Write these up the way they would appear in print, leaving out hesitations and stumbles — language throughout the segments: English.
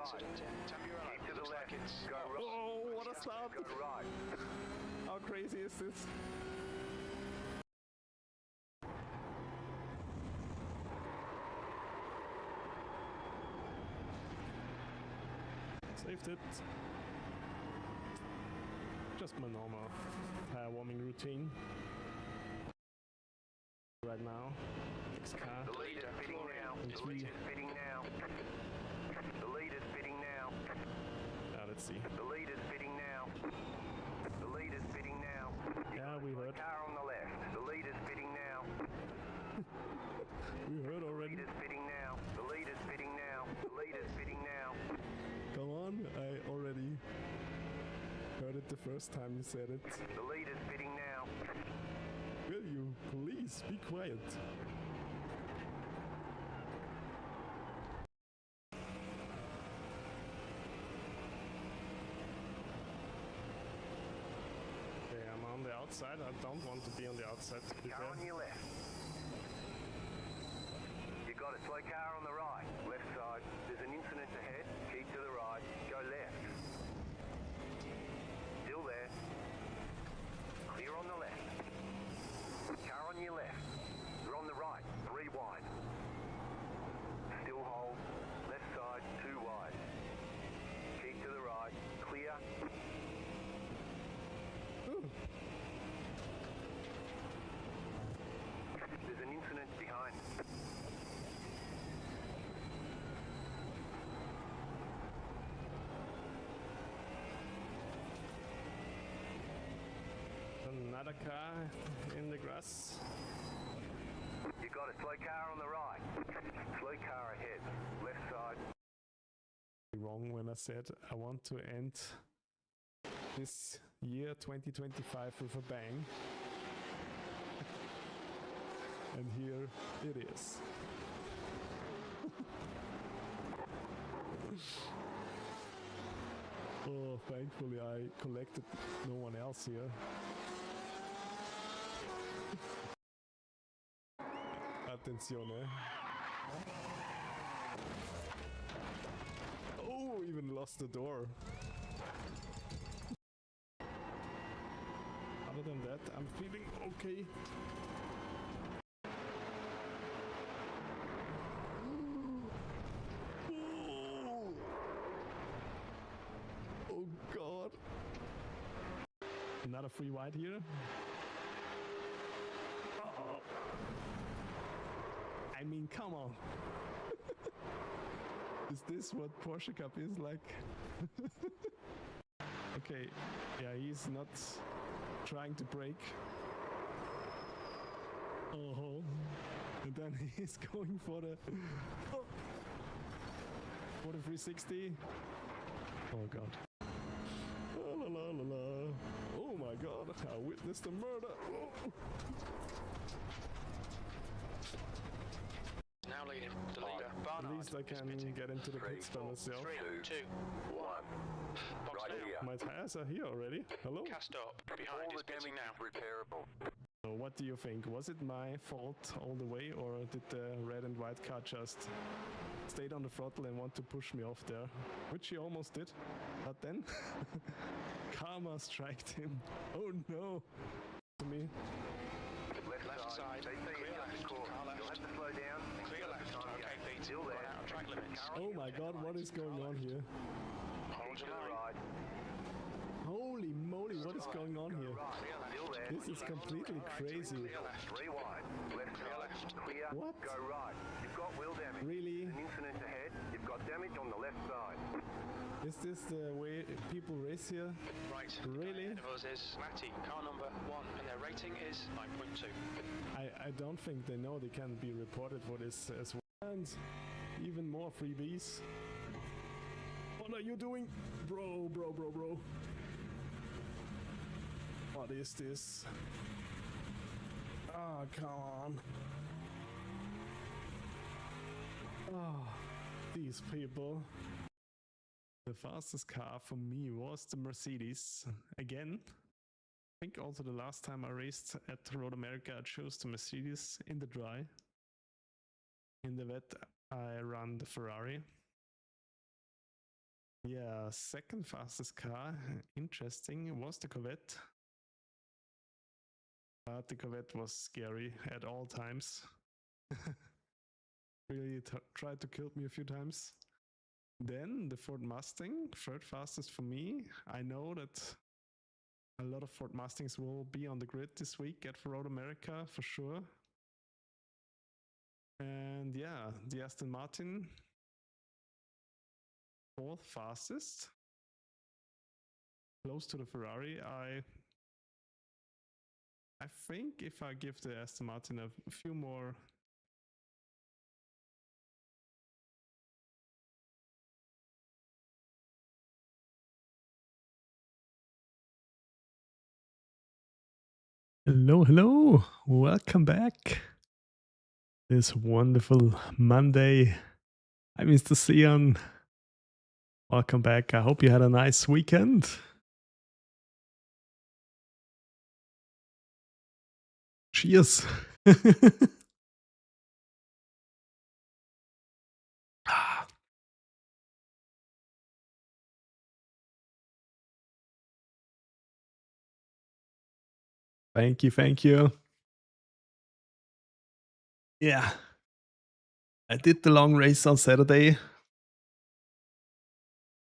incident in Taburello. Keep to the left. Like it's Go right. Oh, what a start! Go right. How crazy is this? Saved it. Just my normal tire warming routine. Right now, next car. The lead is fitting now. The lead is fitting now. The lead is fitting now. Let's see. The lead is fitting now. The lead is fitting now. Yeah, we heard. Car on the left. The lead is fitting now. We heard already. The lead is fitting now. The lead is fitting now. The lead is fitting now. Come on, I already heard it the first time you said it. The lead is fitting now. Will you please be quiet? Okay, I'm on the outside. I don't want to be on the outside, to be Car fair. on your left. You've got a slow car on the right. Left side. There's an incident ahead. Keep to the right. Go left. Still there. Clear on the left. Car on your left. You're on the right. 3 wide. Still hold. Left side. 2 wide. Keep to the right. Clear. Ooh. There's an incident behind. Another car in the grass. You got a slow car on the right. Slow car ahead. Left side. Wrong when I said I want to end this year 2025 with a bang. And here it is. Oh, thankfully I collected no one else here. Attenzione. Oh, even lost the door. Other than that, I'm feeling okay. Oh god. Another free wide here. Uh-oh. I mean, come on. Is this what Porsche Cup is like? Okay, yeah, he's not trying to brake. Oh, and then he's going for the 360. Oh god. Oh, la, la, la, la. Oh my god, I witnessed a murder. Oh. Now leading the leader. At least I can get into the pits by myself. 3, 2, 1. Box Right now. here. My tires are here already. Hello? Cast up. Behind All is the damage pitting now. is repairable. So what do you think? Was it my fault all the way, or did the red and white car just stayed on the throttle and want to push me off there? Which he almost did. But then karma striked him. Oh no. To me. Left side. They say Clear you got left. the course. Car left. You'll have to slow down. Clear left. Okay, Pete. Still Run there. out of track limits. Oh my god, what is going on here? Hold To your the line. right. Holy moly, what is going on here? Right. Clear left. Still there. This is completely crazy. Clear left. 3 wide. Left Clear side. left. Clear. What? Go right. You've got wheel damage. Really? An incident ahead. You've got damage on the left side. Is this the way people race here? Right. Really? Ahead of us is Matty, car number 1, and their rating is 9.2. I don't think they know they can be reported for this as well. And even more freebies. What are you doing? Bro. What is this? Ah, come on. Ah, these people. The fastest car for me was the Mercedes. Again, I think also the last time I raced at Road America, I chose the Mercedes in the dry. In the wet, I ran the Ferrari. Yeah, second fastest car, interesting, was the Corvette. But the Corvette was scary at all times. Really tried to kill me a few times. Then the Ford Mustang, third fastest for me. I know that a lot of Ford Mustangs will be on the grid this week at Road America for sure. And yeah, the Aston Martin, fourth fastest. Close to the Ferrari. I think if I give the Aston Martin a few more Hello, welcome back. This wonderful Monday. I'm Mr. Sion. Welcome back. I hope you had a nice weekend. Cheers. Thank you. Yeah, I did the long race on Saturday.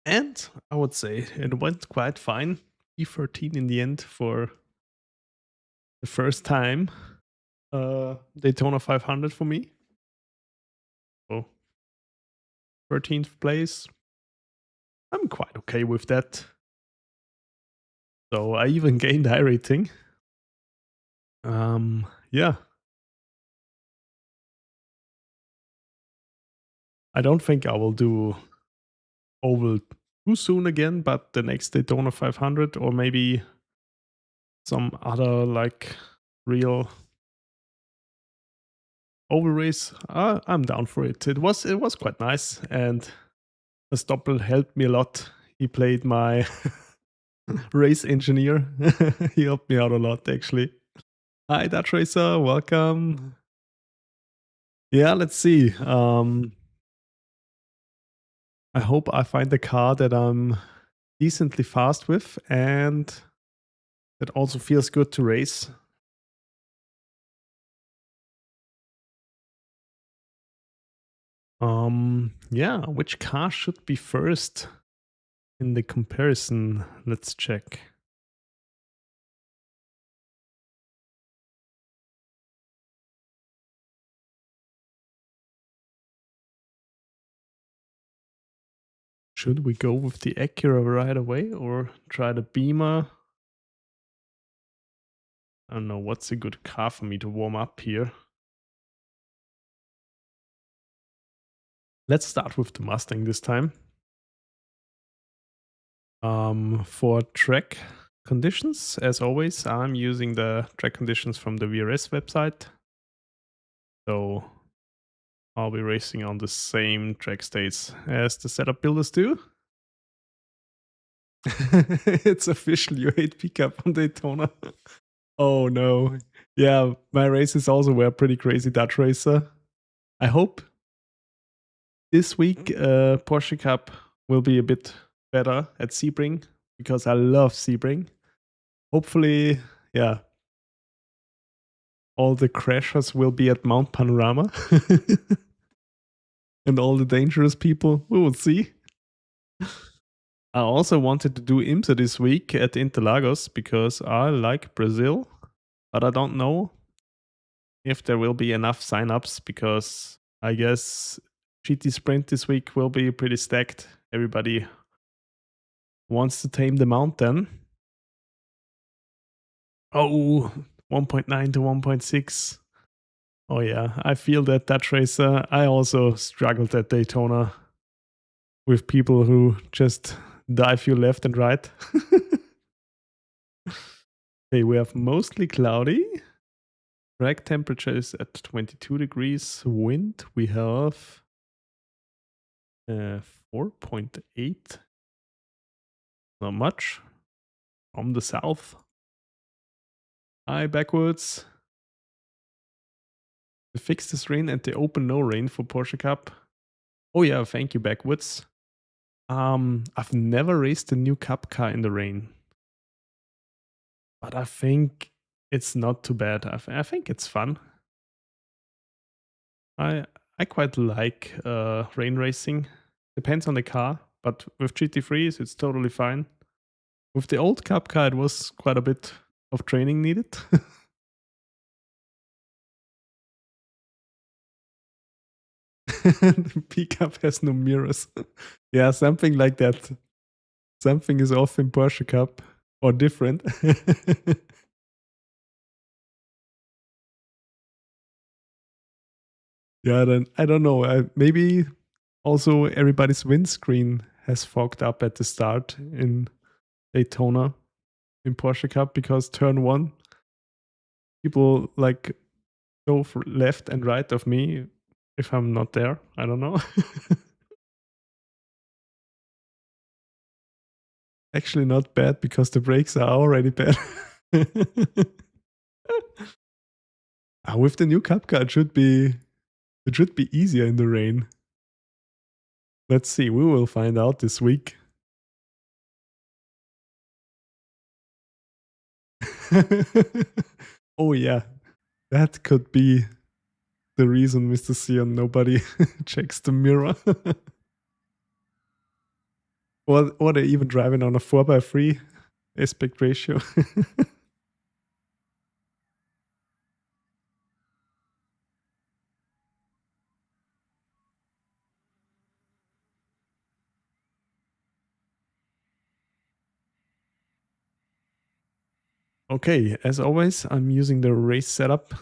And I would say it went quite fine. E13 in the end for the first time. Daytona 500 for me. So 13th place. I'm quite okay with that. So I even gained iRacing. Yeah. I don't think I will do oval too soon again, but the next Daytona 500 or maybe some other like real oval race, I'm down for it. It was quite nice, and Stoppel helped me a lot. He played my race engineer. He helped me out a lot actually. Hi Trackracer, welcome. Yeah, let's see. I hope I find a car that I'm decently fast with and that also feels good to race. Yeah, which car should be first in the comparison? Let's check. Should we go with the Acura right away or try the Beamer? I don't know, what's a good car for me to warm up here? Let's start with the Mustang this time. For track conditions, as always, I'm using the track conditions from the VRS website. So I'll be racing on the same track states as the setup builders do. It's official, you hate pickup on Daytona. Oh no. Yeah, my races also were pretty crazy Dutch racer. I hope this week Porsche Cup will be a bit better at Sebring because I love Sebring. Hopefully, yeah, all the crashers will be at Mount Panorama. And all the dangerous people, we will see. I also wanted to do IMSA this week at Interlagos because I like Brazil, but I don't know if there will be enough signups because I guess GT Sprint this week will be pretty stacked. Everybody wants to tame the mountain. Oh, 1.9 to 1.6. Oh yeah, I feel that racer. I also struggled at Daytona with people who just dive you left and right. Okay, we have mostly cloudy. Track temperature is at 22 degrees. Wind, we have 4.8. Not much. From the south. Hi, backwards. The fixed is rain and the open no rain for Porsche Cup. Oh yeah, thank you, backwards. I've never raced a new cup car in the rain, but I think it's not too bad. I think it's fun. I quite like rain racing. Depends on the car, but with GT3s it's totally fine. With the old cup car, it was quite a bit of training needed. The pickup has no mirrors. Yeah, something like that. Something is off in Porsche Cup or different. Yeah, then I don't know. Maybe also everybody's windscreen has fogged up at the start in Daytona in Porsche Cup because turn one, people like go left and right of me if I'm not there. I don't know. Actually, not bad because the brakes are already bad. With the new Cup car, it should be easier in the rain. Let's see. We will find out this week. Oh yeah, that could be the reason, Mr. Sion. Nobody checks the mirror. Or they're even driving on a 4x3 aspect ratio. Okay, as always, I'm using the race setup.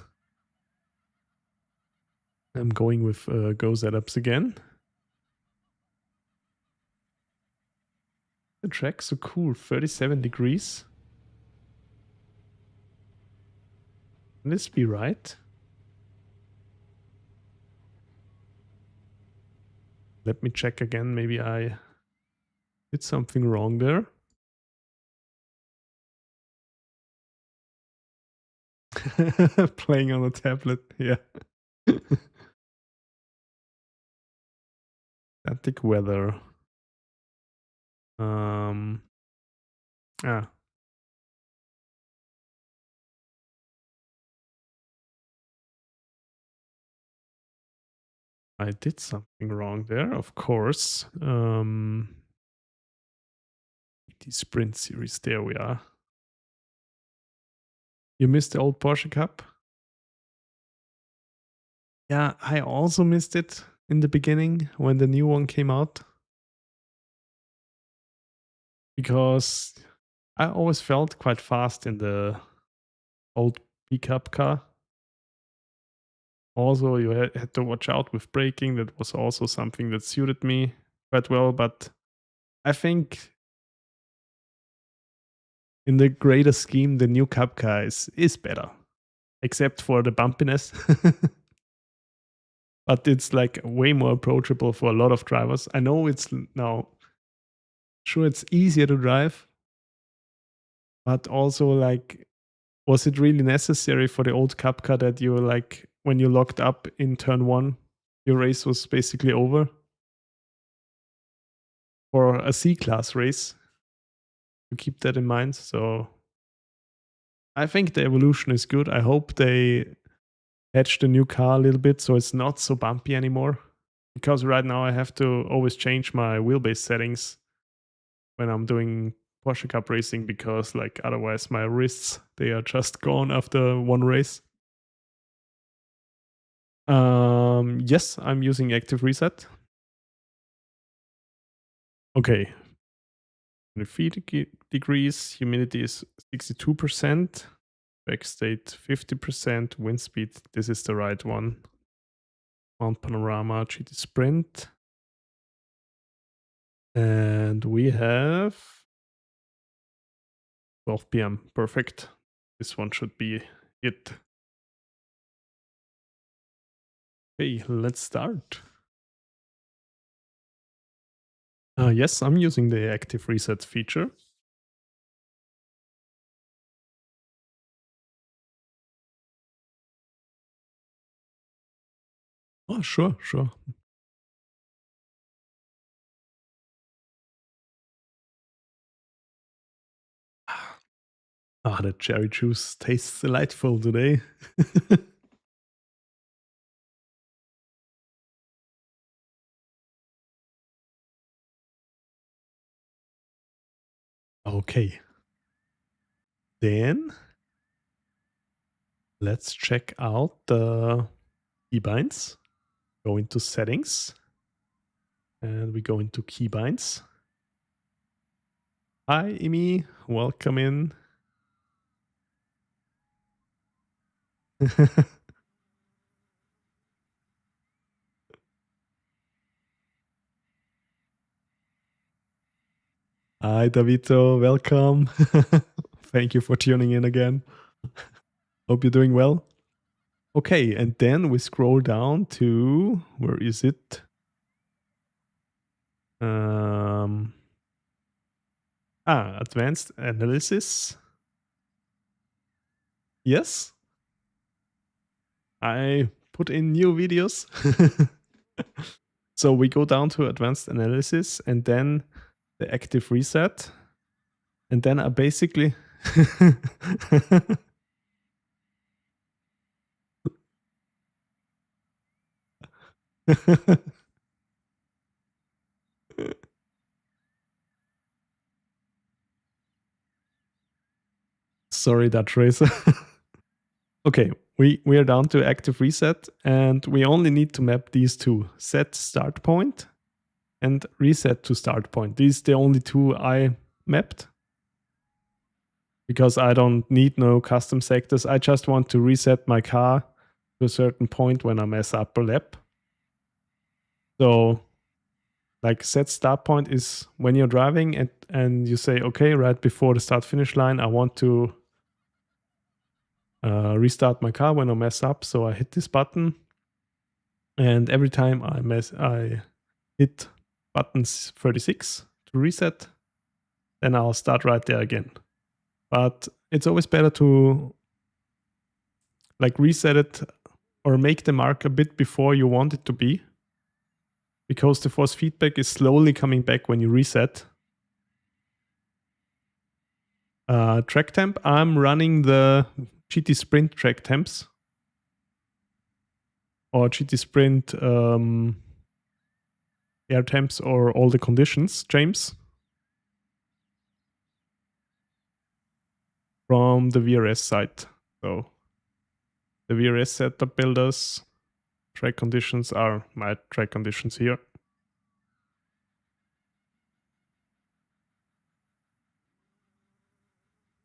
I'm going with Go setups again. The track's so cool, 37 degrees. Can this be right? Let me check again. Maybe I did something wrong there. Playing on a tablet, yeah. Static weather. Ah. I did something wrong there, of course. The Sprint Series, there we are. You missed the old Porsche Cup? Yeah, I also missed it in the beginning when the new one came out. Because I always felt quite fast in the old pickup car. Also, you had to watch out with braking. That was also something that suited me quite well. But I think in the greater scheme, the new cup car is better. Except for the bumpiness. But it's like way more approachable for a lot of drivers. I know it's now, sure, it's easier to drive. But also, like, was it really necessary for the old cup car that you like, when you locked up in turn one, your race was basically over? For a C-class race, to keep that in mind. So I think the evolution is good. I hope they patch the new car a little bit so it's not so bumpy anymore. Because right now I have to always change my wheelbase settings when I'm doing Porsche Cup racing because like otherwise my wrists, they are just gone after one race. Yes, I'm using active reset. Okay. 23 degrees, humidity is 62%, back state 50%, wind speed, this is the right one. Mount Panorama GT Sprint. And we have 12 p.m. Perfect. This one should be it. Okay, let's start. Yes, I'm using the active reset feature. Oh, sure. Ah, the cherry juice tastes delightful today. Okay. Then let's check out the keybinds. Go into settings. And we go into keybinds. Hi, Imi. Welcome in. Hi, Davito. Welcome. Thank you for tuning in again. Hope you're doing well. Okay, and then we scroll down to, where is it? Advanced analysis. Yes. I put in new videos. So we go down to advanced analysis and then the active reset. And then I basically sorry, that racer. Okay, we are down to active reset and we only need to map these two: set start point and reset to start point. These are the only two I mapped because I don't need no custom sectors. I just want to reset my car to a certain point when I mess up a lap. So like set start point is when you're driving and you say, okay, right before the start finish line, I want to restart my car when I mess up. So I hit this button and every time I hit button 36 to reset, then I'll start right there again. But it's always better to like reset it or make the mark a bit before you want it to be, because the force feedback is slowly coming back when you reset. Track temp, I'm running the GT Sprint track temps or GT Sprint air temps or all the conditions, James, from the VRS site. So the VRS setup builders track conditions are my track conditions here.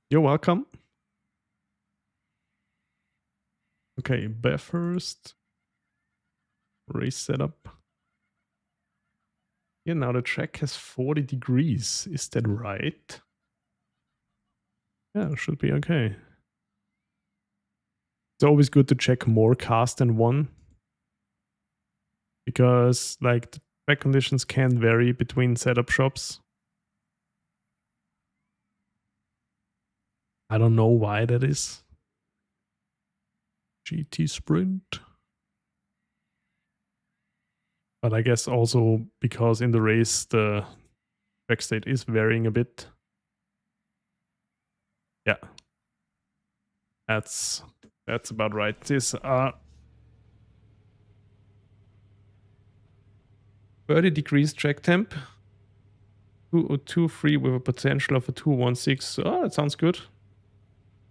You're welcome. Okay, Bathurst. Race setup. Yeah, now the track has 40 degrees. Is that right? Yeah, it should be okay. It's always good to check more cars than one, because like the track conditions can vary between setup shops. I don't know why that is. GT Sprint. But I guess also because in the race the track state is varying a bit. Yeah. That's about right. This 30 degrees track temp. 203 with a potential of a 216. Oh, that sounds good.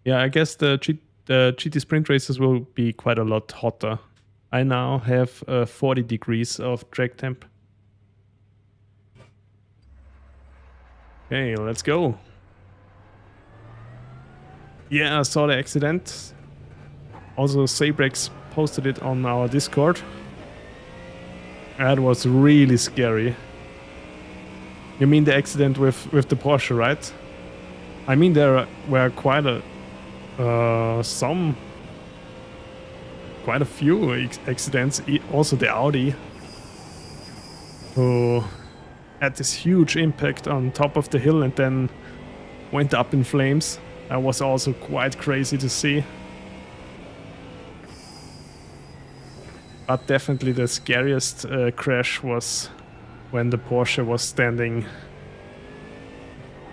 Yeah, I guess the GT Sprint races will be quite a lot hotter. I now have 40 degrees of track temp. Okay, let's go. Yeah, I saw the accident. Also, Sabrex posted it on our Discord. That was really scary. You mean the accident with the Porsche, right? I mean, there were quite a few accidents. Also the Audi, who had this huge impact on top of the hill and then went up in flames. That was also quite crazy to see. But definitely the scariest crash was when the Porsche was standing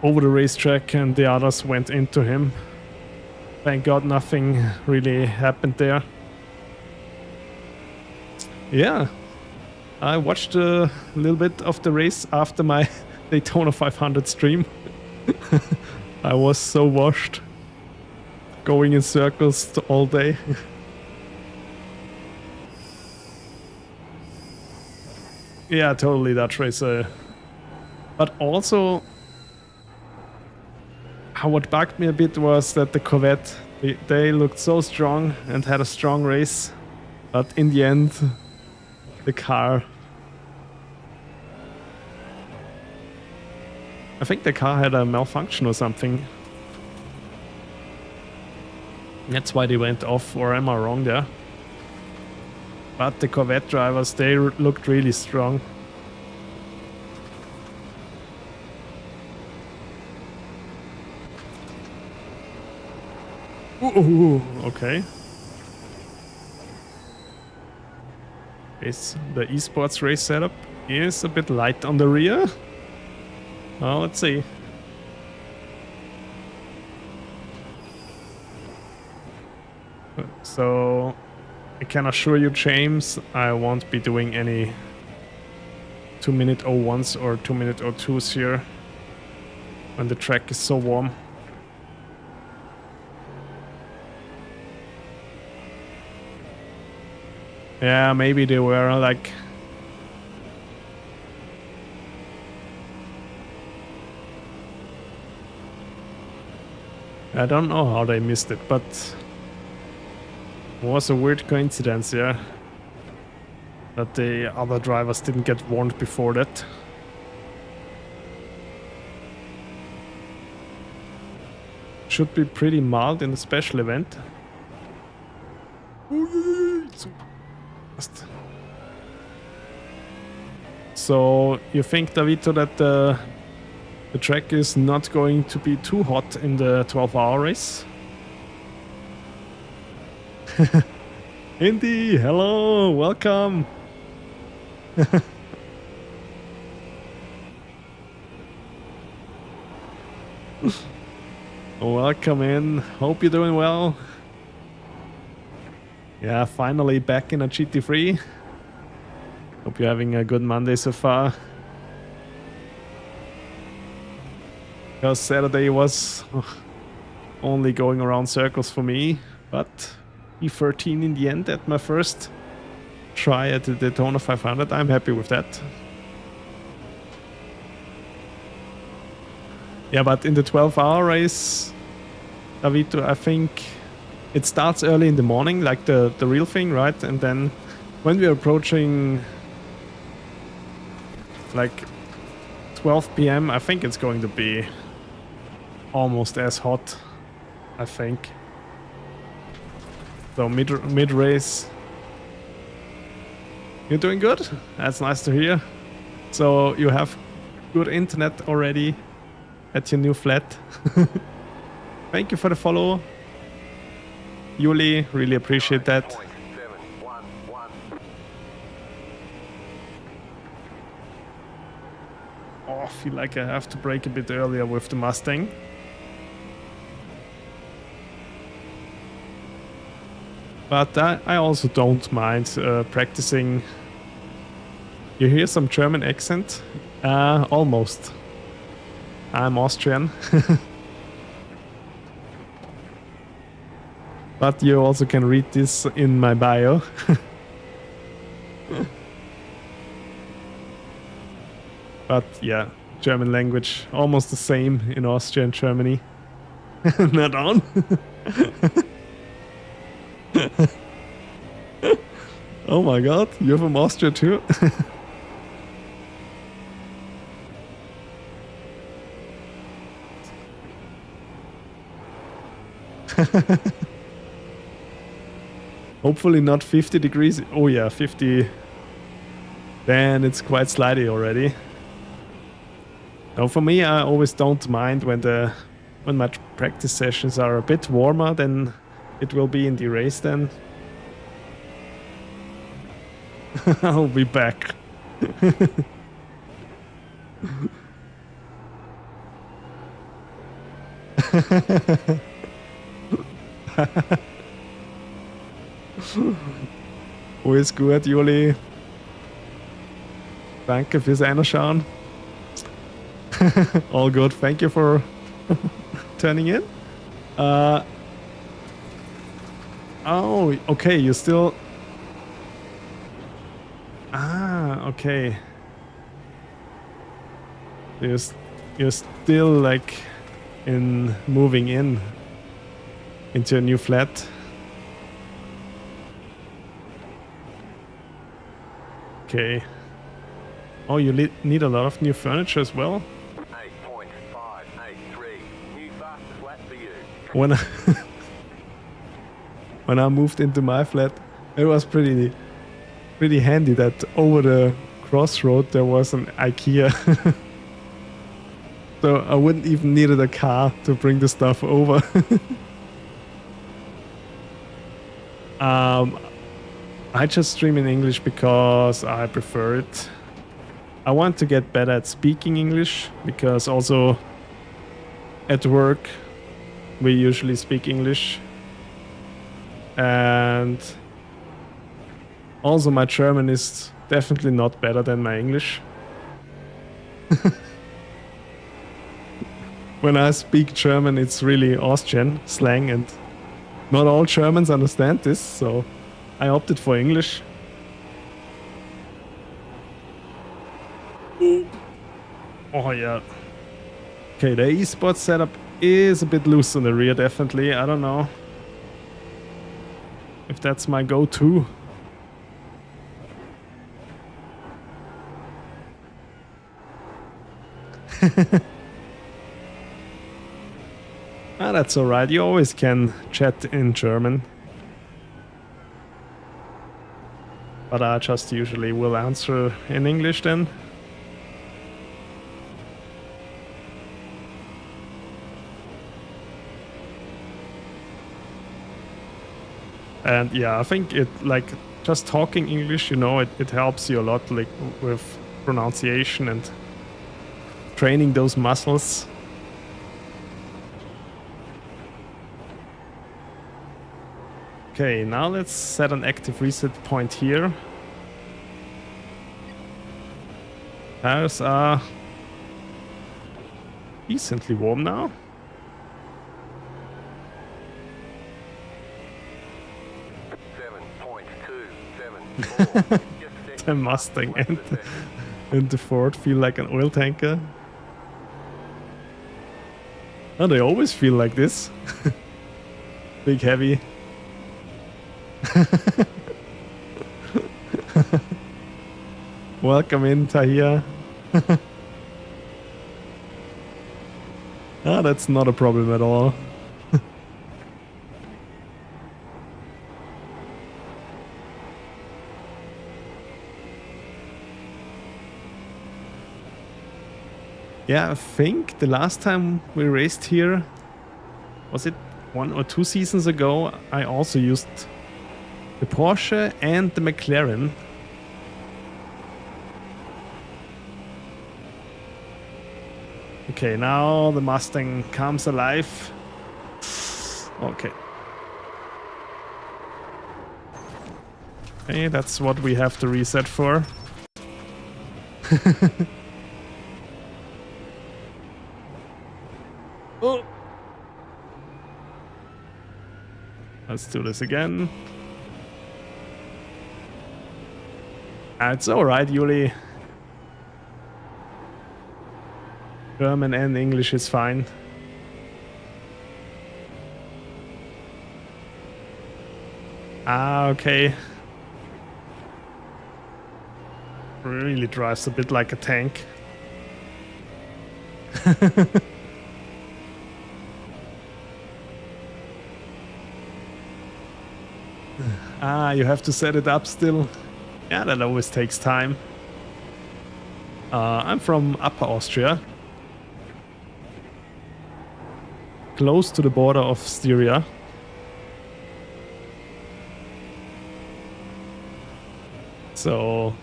over the racetrack and the others went into him. Thank God nothing really happened there. Yeah, I watched a little bit of the race after my Daytona 500 stream. I was so washed, going in circles all day. Yeah, totally Dutch racer. But also, what bugged me a bit was that the Corvette, they looked so strong and had a strong race, but in the end, the car, I think the car had a malfunction or something. That's why they went off, or am I wrong there? But the Corvette drivers, they looked really strong. Ooh, okay. The esports race setup is a bit light on the rear. Well, let's see. So, I can assure you, James, I won't be doing any 2-minute 01s or 2-minute 02s here when the track is so warm. Yeah, maybe they were like... I don't know how they missed it, but it was a weird coincidence, yeah, that the other drivers didn't get warned before that. Should be pretty mild in the special event. So you think, Davito, that the track is not going to be too hot in the 12-hour race? Indy, hello, welcome. Welcome in, hope you're doing well. Yeah, finally back in a GT3. Hope you're having a good Monday so far. Because Saturday was only going around circles for me, but E13 in the end at my first try at the Daytona 500. I'm happy with that. Yeah, but in the 12-hour race, Davito, I think it starts early in the morning, like the real thing, right? And then when we're approaching like 12 p.m., I think it's going to be almost as hot, I think. So mid race. You're doing good? That's nice to hear. So you have good internet already at your new flat. Thank you for the follow. Yuli, really appreciate that. Oh, I feel like I have to brake a bit earlier with the Mustang. But I also don't mind practicing. You hear some German accent? Almost. I'm Austrian. But you also can read this in my bio. But yeah, German language almost the same in Austria and Germany. Not on. Oh my god, you're from Austria too? Hopefully not 50 degrees. Oh yeah, 50. Then it's quite slidey already. Now for me, I always don't mind when my practice sessions are a bit warmer than it will be in the race then. I'll be back. Wo ist gut, Juli? Danke fürs Einschauen. All good, thank you for turning in. Oh, okay, you still... Ah, okay. You're still like in moving in into a new flat. Okay. Oh, you need a lot of new furniture as well? 8.583. New fast flat for you. When I moved into my flat, it was pretty handy that over the crossroad there was an IKEA. So I wouldn't even needed a car to bring the stuff over. I just stream in English because I prefer it. I want to get better at speaking English because also at work we usually speak English. And also my German is definitely not better than my English. When I speak German, it's really Austrian slang, and not all Germans understand this, so I opted for English. Oh yeah. Okay, the esports setup is a bit loose on the rear, definitely. I don't know if that's my go-to. Ah, that's alright. You always can chat in German. But I just usually will answer in English then. And yeah, I think it, like, just talking English, you know, it helps you a lot, like, with pronunciation and training those muscles. Okay, now let's set an active reset point here. Tires are decently warm now. The Mustang and the Ford feel like an oil tanker. Oh, they always feel like this. Big, heavy. Welcome in, Tahir. Ah, that's not a problem at all. Yeah, I think the last time we raced here, was it 1 or 2 seasons ago, I also used the Porsche and the McLaren. Okay, now the Mustang comes alive. Okay. Okay, that's what we have to reset for. Oh. Let's do this again. It's alright, Yuli. German and English is fine. Ah, okay. Really drives a bit like a tank. Ah, you have to set it up still. Yeah, that always takes time. I'm from Upper Austria. Close to the border of Styria. So,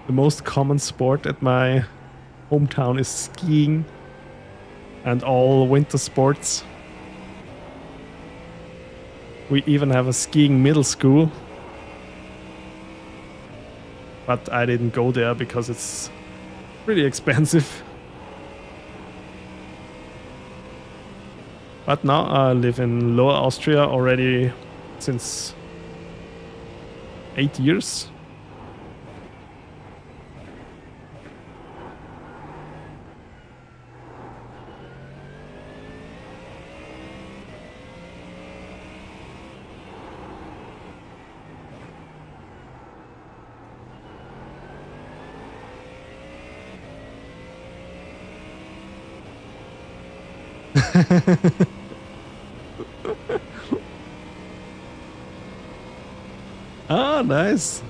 the most common sport at my hometown is skiing and all winter sports. We even have a skiing middle school. But I didn't go there because it's pretty expensive. But now I live in Lower Austria already since 8 years. Ah, nice.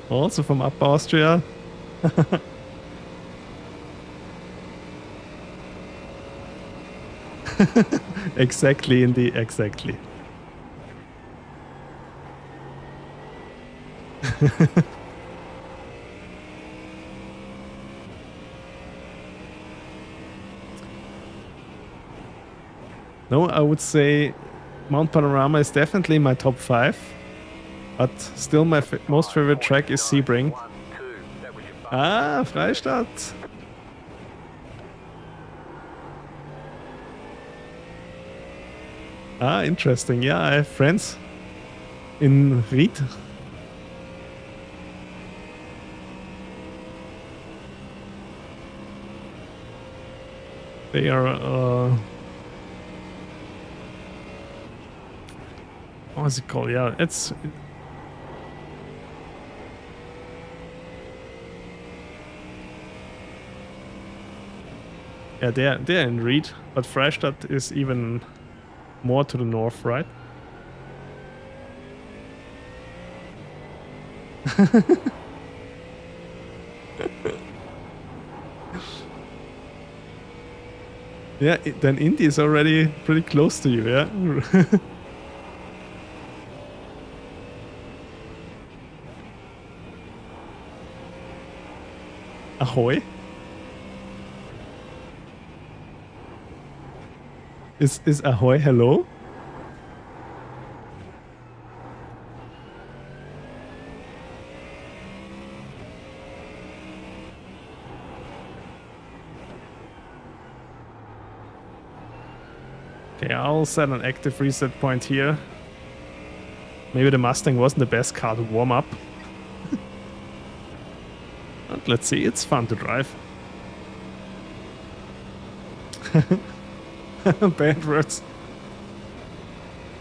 Also from Upper Austria. Exactly, indeed, exactly. No, I would say Mount Panorama is definitely my top 5, but still my most favorite track is Sebring. Ah, Freistadt. Ah, interesting. Yeah, I have friends in Ried. They are what's it called? Yeah, it's yeah, they're in Ried, but Freistadt is even more to the north, right? Yeah, then Indy is already pretty close to you, yeah? Ahoy? Is Ahoy hello? Okay, I'll set an active reset point here. Maybe the Mustang wasn't the best car to warm up. But let's see, it's fun to drive. Bad words.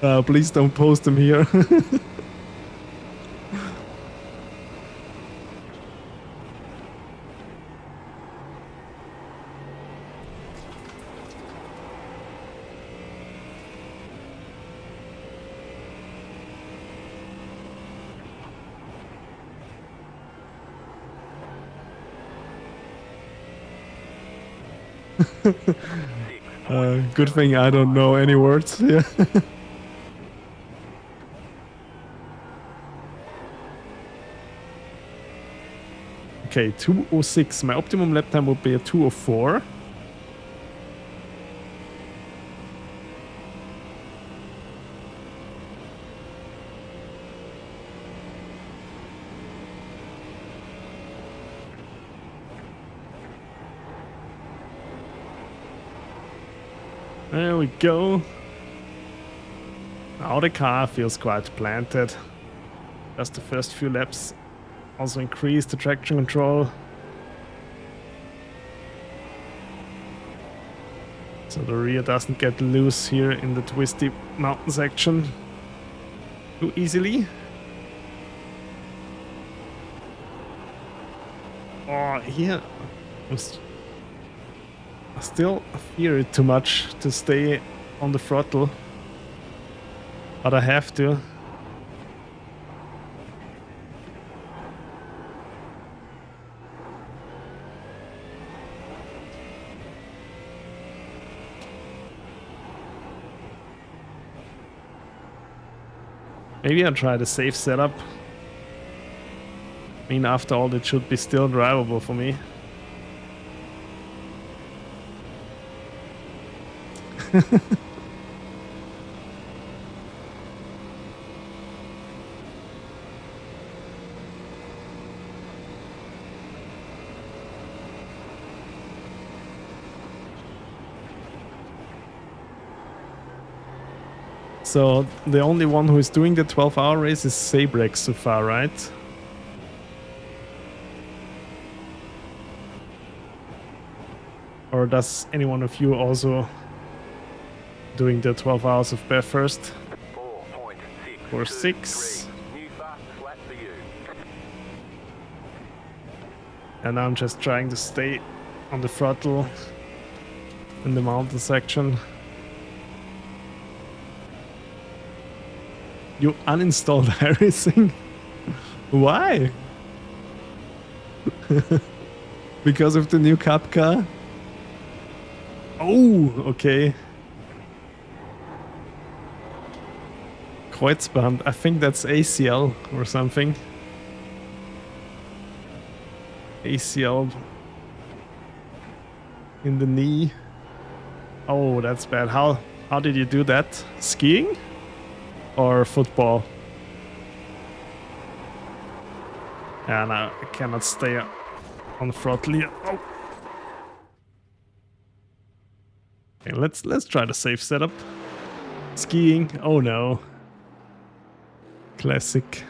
Please don't post them here. Good thing I don't know any words. Yeah. Okay, 2:06. My optimum lap time would be a 2:04. There we go. Now the car feels quite planted. Just the first few laps. Also increase the traction control. So the rear doesn't get loose here in the twisty mountain section too easily. Oh, here. I still fear it too much to stay on the throttle, but I have to. Maybe I'll try the safe setup. I mean, after all, it should be still drivable for me. So the only one who is doing the 12-hour race is Simrig so far, right? Or does any one of you also doing the 12 hours of bare first? 4.6. 4.6. New fastest lap for you. And I'm just trying to stay on the throttle in the mountain section. You uninstalled iRacing? Why? Because of the new Cup car? Oh, okay. Kreuzband. I think that's ACL or something. ACL in the knee. Oh, that's bad. How did you do that? Skiing or football? And I cannot stay on the throttle here. Oh. Okay, let's try the safe setup. Skiing. Oh no. Classic.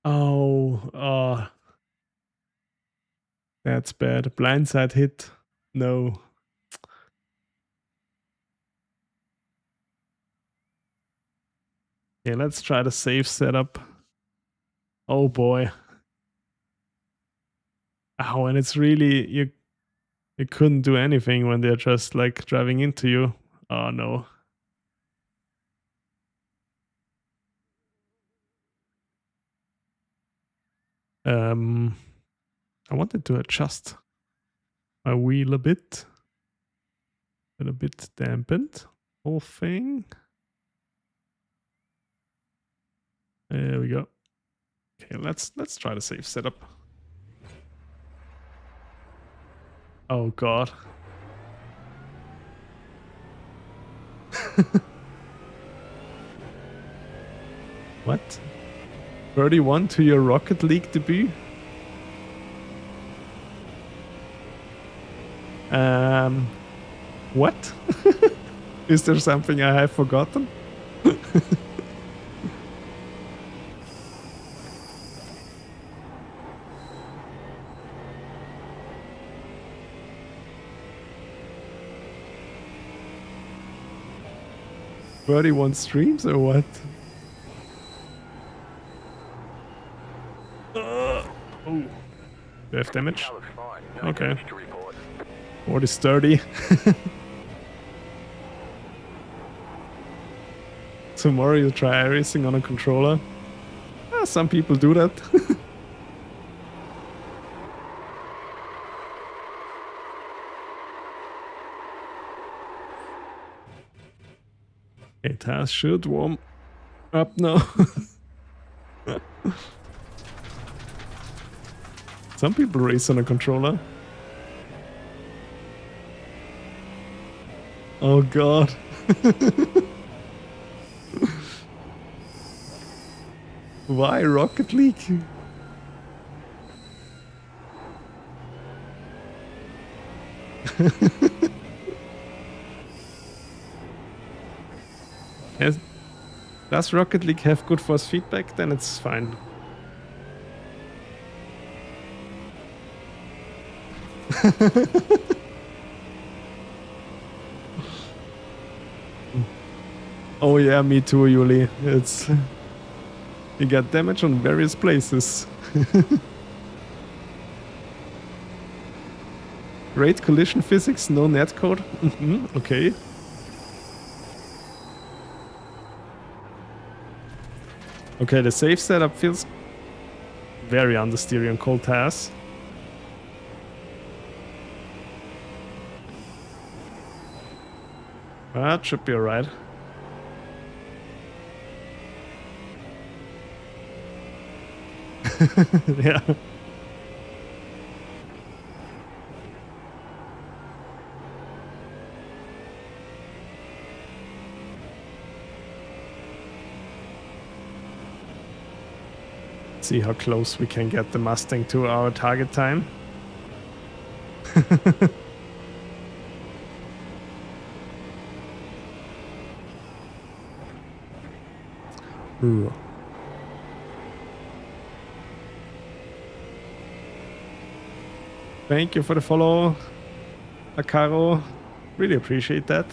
Oh, that's bad. Blindside hit. No. Okay, let's try the safe setup. Oh boy. Oh, and it's really you couldn't do anything when they're just like driving into you. Oh no. I wanted to adjust my wheel a bit dampened. Whole thing. There we go. Okay, let's try the safe setup. Oh god. What? 31 to your Rocket League debut? What? Is there something I have forgotten? 31 streams or what? Oh, do you have damage? That looks fine. No Okay. damage to report. What is 30? Tomorrow you'll try iRacing on a controller. Some people do that. It has should warm up now. Some people race on a controller. Oh god. Why Rocket League? Yes. Does Rocket League have good force feedback? Then it's fine. Oh yeah, me too, Yuli. It's you get damage on various places. Great collision physics, no netcode. Okay. Okay, the safe setup feels very understeery on cold tires. That should be alright. Yeah. See how close we can get the Mustang to our target time. Ooh. Thank you for the follow, Akaro. Really appreciate that.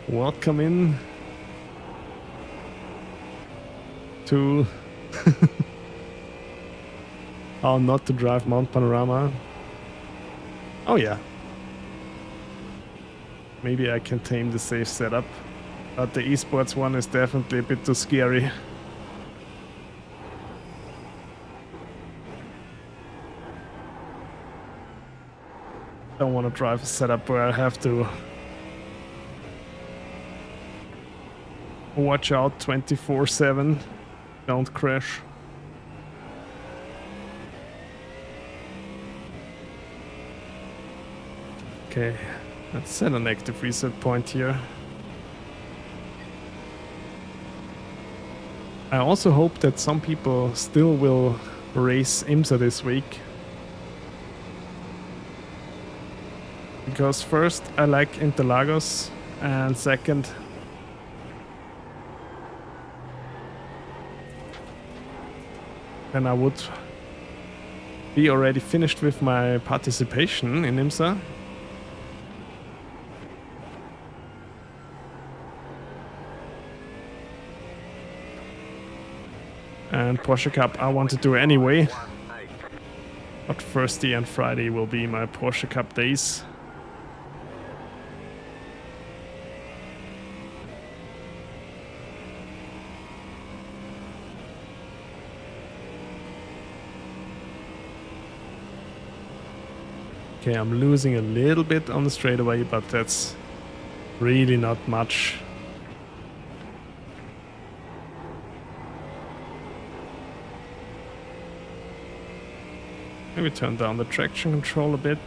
Welcome in to how not to drive Mount Panorama. Oh yeah. Maybe I can tame the safe setup, but the esports one is definitely a bit too scary. Don't want to drive a setup where I have to watch out 24/7, don't crash. Okay, let's set an active reset point here. I also hope that some people still will race IMSA this week. Because first, I like Interlagos, and second, then I would be already finished with my participation in IMSA. And Porsche Cup I want to do anyway. But Thursday and Friday will be my Porsche Cup days. Okay, I'm losing a little bit on the straightaway, but that's really not much. Maybe turn down the traction control a bit.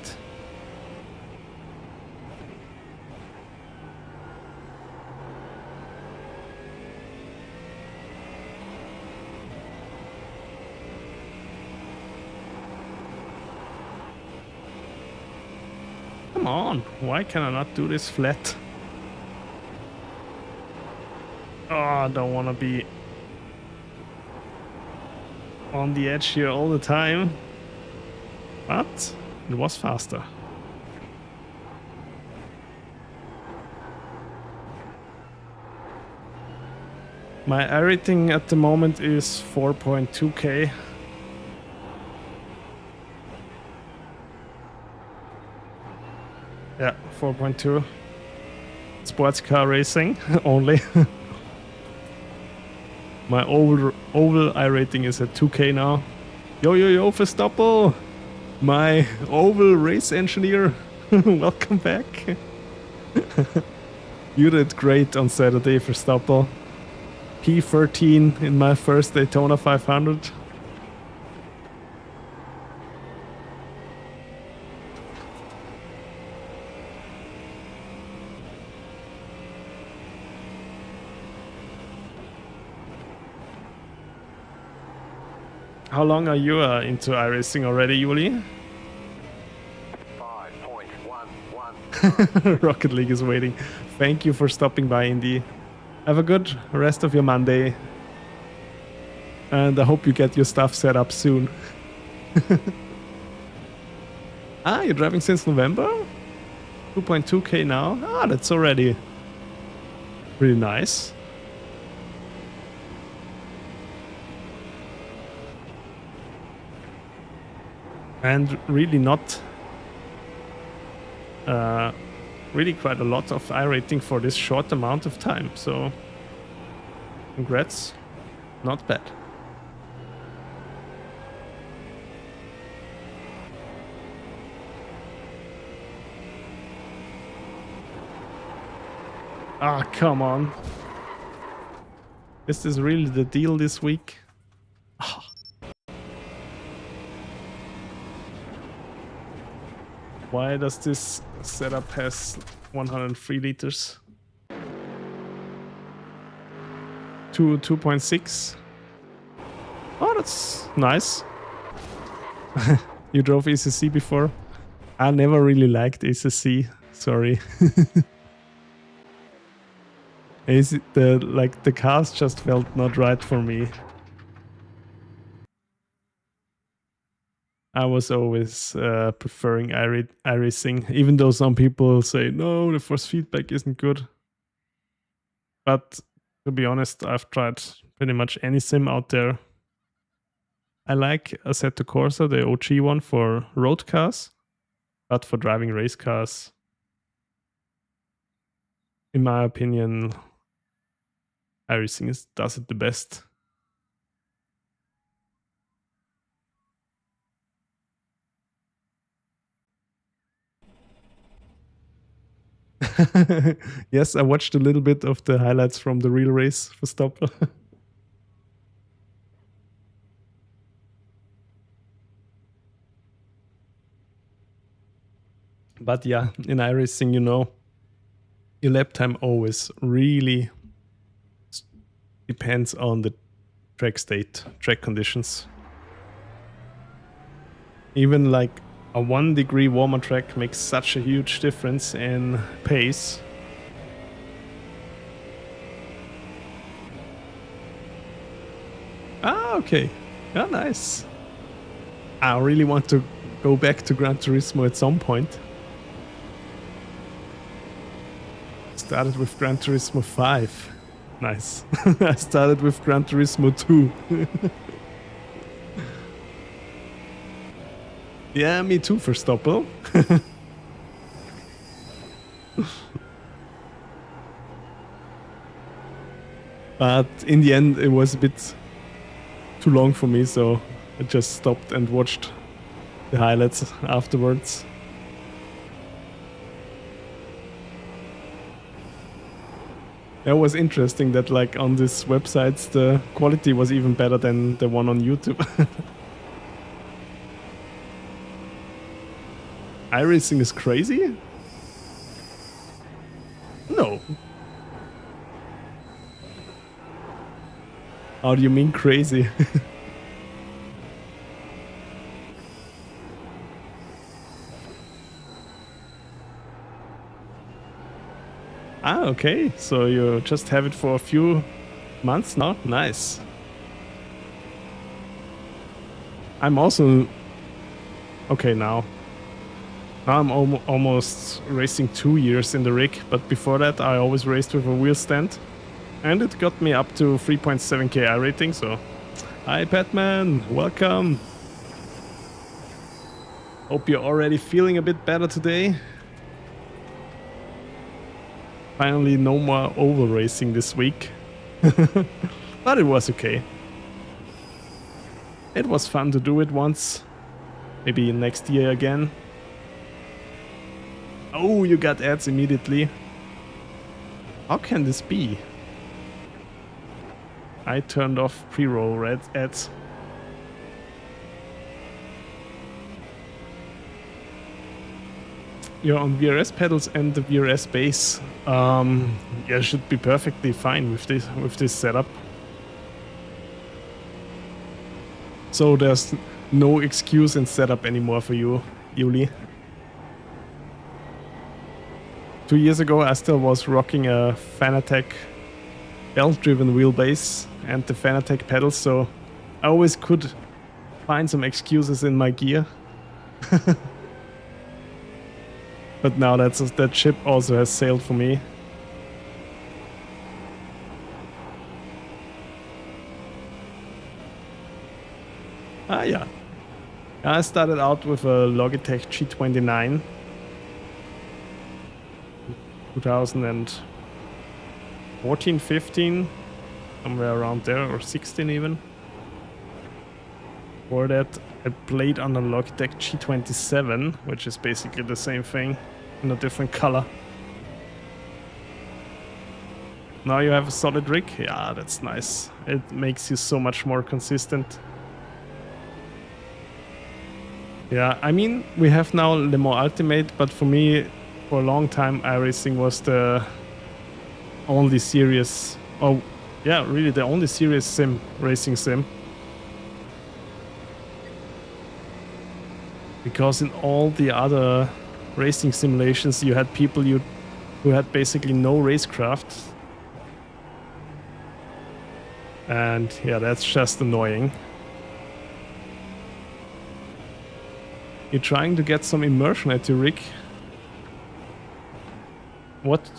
Come on, why can I not do this flat? Oh, I don't want to be on the edge here all the time. But it was faster. My iRating at the moment is 4.2K. Yeah, 4.2. Sports car racing only. My oval iRating is at 2K now. Yo, Verstappen! My oval race engineer, welcome back. You did great on Saturday, Verstappen. P13 in my first Daytona 500. How long are you into iRacing already, Yuli? 5.11. Rocket League is waiting. Thank you for stopping by, Indy. Have a good rest of your Monday. And I hope you get your stuff set up soon. Ah, you're driving since November? 2.2K now? Ah, that's already pretty nice. And really not really quite a lot of iRating for this short amount of time, so congrats, not bad. Ah, come on. Is this really the deal this week? Oh. Why does this setup has 103 liters? 2.6. Oh, that's nice. You drove ECC before? I never really liked ECC. Sorry. Is it the cars just felt not right for me. I was always preferring iRacing, even though some people say no, the force feedback isn't good. But to be honest, I've tried pretty much any sim out there. I like Assetto Corsa, the OG one, for road cars, but for driving race cars, in my opinion, iRacing does it the best. Yes, I watched a little bit of the highlights from the real race for Stoppel. But yeah, in iRacing, you know, your lap time always really depends on the track state, track conditions. Even like a 1 degree warmer track makes such a huge difference in pace. Ah, okay. Yeah, nice. I really want to go back to Gran Turismo at some point. Started with Gran Turismo 5. Nice. I started with Gran Turismo 2. Yeah, me too, for Stoppel. But in the end, it was a bit too long for me, so I just stopped and watched the highlights afterwards. It was interesting that like on these websites the quality was even better than the one on YouTube. iRacing is crazy? No. How do you mean crazy? Ah, okay. So you just have it for a few months now? Nice. I'm also... Okay, now I'm almost racing 2 years in the rig, but before that I always raced with a wheel stand. And it got me up to 3.7k iRating, so... Hi Batman, welcome! Hope you're already feeling a bit better today. Finally no more oval racing this week. But it was okay. It was fun to do it once. Maybe next year again. Oh, you got ads immediately. How can this be? I turned off pre-roll ads. You're on VRS pedals and the VRS base. Yeah, should be perfectly fine with this setup. So there's no excuse in setup anymore for you, Yuli. 2 years ago I still was rocking a Fanatec belt-driven wheelbase and the Fanatec pedals, so I always could find some excuses in my gear. But now that ship also has sailed for me. Ah yeah. I started out with a Logitech G29. 2014, 15, somewhere around there, or 16 even. For that I played on a Logitech G27, which is basically the same thing in a different color. Now you have a solid rig? Yeah, that's nice. It makes you so much more consistent. Yeah, I mean, we have now Le Mans Ultimate, but for me, for a long time, iRacing was the only series, oh yeah, really the only serious sim, racing sim. Because in all the other racing simulations you had people who had basically no racecraft. And yeah, that's just annoying. You're trying to get some immersion at your rig. What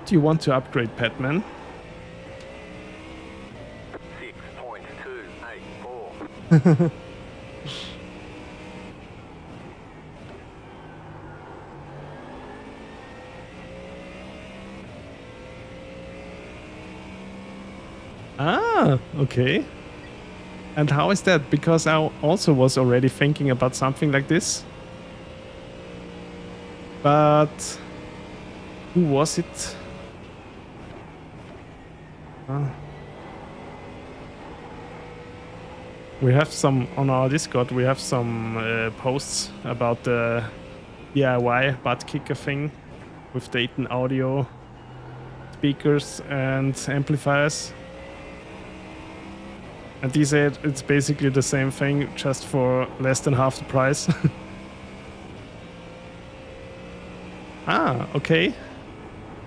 do you want to upgrade, Patman? 6.284. Ah, okay. And how is that? Because I also was already thinking about something like this. But who was it? We have some on our Discord. We have some posts about the DIY butt kicker thing with Dayton audio speakers and amplifiers. And he said it's basically the same thing, just for less than half the price. Ah, okay.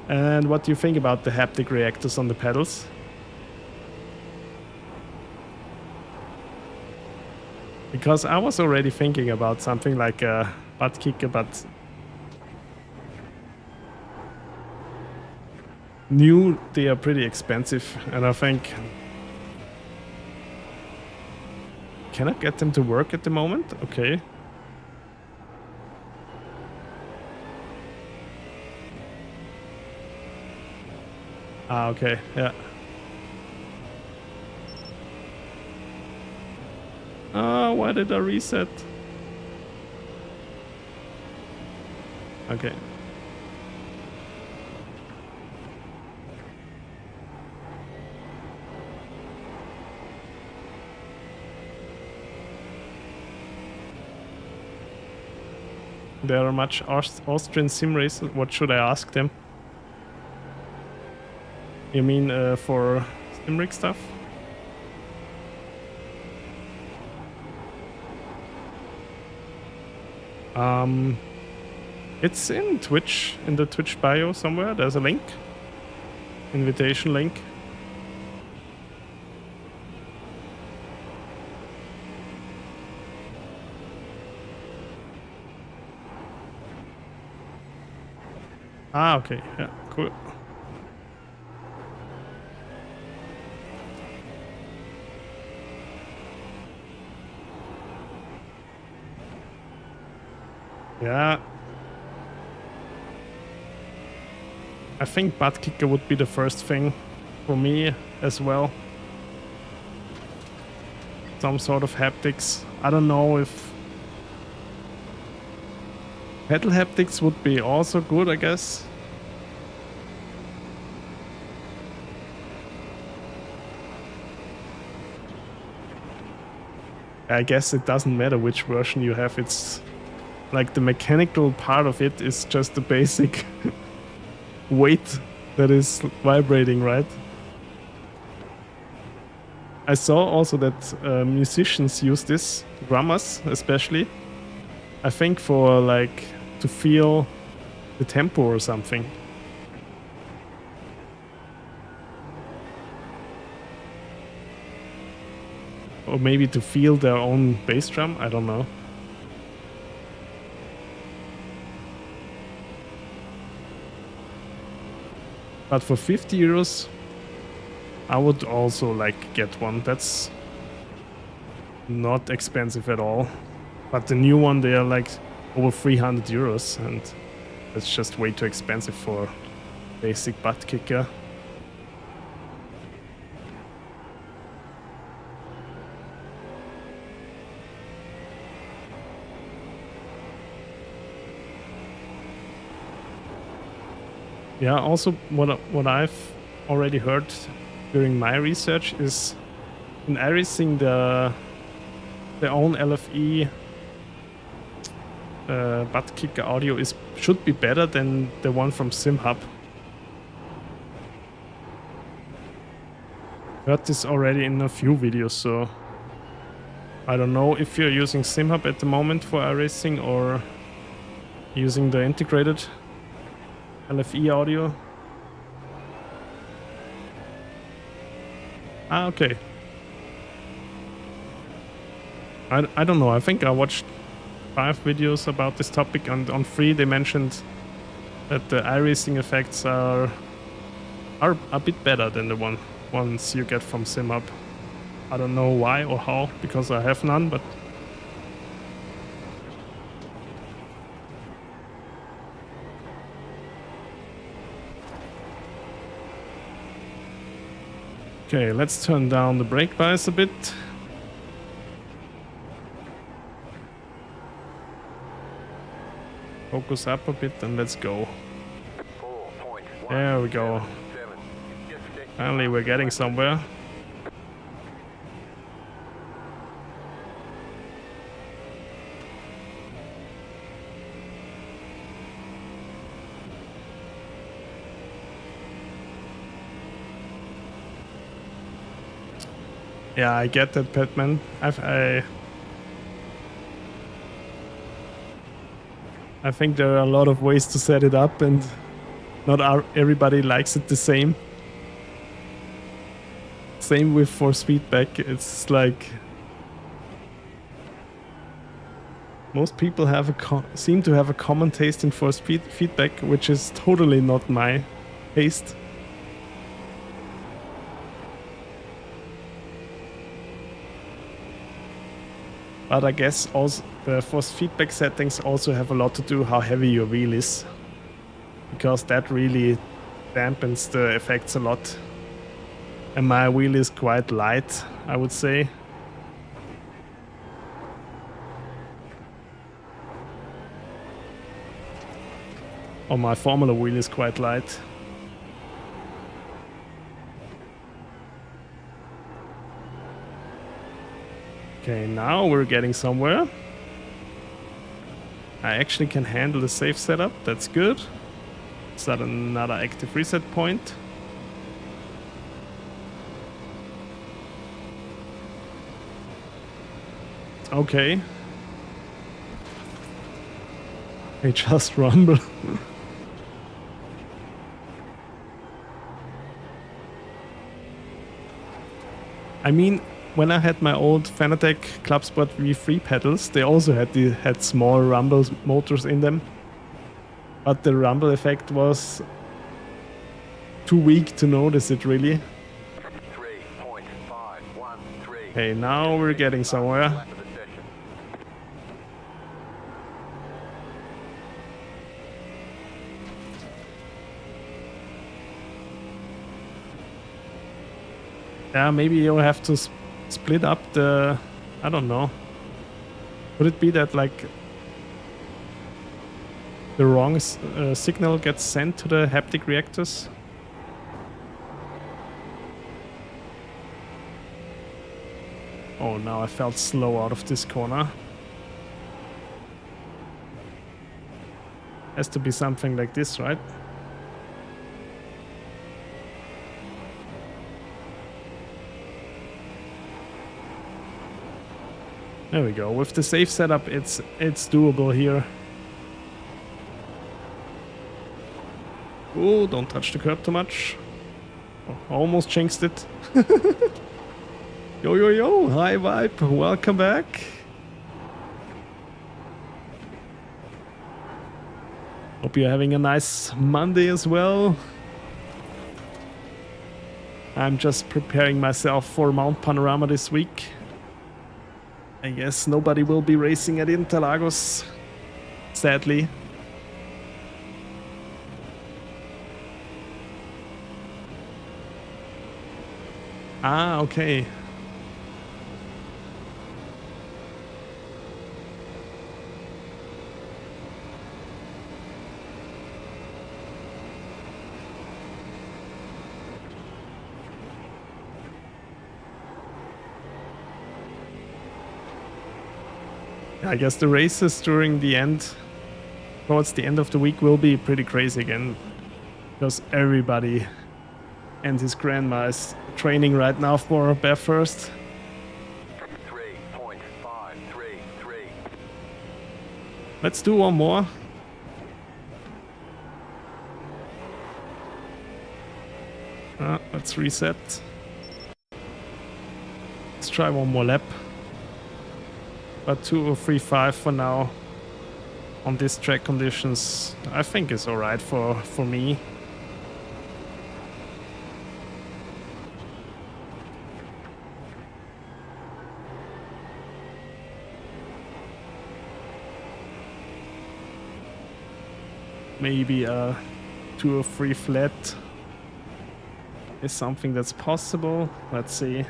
And what do you think about the haptic reactors on the pedals? Because I was already thinking about something like a butt kicker, but new, they are pretty expensive, and I think... Can I get them to work at the moment? Okay. Ah, okay, yeah. Ah, why did I reset? Okay. There are much Austrian sim racers. What should I ask them? You mean for Simrig stuff? It's in Twitch, in the Twitch bio somewhere. There's a link, invitation link. Ah, okay, yeah, cool. Yeah. I think butt kicker would be the first thing for me as well. Some sort of haptics. I don't know if pedal haptics would be also good, I guess. I guess it doesn't matter which version you have. It's like the mechanical part of it is just the basic weight that is vibrating, right? I saw also that musicians use this, drummers especially, I think for like to feel the tempo or something. Or maybe to feel their own bass drum, I don't know. But for 50 euros, I would also like get one. That's not expensive at all. But the new one, they are like over 300 euros, and that's just way too expensive for basic butt kicker. Yeah, also what I've already heard during my research is in iRacing the own LFE butt kicker audio should be better than the one from SimHub. Heard this already in a few videos, so I don't know if you're using SimHub at the moment for iRacing or using the integrated LFE audio. Ah, okay. I don't know. I think I watched 5 videos about this topic, and on 3 they mentioned that the iRacing effects are a bit better than the ones you get from SimHub. I don't know why or how, because I have none, but okay, let's turn down the brake bias a bit. Focus up a bit and let's go. There we go. Finally we're getting somewhere. Yeah, I get that, Petman. I think there are a lot of ways to set it up, and not everybody likes it the same. Same with force feedback. It's like most people have seem to have a common taste in force feedback, which is totally not my taste. But I guess also the force feedback settings also have a lot to do how heavy your wheel is, because that really dampens the effects a lot. And my wheel is quite light, I would say. Oh, my Formula wheel is quite light. Okay, now we're getting somewhere. I actually can handle the safe setup, that's good. Is that another active reset point? Okay. I just rumble. I mean, when I had my old Fanatec Club Sport V3 pedals, they also had small rumble motors in them. But the rumble effect was too weak to notice it really. 3.513. Okay, now we're getting somewhere. Yeah, maybe you'll have to split up the... I don't know. Could it be that like the wrong signal gets sent to the haptic reactors? Oh, now I felt slow out of this corner. Has to be something like this, right? There we go. With the safe setup, it's doable here. Oh, don't touch the curb too much. Oh, almost jinxed it. Yo, yo, yo. Hi, Vibe. Welcome back. Hope you're having a nice Monday as well. I'm just preparing myself for Mount Panorama this week. I guess nobody will be racing at Interlagos, sadly. Ah, okay. I guess the races during the end, towards the end of the week, will be pretty crazy again, because everybody and his grandma is training right now for bare first. 3.533. Let's do one more. Let's reset. Let's try one more lap. But 2:03.5 for now. On these track conditions, I think it's alright for me. Maybe a 2:03 flat is something that's possible. Let's see.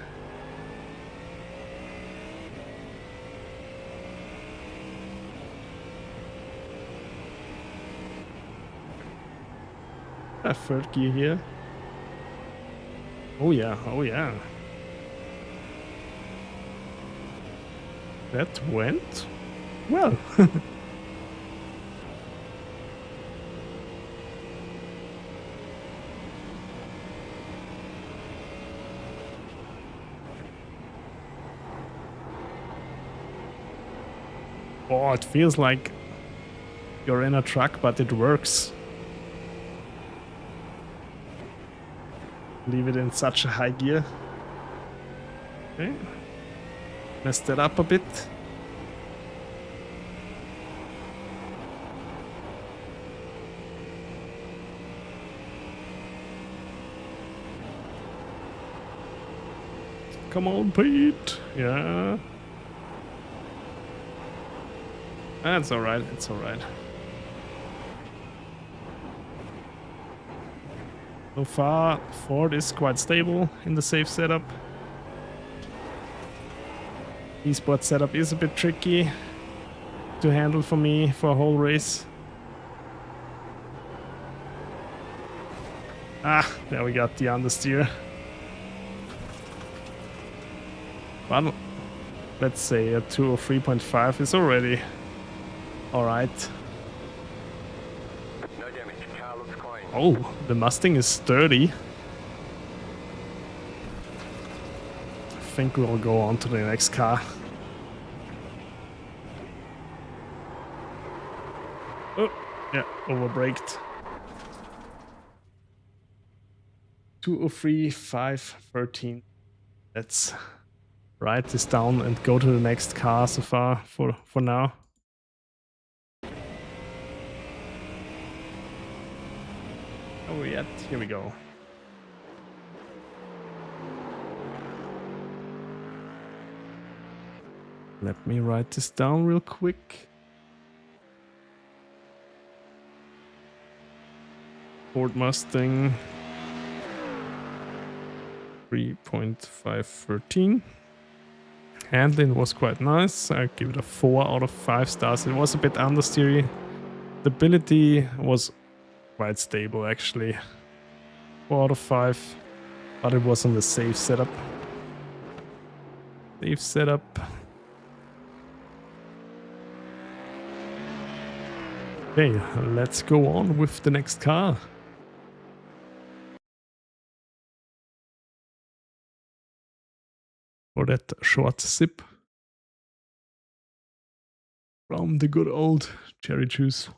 A third gear here. Oh yeah, oh yeah. That went well. Oh, it feels like you're in a truck, but it works. Leave it in such a high gear. Okay. Mess that up a bit. Come on, Pete. Yeah. That's alright, it's alright. So far, Ford is quite stable in the safe setup. Esport setup is a bit tricky to handle for me for a whole race. Ah, there we got the understeer. But let's say a 2:03.5 is already alright. No damage. Car looks clean. Oh, the Mustang is sturdy. I think we'll go on to the next car. Oh, yeah, overbraked. 2:03.5.13. Let's write this down and go to the next car so far for now. Oh yeah, here we go. Let me write this down real quick. Ford Mustang 3.513. Handling was quite nice. I give it a 4 out of 5 stars. It was a bit understeery. Stability was quite stable actually. 4 out of 5. But it was on the safe setup. Safe setup. Okay, let's go on with the next car. For that short sip from the good old cherry juice.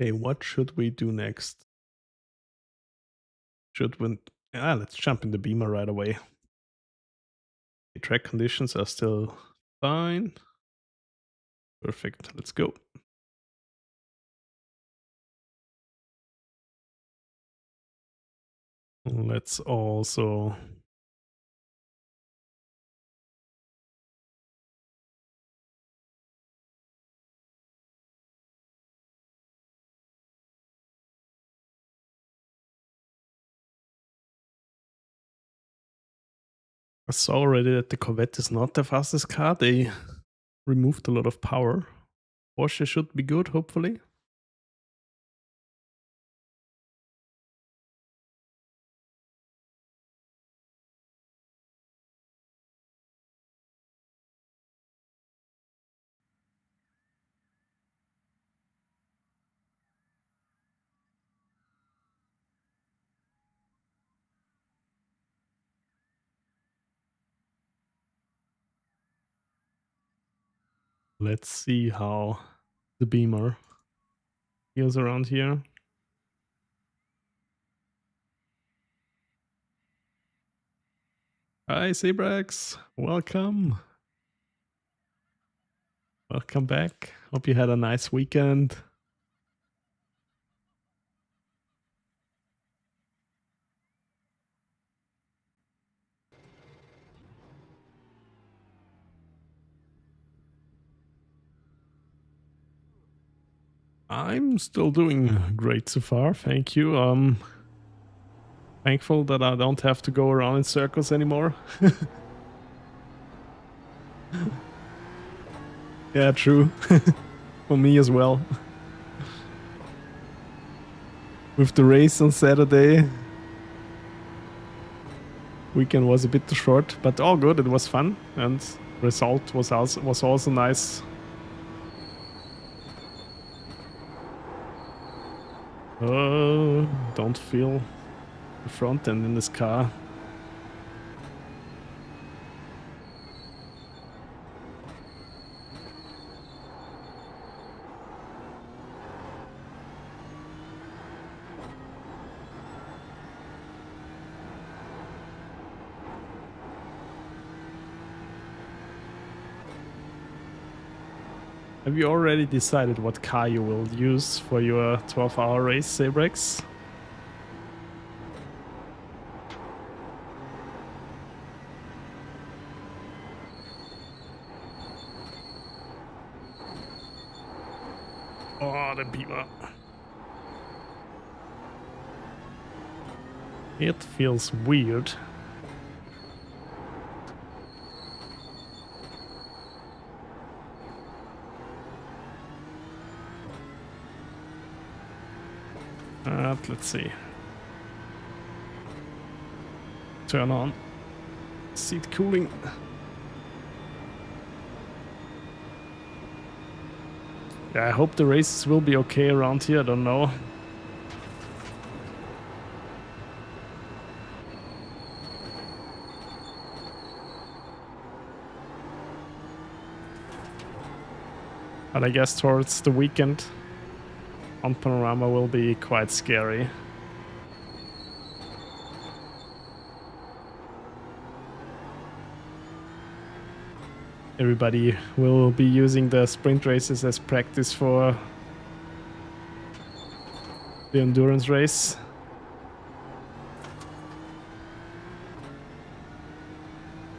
Okay, what should we do next? Should we... let's jump in the Beamer right away. The track conditions are still fine. Perfect, let's go. Let's also... I saw already that the Corvette is not the fastest car. They removed a lot of power. Porsche should be good, hopefully. Let's see how the Beamer feels around here. Hi Zebrax, welcome. Welcome back. Hope you had a nice weekend. I'm still doing great so far, thank you. Thankful that I don't have to go around in circles anymore. Yeah, true. For me as well. With the race on Saturday, weekend was a bit too short, but all good. It was fun, and result was also nice. Don't feel the front end in this car. Have you already decided what car you will use for your 12-hour race, Sabrex? Oh, the Beamer. It feels weird. Let's see. Turn on. Seat cooling. Yeah, I hope the races will be okay around here, I don't know. But I guess towards the weekend, Mount Panorama will be quite scary. Everybody will be using the sprint races as practice for the endurance race.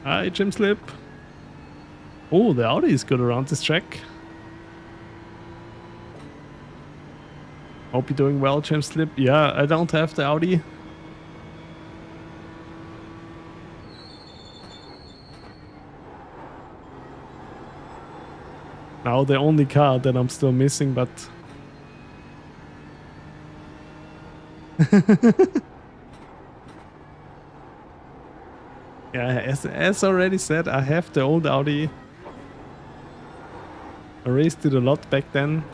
Hi, Jim Slip. Oh, the Audi is good around this track. Hope you're doing well, Jim Slip. Yeah, I don't have the Audi. Now the only car that I'm still missing, but... Yeah, as already said, I have the old Audi. I raced it a lot back then.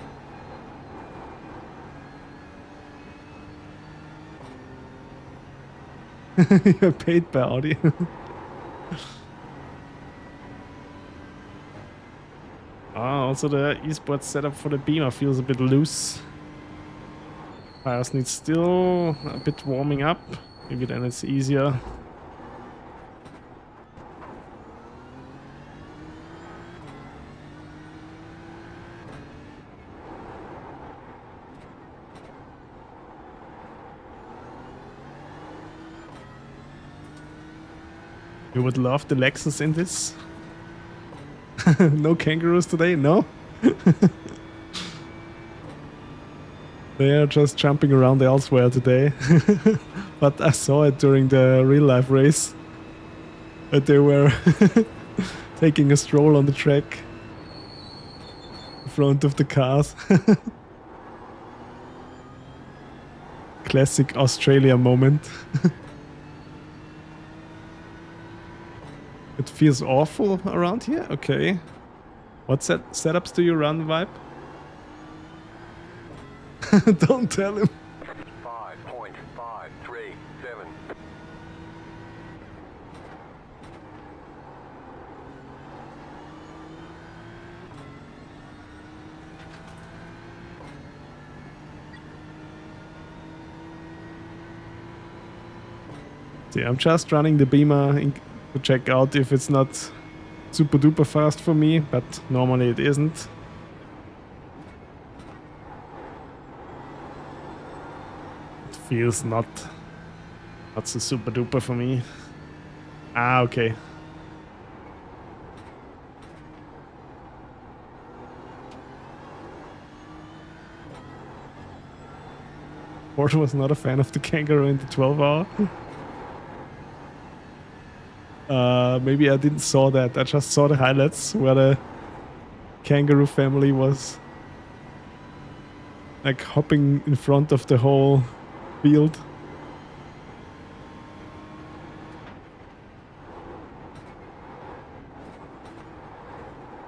You're paid by Audi. Also the esports setup for the Beamer feels a bit loose. Tires need still a bit warming up. Maybe then it's easier. You would love the Lexus in this. No kangaroos today? No? They are just jumping around elsewhere today. But I saw it during the real life race. That they were taking a stroll on the track. In front of the cars. Classic Australia moment. It feels awful around here? Okay. What setups do you run, Vibe? Don't tell him. 5.537. See, I'm just running the beamer to check out if it's not super duper fast for me, but normally it isn't. It feels not so super duper for me. Ah, okay. Porsche was not a fan of the Kangaroo in the 12-hour. Maybe I didn't saw that. I just saw the highlights where the Kangaroo family was like hopping in front of the whole field.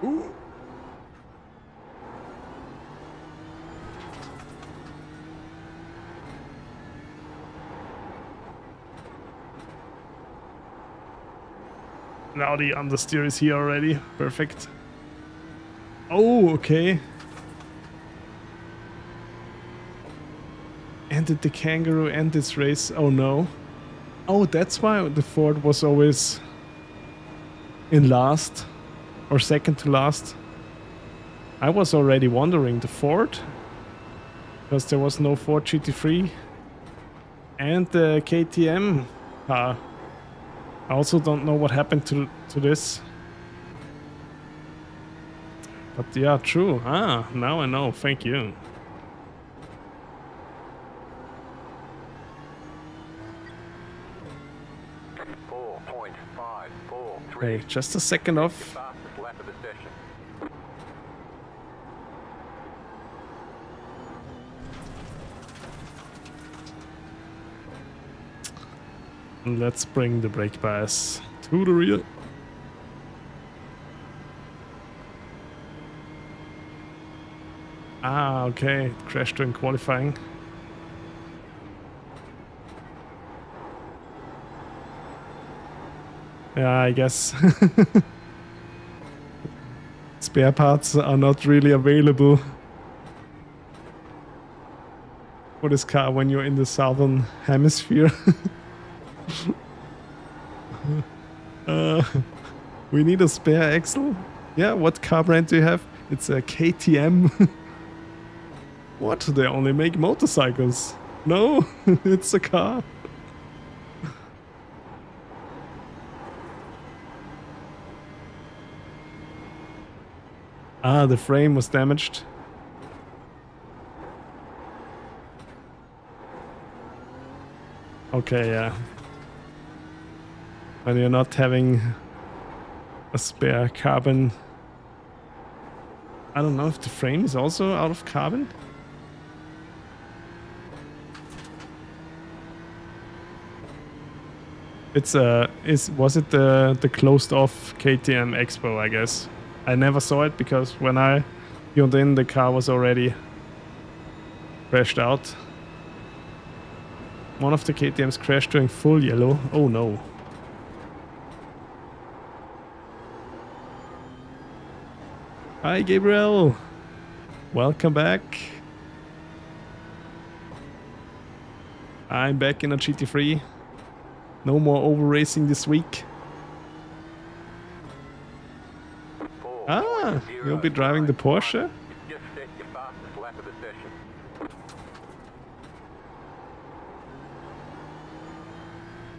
Ooh. Now the understeer is here already. Perfect. Oh, okay. Ended the Kangaroo and this race. Oh no. Oh, that's why the Ford was always in last or second to last. I was already wondering the Ford because there was no Ford GT3 and the KTM car. I also don't know what happened to this. But yeah, true. Ah, now I know. Thank you. Hey, just a second off. Let's bring the brake bias to the rear. Ah, okay. It crashed during qualifying. Yeah, I guess. Spare parts are not really available for this car when you're in the southern hemisphere. We need a spare axle. Yeah, what car brand do you have? It's a KTM. What? They only make motorcycles. No, it's a car. Ah, the frame was damaged. Okay, yeah. When you're not having a spare carbon. I don't know if the frame is also out of carbon. It's was it the closed off KTM Expo, I guess. I never saw it because when I tuned in, the car was already crashed out. One of the KTMs crashed during full yellow. Oh no. Hi Gabriel, welcome back. I'm back in a GT3. No more over racing this week. Ah, you'll be driving the Porsche?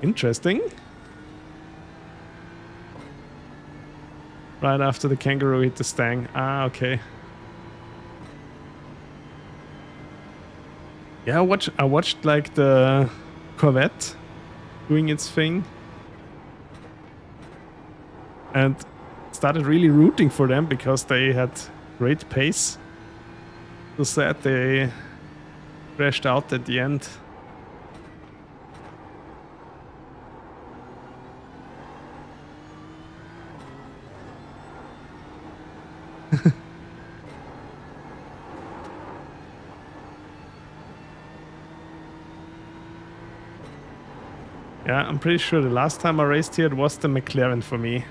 Interesting. Right after the Kangaroo hit the Stang. Ah, okay. Yeah, I watched like the Corvette doing its thing and started really rooting for them because they had great pace. So sad they crashed out at the end. Yeah, I'm pretty sure the last time I raced here it was the McLaren for me.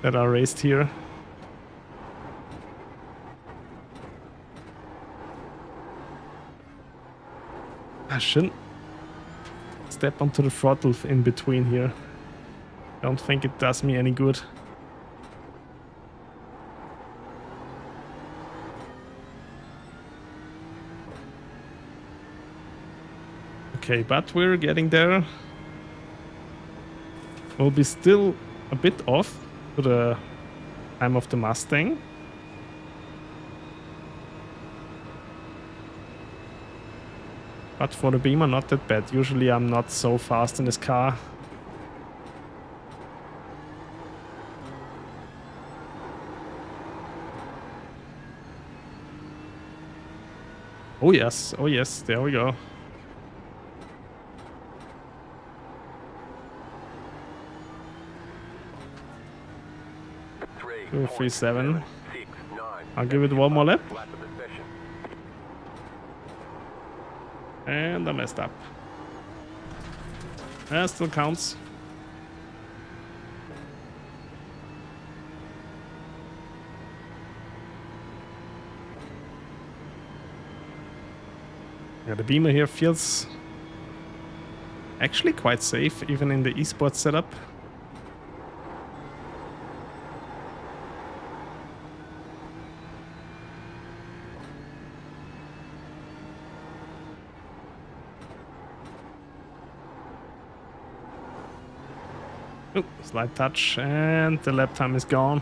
That I raced here. I shouldn't step onto the throttle in between here. Don't think it does me any good. Okay, but we're getting there. We'll be still a bit off to the time of the Mustang. But for the Beamer, not that bad. Usually I'm not so fast in this car. Oh yes, there we go. 237. I'll give it one more lap. And I messed up. That still counts. Yeah, the Beamer here feels actually quite safe, even in the esports setup. Oh, slight touch, and the lap time is gone.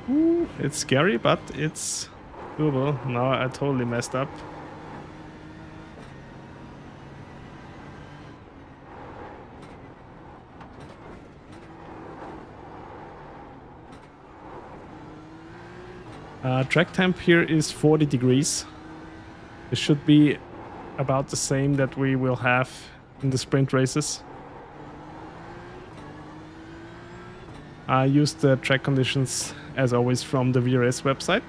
Ooh, it's scary, but it's doable. Now I totally messed up. Track temp here is 40 degrees. It should be about the same that we will have in the sprint races. I use the track conditions as always from the VRS website.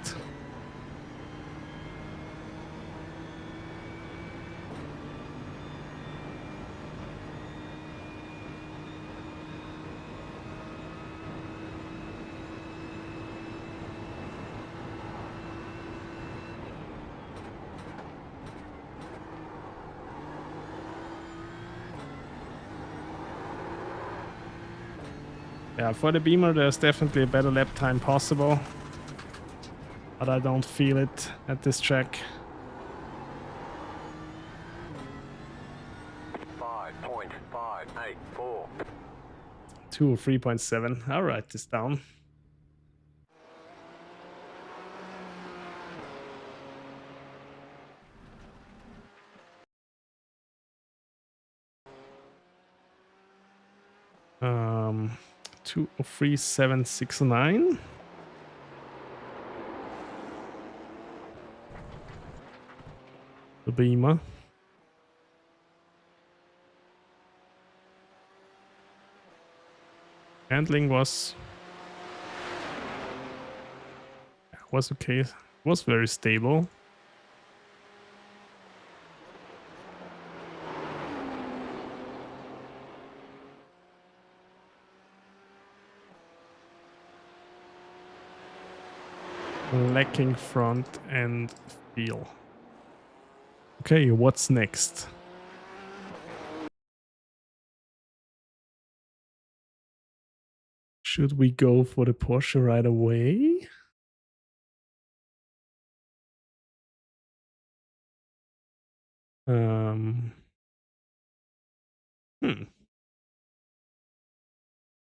Yeah, for the Beamer there's definitely a better lap time possible, but I don't feel it at this track. 5.584. 203.7. I'll write this down. Um, 203.769. The Beamer. Handling was okay. Was very stable. Lacking front end feel. Okay, what's next? Should we go for the Porsche right away?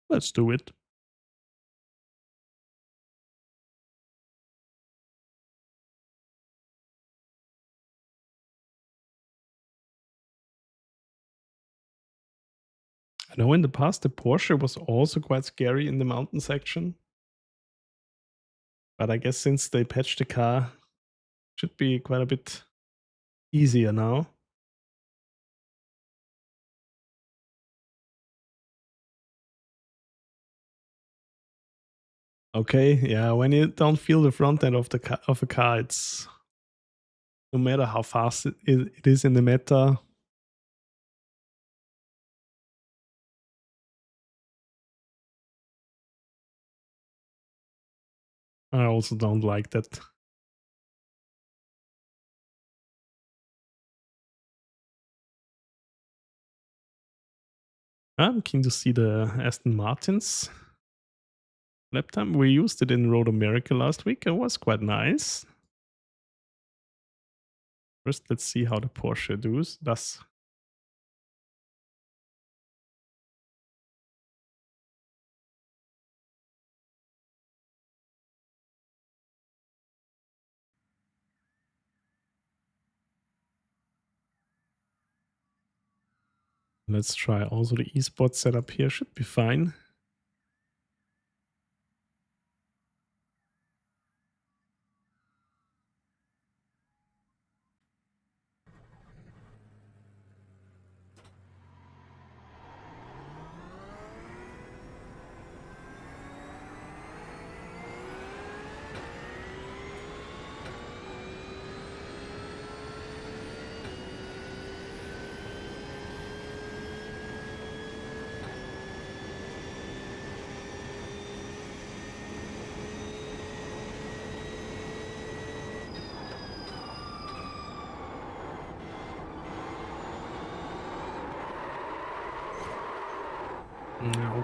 Let's do it. I know in the past the Porsche was also quite scary in the mountain section. But I guess since they patched the car, it should be quite a bit easier now. Okay, yeah, when you don't feel the front end of a car, it's no matter how fast it is in the meta. I also don't like that. I'm keen to see the Aston Martins lap time. We used it in Road America last week. It was quite nice. First, let's see how the Porsche does. Let's try also the esports setup here. Should be fine.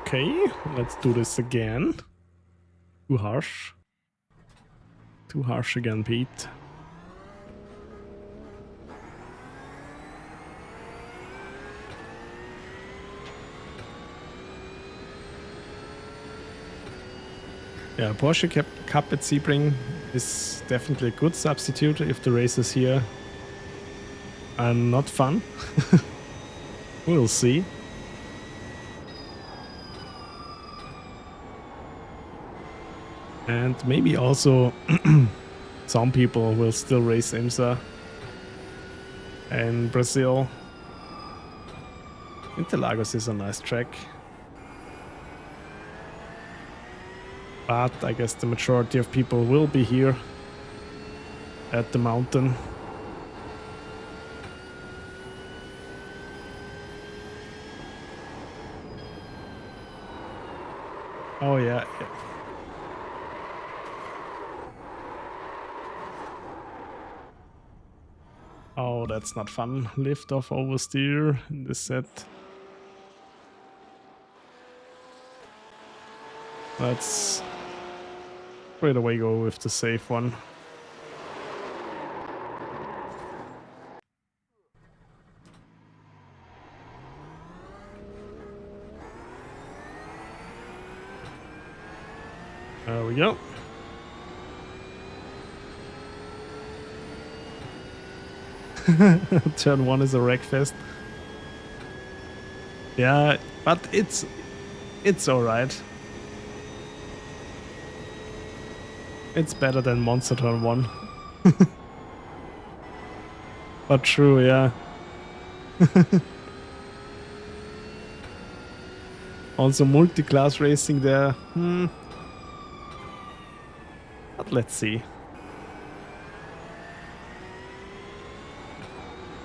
Okay, let's do this again. Too harsh. Too harsh again, Pete. Yeah, Porsche Cup at Sebring is definitely a good substitute if the races here are not fun. We'll see. And maybe also some people will still race IMSA in Brazil. Interlagos is a nice track. But I guess the majority of people will be here at the mountain. Oh yeah. Oh, that's not fun. Lift off oversteer in this set. Let's straight away go with the safe one. There we go. Turn 1 is a wreck fest. Yeah, but it's alright. It's better than Monster Turn 1. But true, yeah. Also multi-class racing there. But let's see.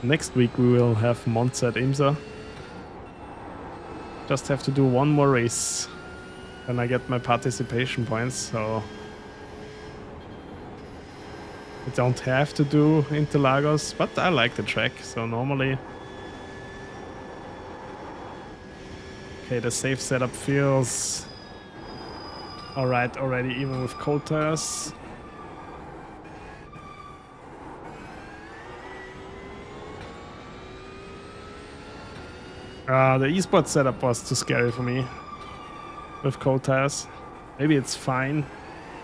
Next week we will have Monza at IMSA. Just have to do one more race. Then I get my participation points, so I don't have to do Interlagos, but I like the track, so normally. Okay, the safe setup feels alright already, even with cold tires. The esports setup was too scary for me with cold tires. Maybe it's fine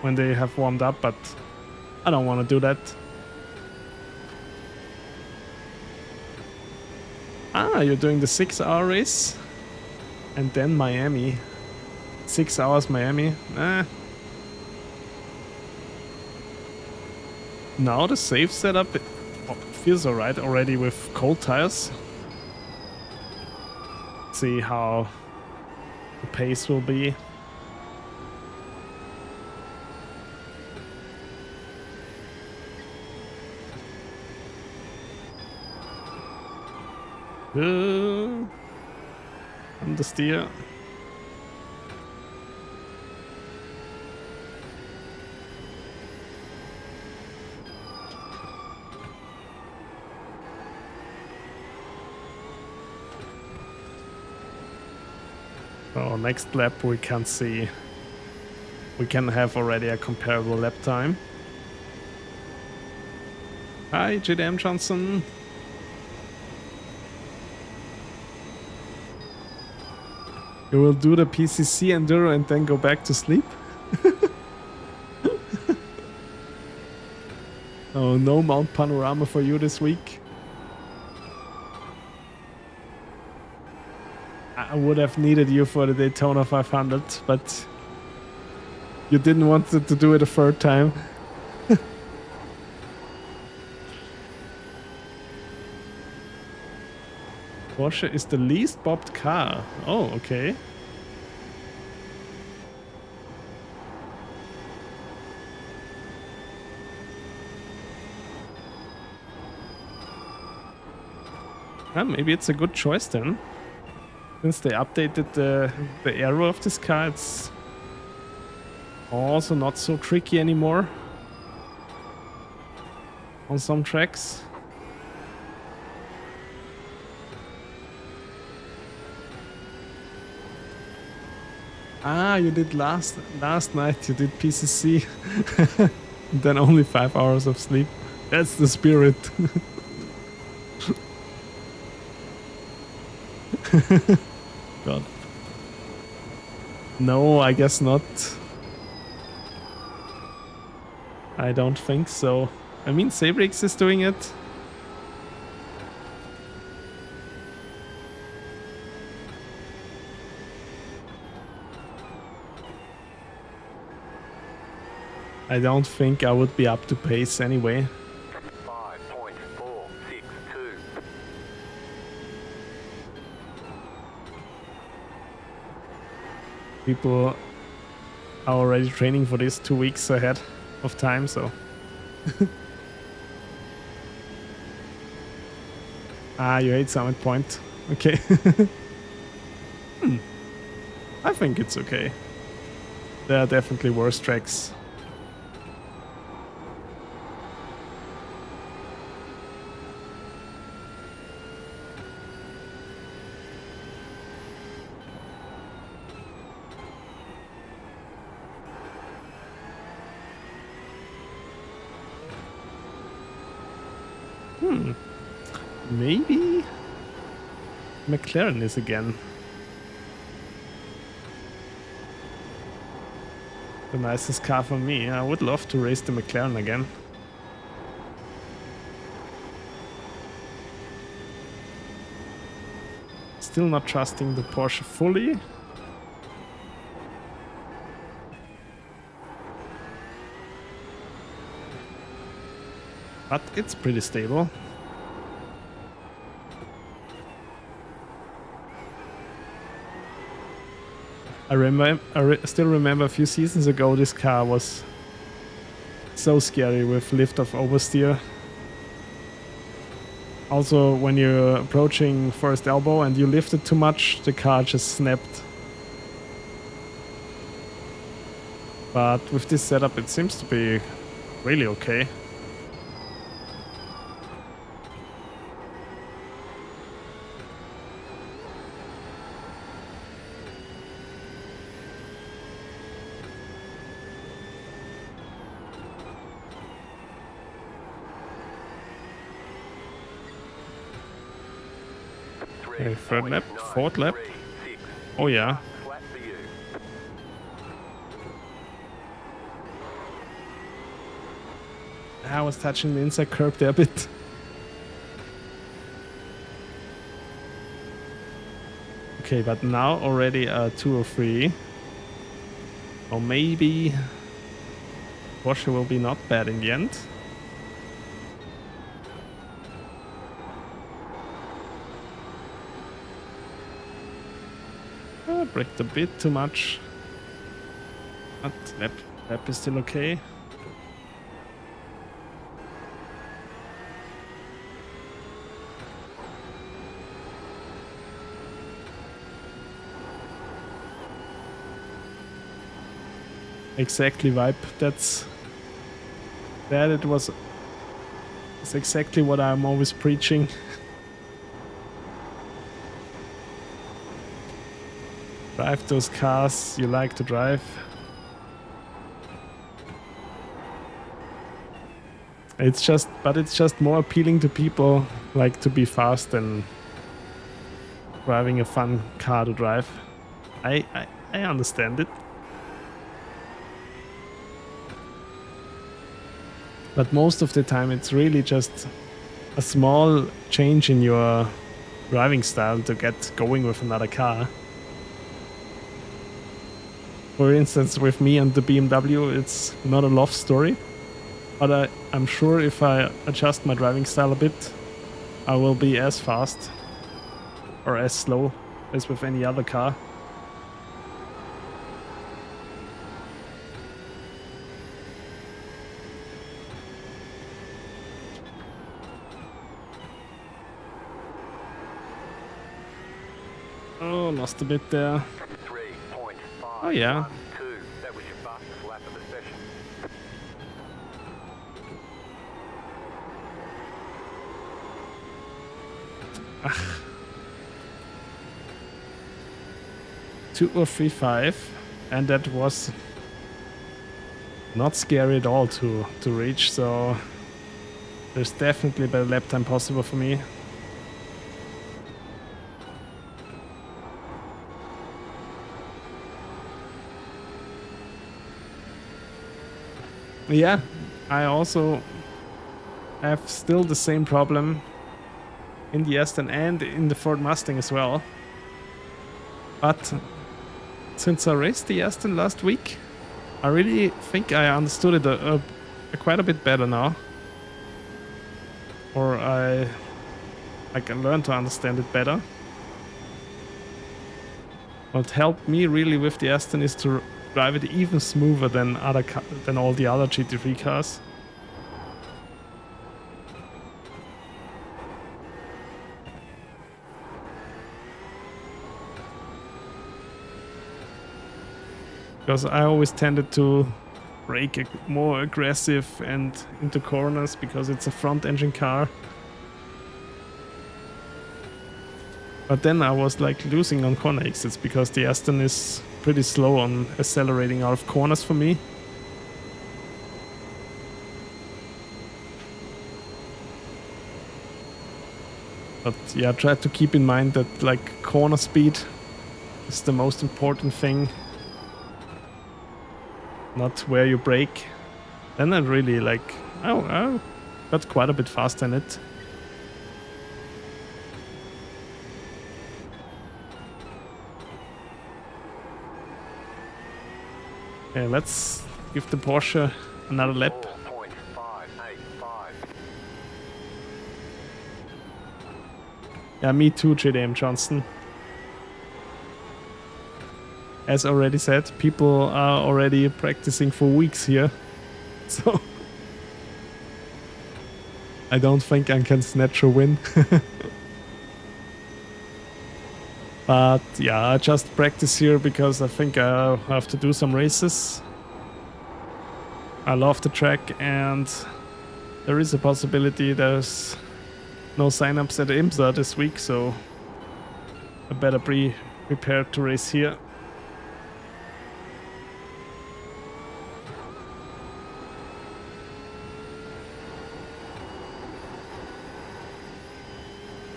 when they have warmed up, but I don't want to do that. Ah, you're doing the 6-hour race and then Miami. 6 hours Miami. Now the safe setup feels alright already with cold tires. See how the pace will be. Understeer. So next lap we can see. We can have already a comparable lap time. Hi, JDM Johnson. You will do the PCC Enduro and then go back to sleep? Oh, no Mount Panorama for you this week. I would have needed you for the Daytona 500, but you didn't want to do it a third time. Porsche is the least bobbed car. Oh, okay. Maybe it's a good choice then. Since they updated the aero of this car, it's also not so tricky anymore on some tracks. Ah, you did last night, you did PCC. Then only 5 hours of sleep. That's the spirit. God. No, I guess not. I don't think so. I mean, Simrig is doing it. I don't think I would be up to pace anyway. 5.462. People are already training for this 2 weeks ahead of time, so. Ah, you hate Summit Point. Okay. I think it's okay. There are definitely worse tracks. Maybe McLaren is again the nicest car for me. I would love to race the McLaren again. Still not trusting the Porsche fully. But it's pretty stable. I still remember a few seasons ago this car was so scary with lift-off oversteer. Also, when you're approaching first elbow and you lift it too much, the car just snapped. But with this setup it seems to be really okay. Okay, third lap, fourth lap. Oh yeah. I was touching the inside curb there a bit. Okay, but now already 203. Or maybe Porsche will be not bad in the end. Braked a bit too much, but lap is still okay. Exactly, vibe. It's exactly what I'm always preaching. drive those cars you like to drive. It's just more appealing to people like to be fast than driving a fun car to drive. I understand it. But most of the time it's really just a small change in your driving style to get going with another car. For instance, with me and the BMW, it's not a love story. But I'm sure if I adjust my driving style a bit, I will be as fast or as slow as with any other car. Oh, lost a bit there. 3.5. Oh yeah. 2. That was your fastest lap of the session. 2:03.5, and that was not scary at all to reach, so there's definitely a better lap time possible for me. Yeah, I also have still the same problem in the Aston and in the Ford Mustang as well. But since I raced the Aston last week, I really think I understood it quite a bit better now. Or I can learn to understand it better. What helped me really with the Aston is to drive it even smoother than all the other GT3 cars. Because I always tended to brake more aggressive and into corners because it's a front engine car. But then I was like losing on corner exits because the Aston is pretty slow on accelerating out of corners for me. But yeah, try to keep in mind that like corner speed is the most important thing, not where you brake. Then I really like, I got quite a bit faster in it. Okay, let's give the Porsche another lap. 4.585. Yeah, me too, JDM Johnson. As already said, people are already practicing for weeks here. So I don't think I can snatch a win. But yeah, I just practice here because I think I have to do some races. I love the track and there is a possibility there's no sign-ups at IMSA this week, so I better be prepared to race here.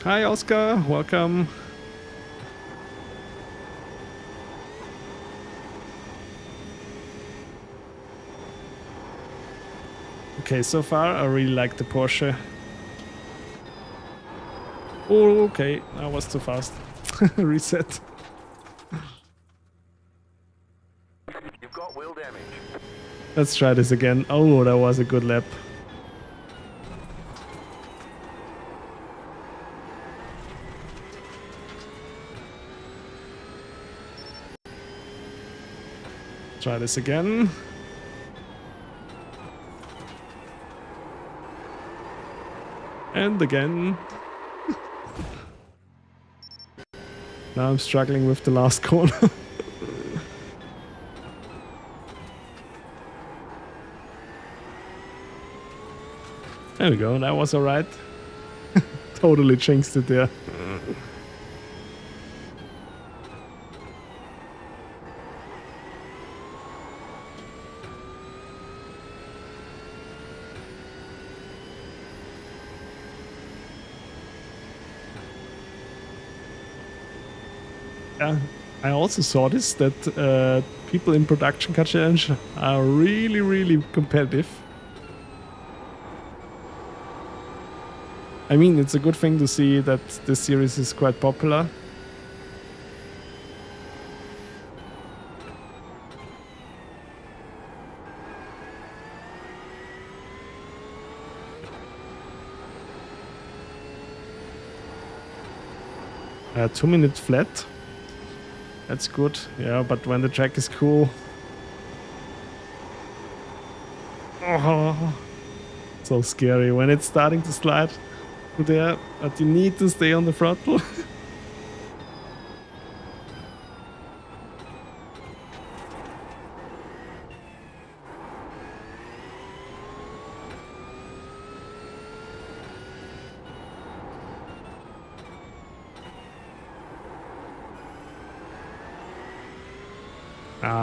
Hi Oscar, welcome. Okay, so far I really like the Porsche. Oh, okay, I was too fast. Reset. You've got wheel damage. Let's try this again. Oh, that was a good lap. Try this again. And again. Now I'm struggling with the last corner. There we go, that was alright. Totally jinxed it there. Yeah, I also saw this, that people in Production Car Challenge are really, really competitive. I mean, it's a good thing to see that this series is quite popular. A 2-minute flat. That's good. Yeah, but when the track is cool. Oh, so scary when it's starting to slide to there, but you need to stay on the throttle.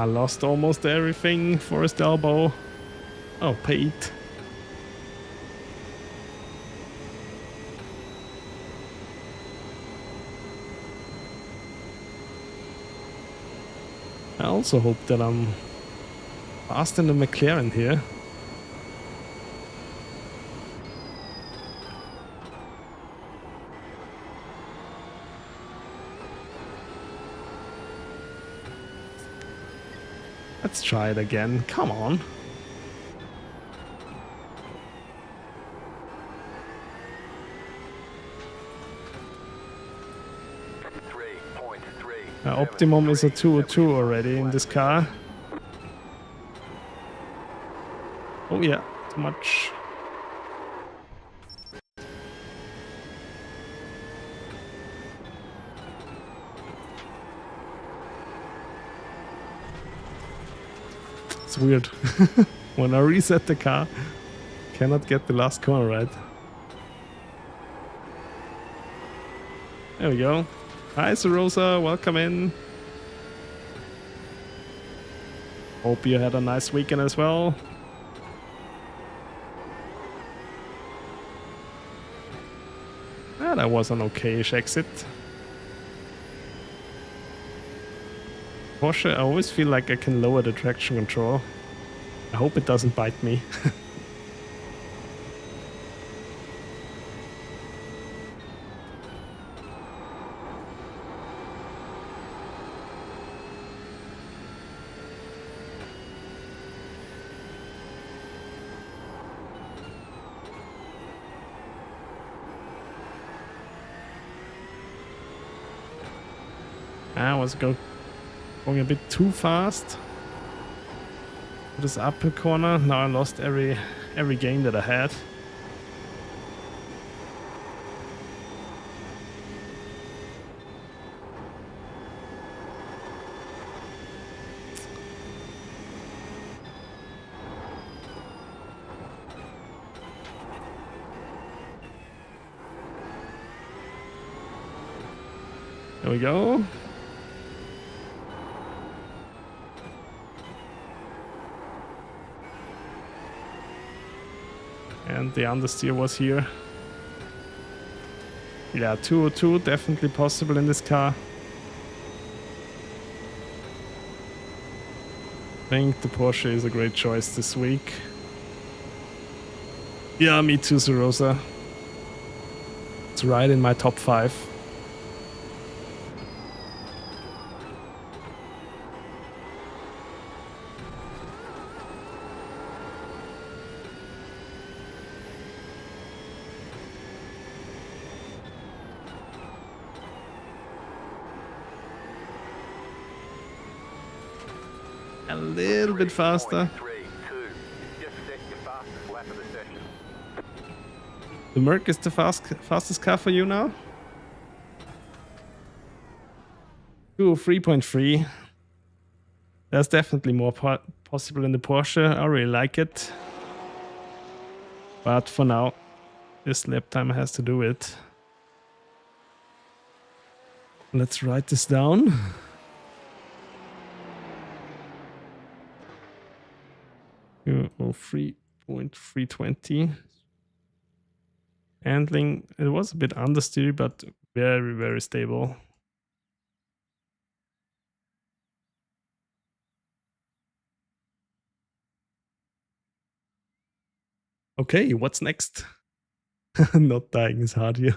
Lost almost everything. Forest elbow. Oh, paid. I also hope that I'm faster than the McLaren here. Let's try it again. Come on. Optimum is a 202 already in this car. Oh yeah, too much. It's weird. When I reset the car, cannot get the last corner right. There we go. Hi, Rosa, welcome in. Hope you had a nice weekend as well. That was an okay-ish exit. Porsche, I always feel like I can lower the traction control. I hope it doesn't bite me. I was going a bit too fast. This uphill corner. Now I lost every game that I had. There we go. And the understeer was here. Yeah, 202 definitely possible in this car. I think the Porsche is a great choice this week. Yeah, me too, Rosa. It's right in my top 5. A little bit faster. The Merc is the fastest car for you now? 3.3. There's definitely more possible in the Porsche. I really like it. But for now, this lap time has to do it. Let's write this down. Oh, 3.320. Handling, it was a bit understeer, but very, very stable. Okay, what's next? Not dying is hard here.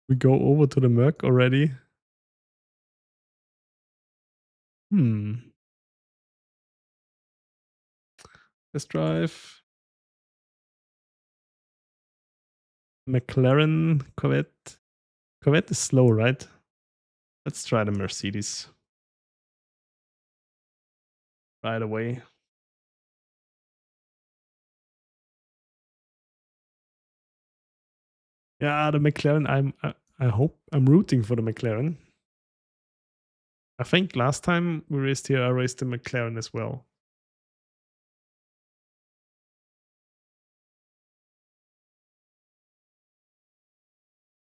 We go over to the Merc already. Test drive. McLaren Corvette. Corvette is slow, right? Let's try the Mercedes. Right away. Yeah, the McLaren. I hope I'm rooting for the McLaren. I think last time we raced here, I raced the McLaren as well.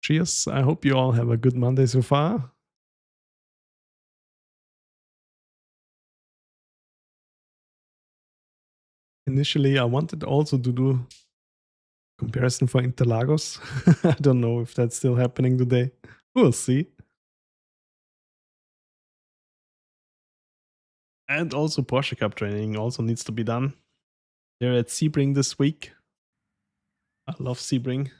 Cheers. I hope you all have a good Monday so far. Initially, I wanted also to do comparison for Interlagos. I don't know if that's still happening today. We'll see. And also Porsche Cup training also needs to be done. They're at Sebring this week. I love Sebring.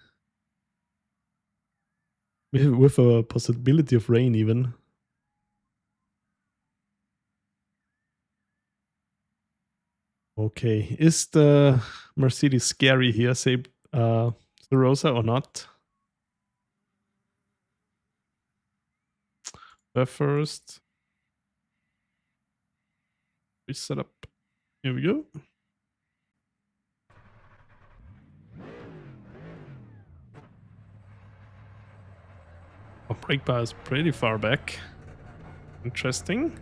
With a possibility of rain even. Okay, is the Mercedes scary here, say Rosa or not? First, we set up. Here we go. Our brake bar is pretty far back. Interesting.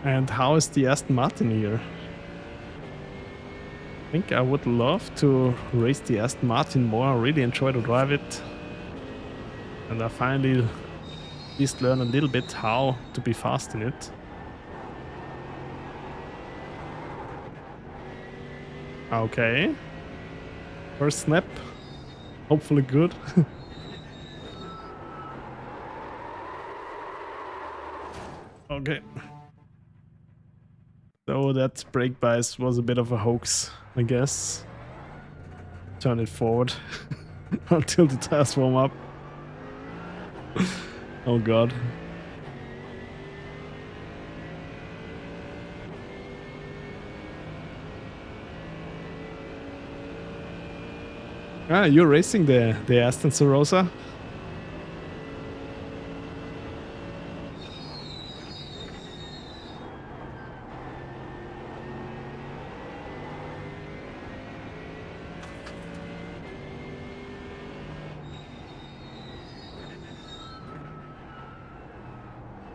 And how is the Aston Martin here? I think I would love to race the Aston Martin more. I really enjoy to drive it. And I finally at least learn a little bit how to be fast in it. Okay. First snap. Hopefully good. Okay. So that brake bias was a bit of a hoax, I guess. Turn it forward until the tires warm up. Oh god. Ah, you're racing the Aston Rosa?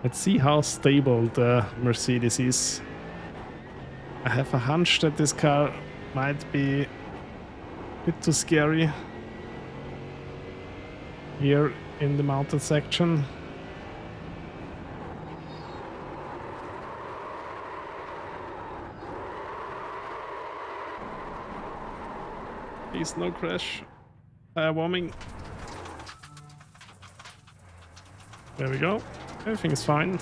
Let's see how stable the Mercedes is. I have a hunch that this car might be a bit too scary here in the mountain section. Please no crash. Tire warming. There we go. Everything is fine.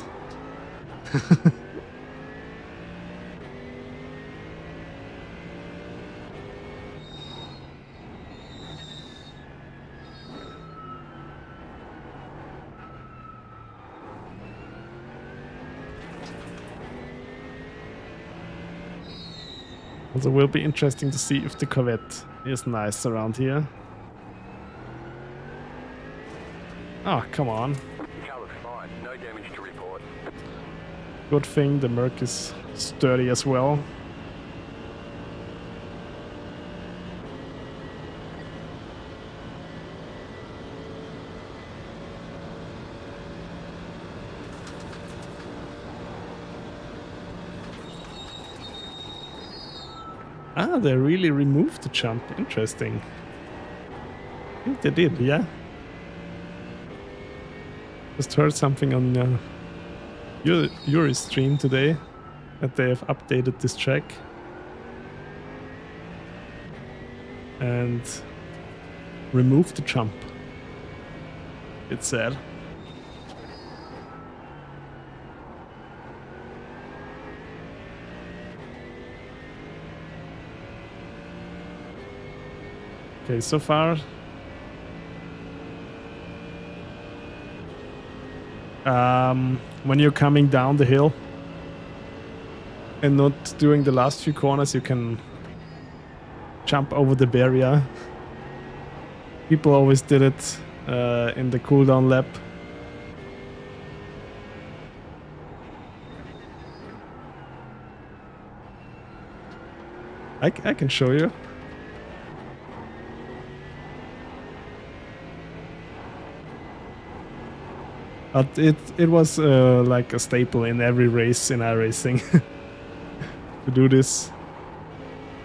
Also will be interesting to see if the Corvette is nice around here. Oh, come on. No damage to report. Good thing the Merc is sturdy as well. Ah, they really removed the jump. Interesting. I think they did, yeah. Just heard something on your stream today that they have updated this track. and remove the jump. It's sad. Okay, so far when you're coming down the hill and not doing the last few corners, you can jump over the barrier. People always did it in the cooldown lap. I can show you. But it was like a staple in every race in iRacing to do this.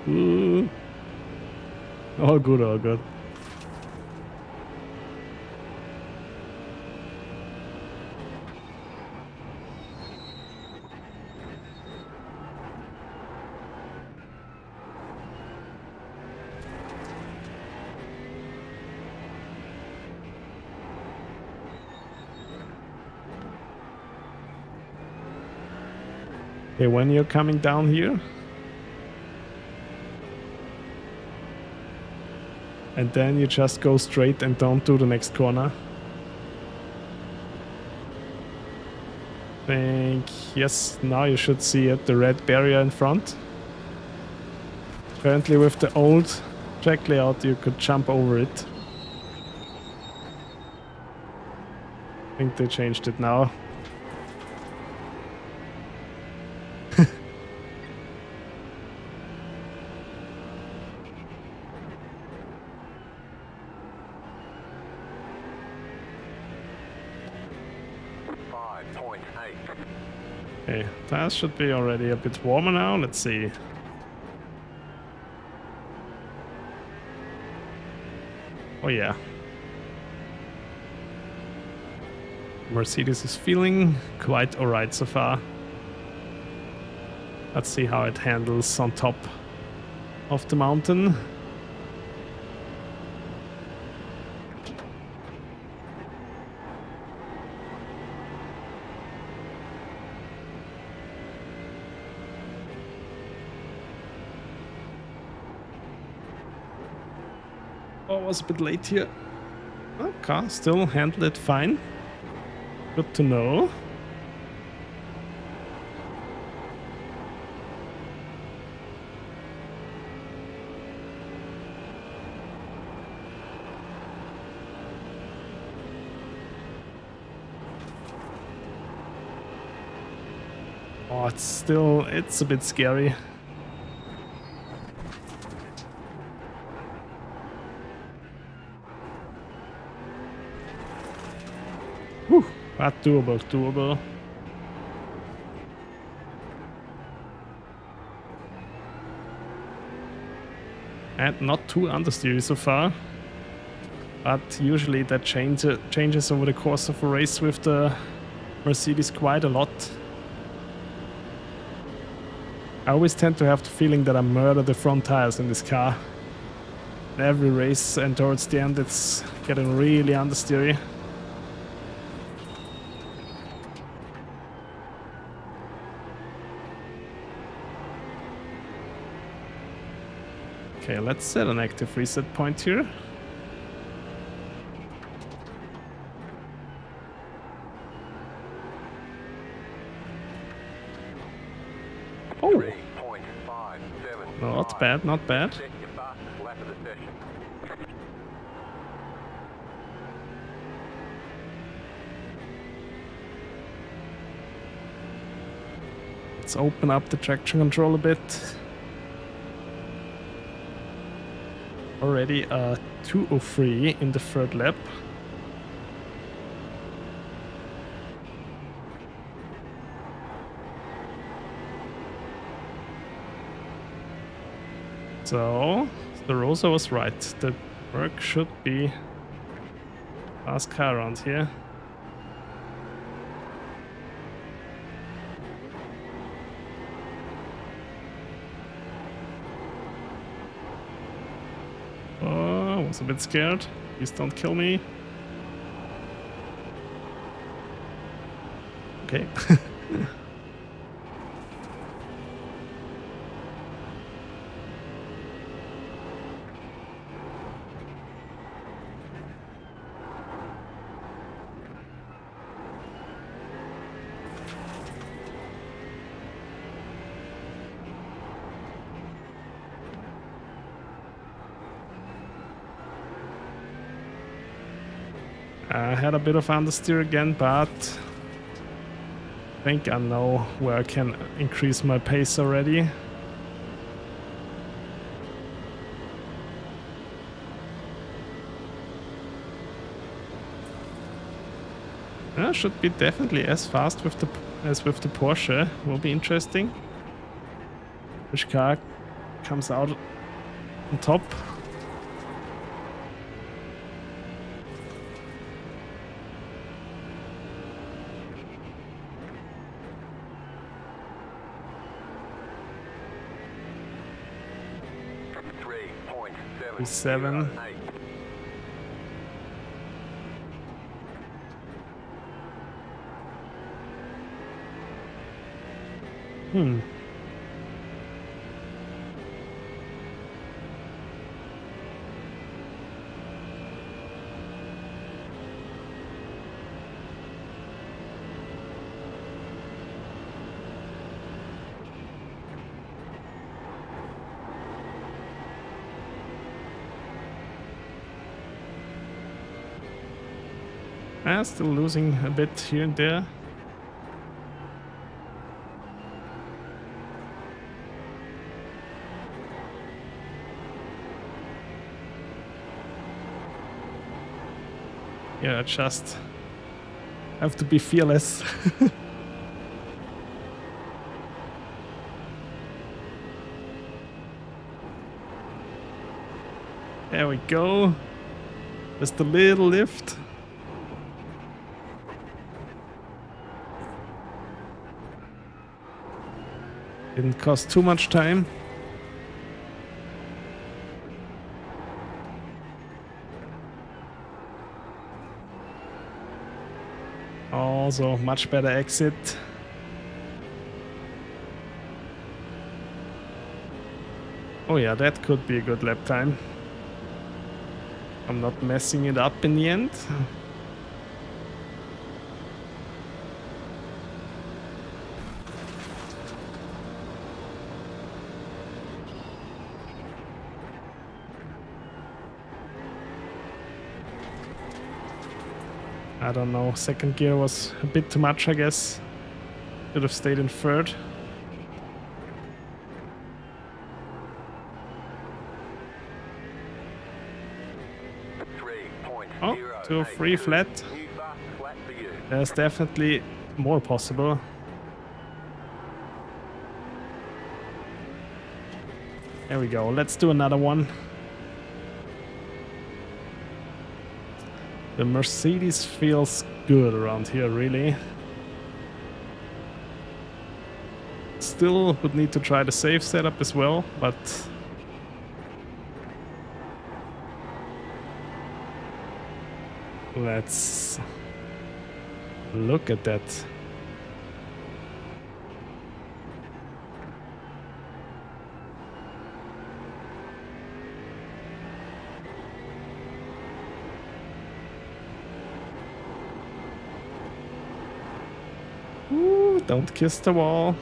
Ooh. All good, all good. Okay, when you're coming down here, and then you just go straight and don't do the next corner. Think, yes, now you should see it, the red barrier in front. Apparently with the old track layout you could jump over it. I think they changed it now. Okay, tires should be already a bit warmer now. Let's see. Oh yeah. Mercedes is feeling quite alright so far. Let's see how it handles on top of the mountain. Oh, I was a bit late here. Okay, still handled it fine. Good to know. Oh, it's a bit scary. Whew, but doable. And not too understeery so far. But usually that changes over the course of a race with the Mercedes quite a lot. I always tend to have the feeling that I murder the front tires in this car. In every race, and towards the end it's getting really understeery. Okay, let's set an active reset point here. Oh! 3.57. Not bad, not bad. Set your fastest lap of the session. Let's open up the traction control a bit. Already 2:03 in the third lap. So, the Rosa was right. The work should be fast car around here. was a bit scared. Please don't kill me. Okay. I had a bit of understeer again, but I think I know where I can increase my pace already. I should be definitely as fast with as with the Porsche. Will be interesting. Which car comes out on top? Seven. Still losing a bit here and there. Yeah, I just have to be fearless. There we go. Just a little lift. Didn't cost too much time. Also, much better exit. Oh yeah, that could be a good lap time. I'm not messing it up in the end. I don't know, second gear was a bit too much, I guess. Should have stayed in third. Oh, 203 flat. There's definitely more possible. There we go, let's do another one. The Mercedes feels good around here, really. Still would need to try the safe setup as well, but let's look at that. Ooh, don't kiss the wall.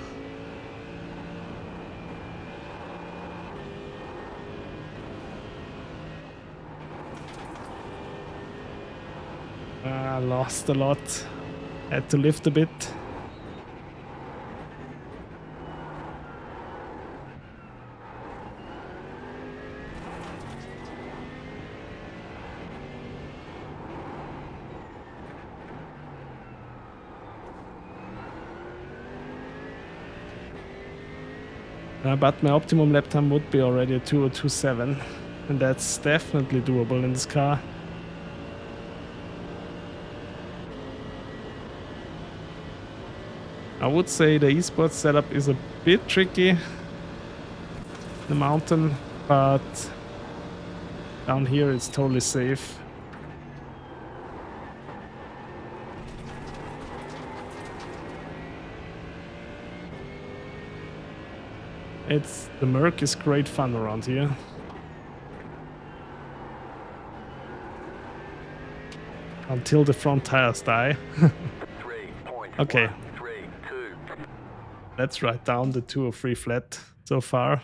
I lost a lot. Had to lift a bit. But my optimum lap time would be already a 2:02.7, and that's definitely doable in this car. I would say the esports setup is a bit tricky, the mountain, but Down here it's totally safe. The Merc is great fun around here. Until the front tires die. Okay. Let's write down the 203 flat so far.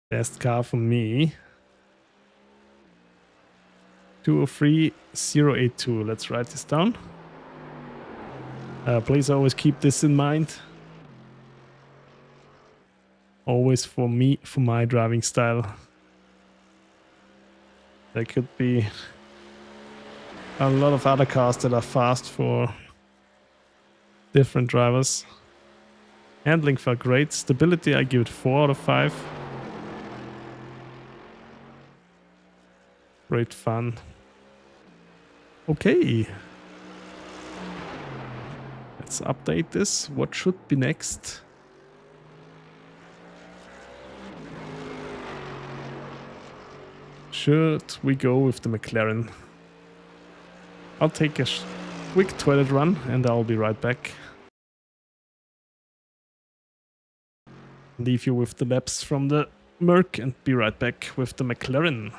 Best car for me. 203082. Let's write this down. Please always keep this in mind. Always for me, for my driving style. There could be a lot of other cars that are fast for different drivers. Handling felt great. Stability, I give it 4 out of 5. Great fun. Okay. Let's update this. What should be next? Should we go with the McLaren? I'll take a quick toilet run and I'll be right back. Leave you with the laps from the Merc and be right back with the McLaren.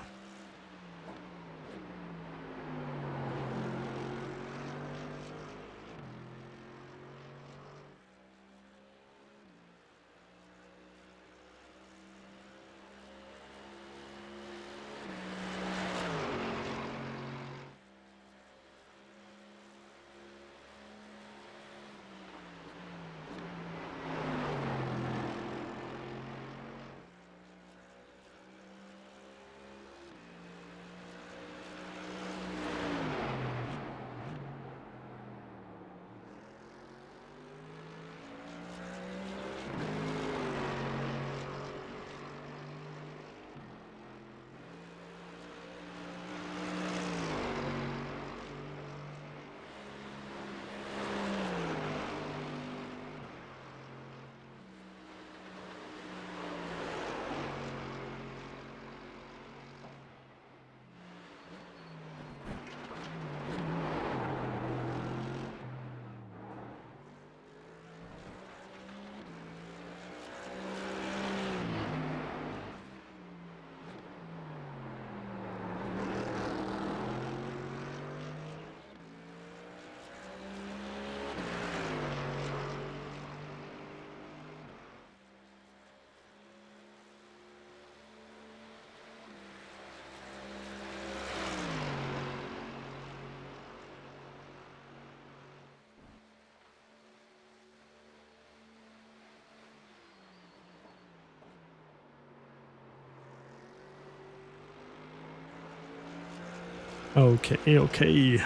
Okay.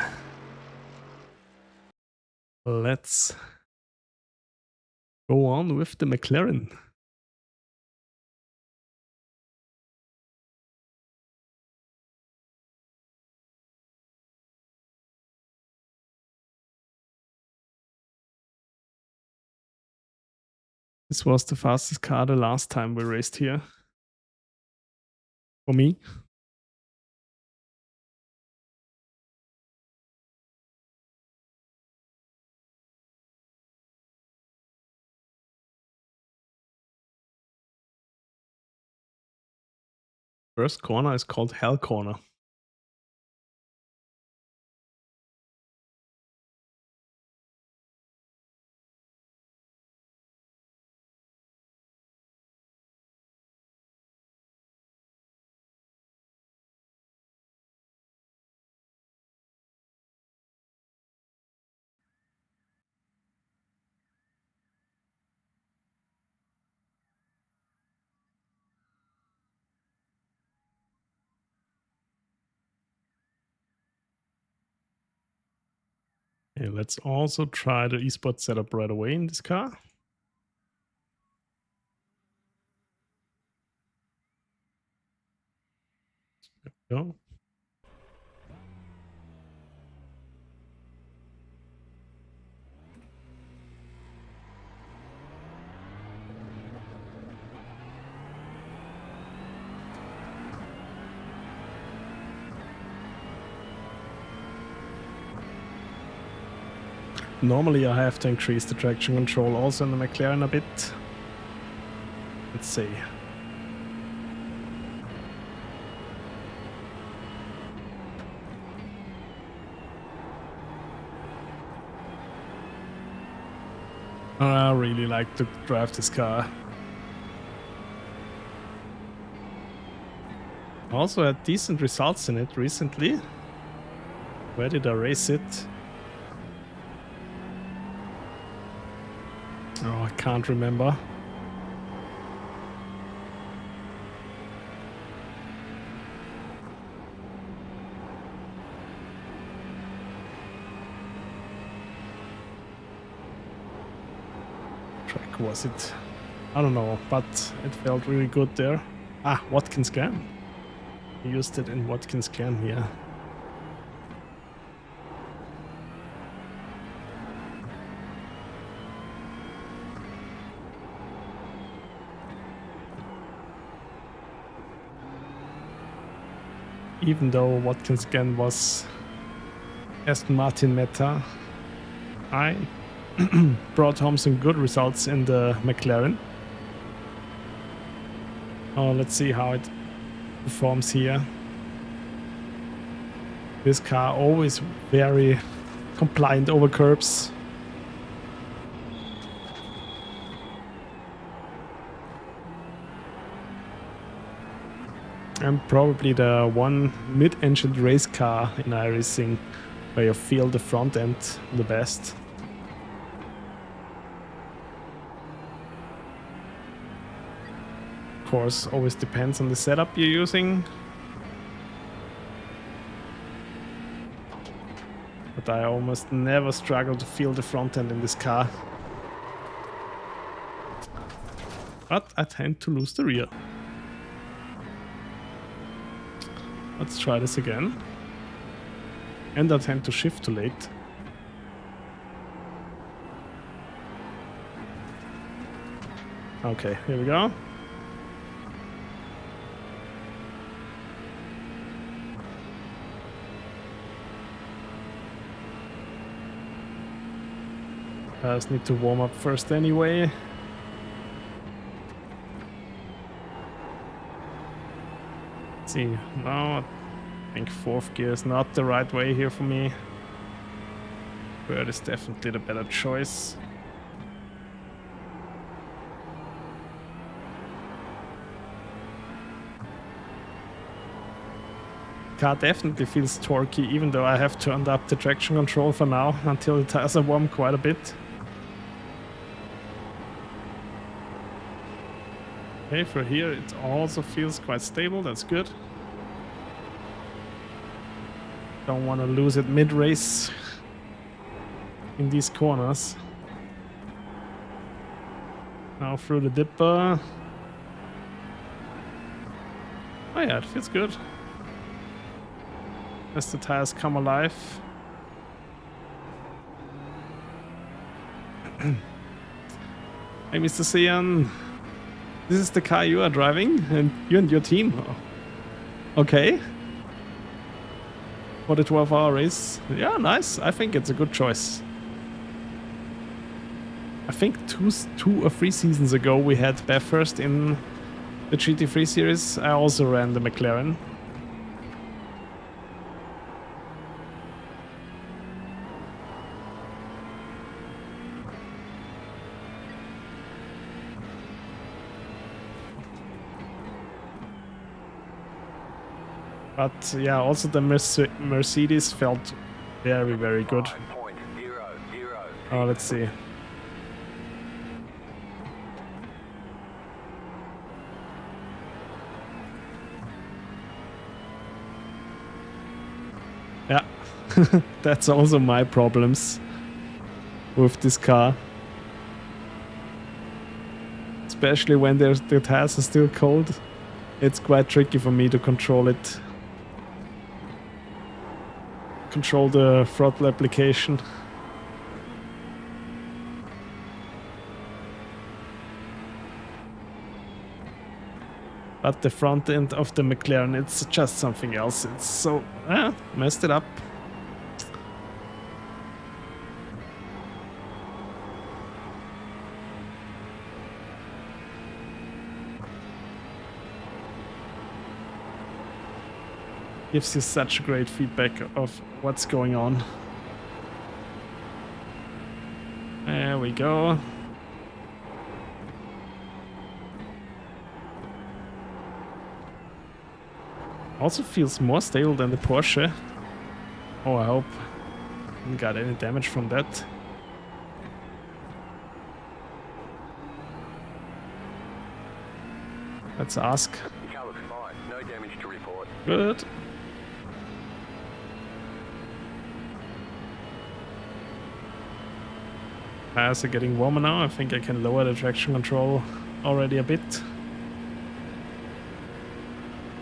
Let's go on with the McLaren. This was the fastest car the last time we raced here. For me. First corner is called Hell Corner. Okay, let's also try the eSport setup right away in this car. Go. normally I have to increase the traction control also in the McLaren a bit. Let's see. I really like to drive this car. Also had decent results in it recently. Where did I race it? Oh, I can't remember. Treq was it? I don't know, but it felt really good there. Ah, Watkins Glen. I used it in Watkins Glen here. Even though Watkins Glen was Aston Martin meta, I brought home some good results in the McLaren. Oh, let's see how it performs here. This car always very compliant over curbs. I'm probably the one mid-engined race car in iRacing where you feel the front end the best. Of course, always depends on the setup you're using. But I almost never struggle to feel the front end in this car. But I tend to lose the rear. Let's try this again. And I tend to shift too late. Okay, here we go. I just need to warm up first anyway. Let's see, now I think fourth gear is not the right way here for me. Third is definitely the better choice. Car definitely feels torquey, even though I have turned up the traction control for now until the tires are warm quite a bit. Okay, for here it also feels quite stable, that's good. Don't want to lose it mid-race in these corners. Now through the dipper. Oh yeah, it feels good. As the tires come alive. Hey Mr. Sian, this is the car you are driving and you and your team? Oh. Okay. For the 12-hour race. Yeah, nice. I think it's a good choice. I think two or three seasons ago we had Bathurst in the GT3 series. I also ran the McLaren. But yeah, also the Mercedes felt very, very good. Oh, let's see. Yeah, that's also my problems with this car. Especially when the tires are still cold. It's quite tricky for me to control it. Control the throttle application. But the front end of the McLaren, it's just something else. It's so... messed it up. gives you such great feedback of what's going on. There we go. Also feels more stable than the Porsche. Oh, I hope I didn't got any damage from that. Let's ask. Your car looks fine. No damage to report. Good. Tires are getting warmer now. I think I can lower the traction control already a bit.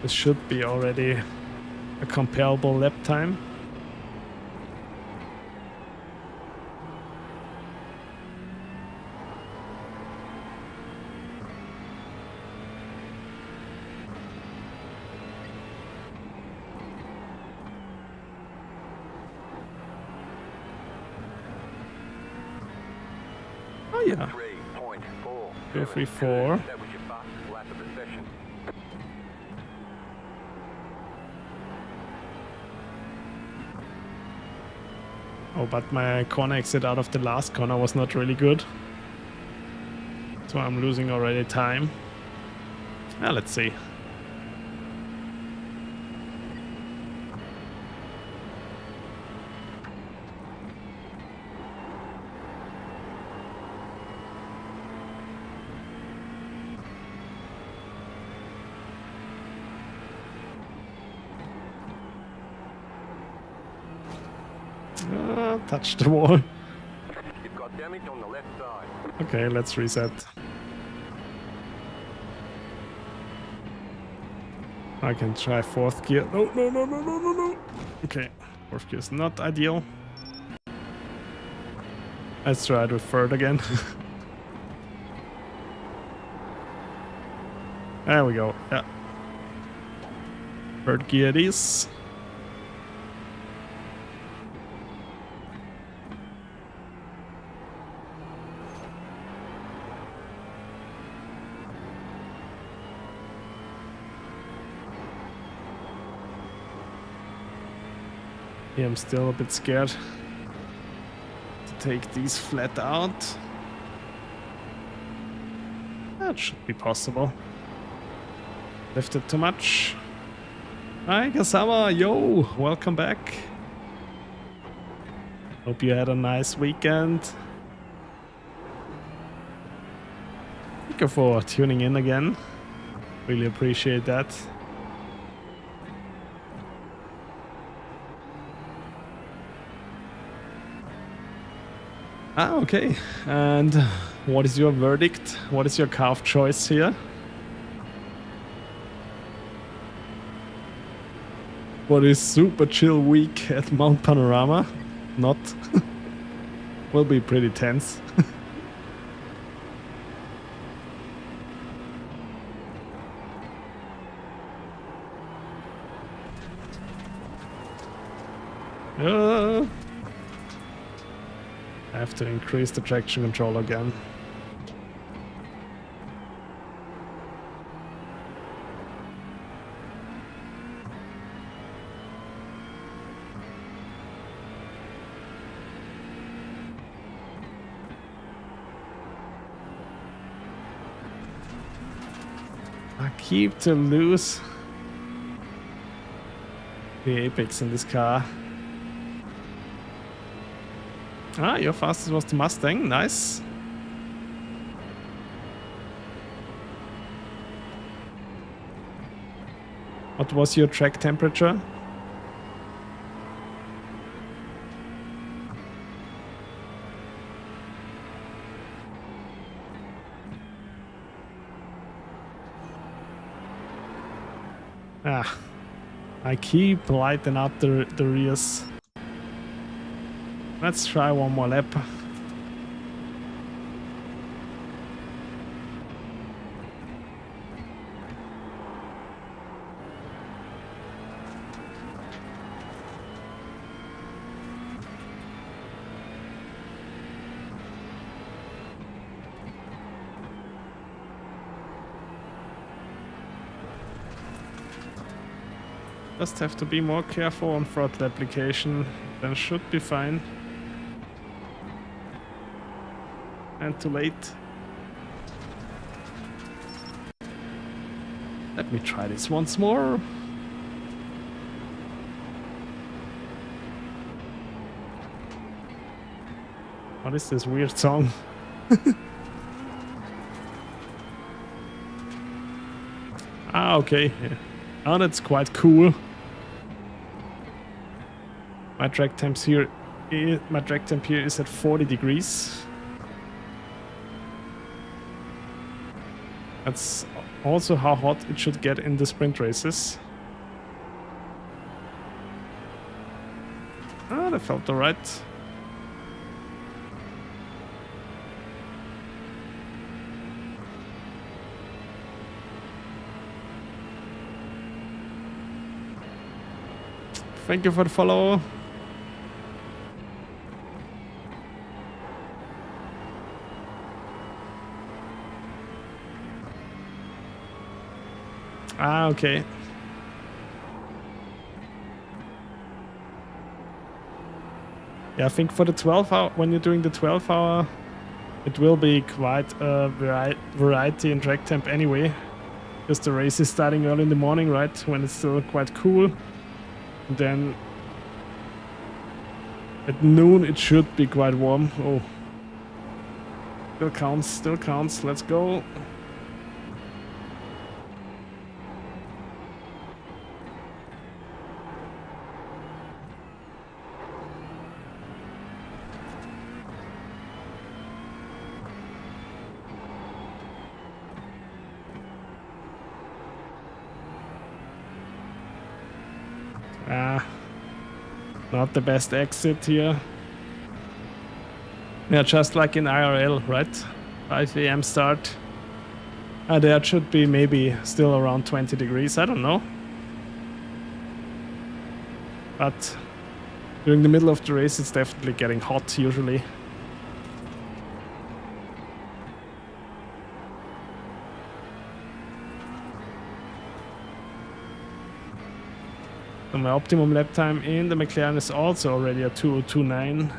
This should be already a comparable lap time. Oh yeah. 3.4. 3.34. That was your fastest lap of the session. Oh, but my corner exit out of the last corner was not really good. So I'm losing already time. Let's see. Touch the wall. You've got damage on the left side. Okay, let's reset. I can try fourth gear. No, no, no, no, no, no, no. Okay, fourth gear is not ideal. Let's try it with third again. There we go. Yeah. Third gear it is. Yeah, I'm still a bit scared to take these flat out. That should be possible. Lifted too much. Hi Kasama, yo, welcome back. Hope you had a nice weekend. Thank you for tuning in again. Really appreciate that. Ah, okay. And what is your verdict? What is your car of choice here? What is super chill week at Mount Panorama? Not. Will be pretty tense. I have to increase the traction control again. I keep to lose the apex in this car. Ah, your fastest was the Mustang. Nice. What was your track temperature? Ah, I keep lighting up the rears. Let's try one more lap. Just have to be more careful on throttle application. Then should be fine. And too late. Let me try this once more. What is this weird song? Ah, okay. Yeah. Oh, that's quite cool. My drag temp here is at 40 degrees. That's also how hot it should get in the sprint races. Ah, that felt alright. Thank you for the follow. Ah, okay. Yeah, I think for the 12 hour, when you're doing the 12 hour, it will be quite a variety in drag temp anyway. Because the race is starting early in the morning, right? When it's still quite cool. And then at noon it should be quite warm. Oh. Still counts, still counts. Let's go. Not the best exit here. Yeah, just like in IRL, right? 5 AM start. There should be maybe still around 20 degrees, I don't know. But during the middle of the race, it's definitely getting hot usually. So my optimum lap time in the McLaren is also already at 2:02.9.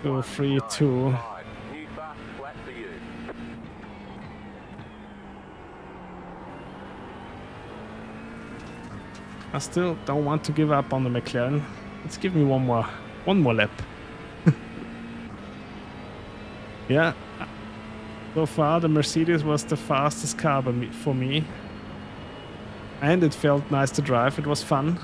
2:03.2. I still don't want to give up on the McLaren. Let's give me one more lap. Yeah. So far, the Mercedes was the fastest car for me. And it felt nice to drive, it was fun.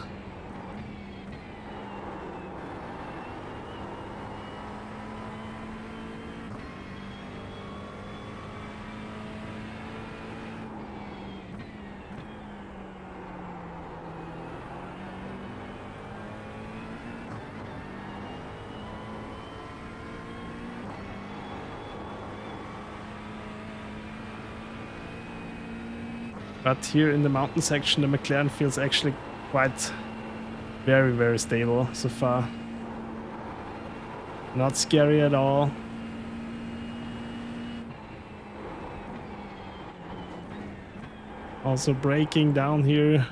But here in the mountain section, the McLaren feels actually quite very, very stable so far. Not scary at all. Also braking down here.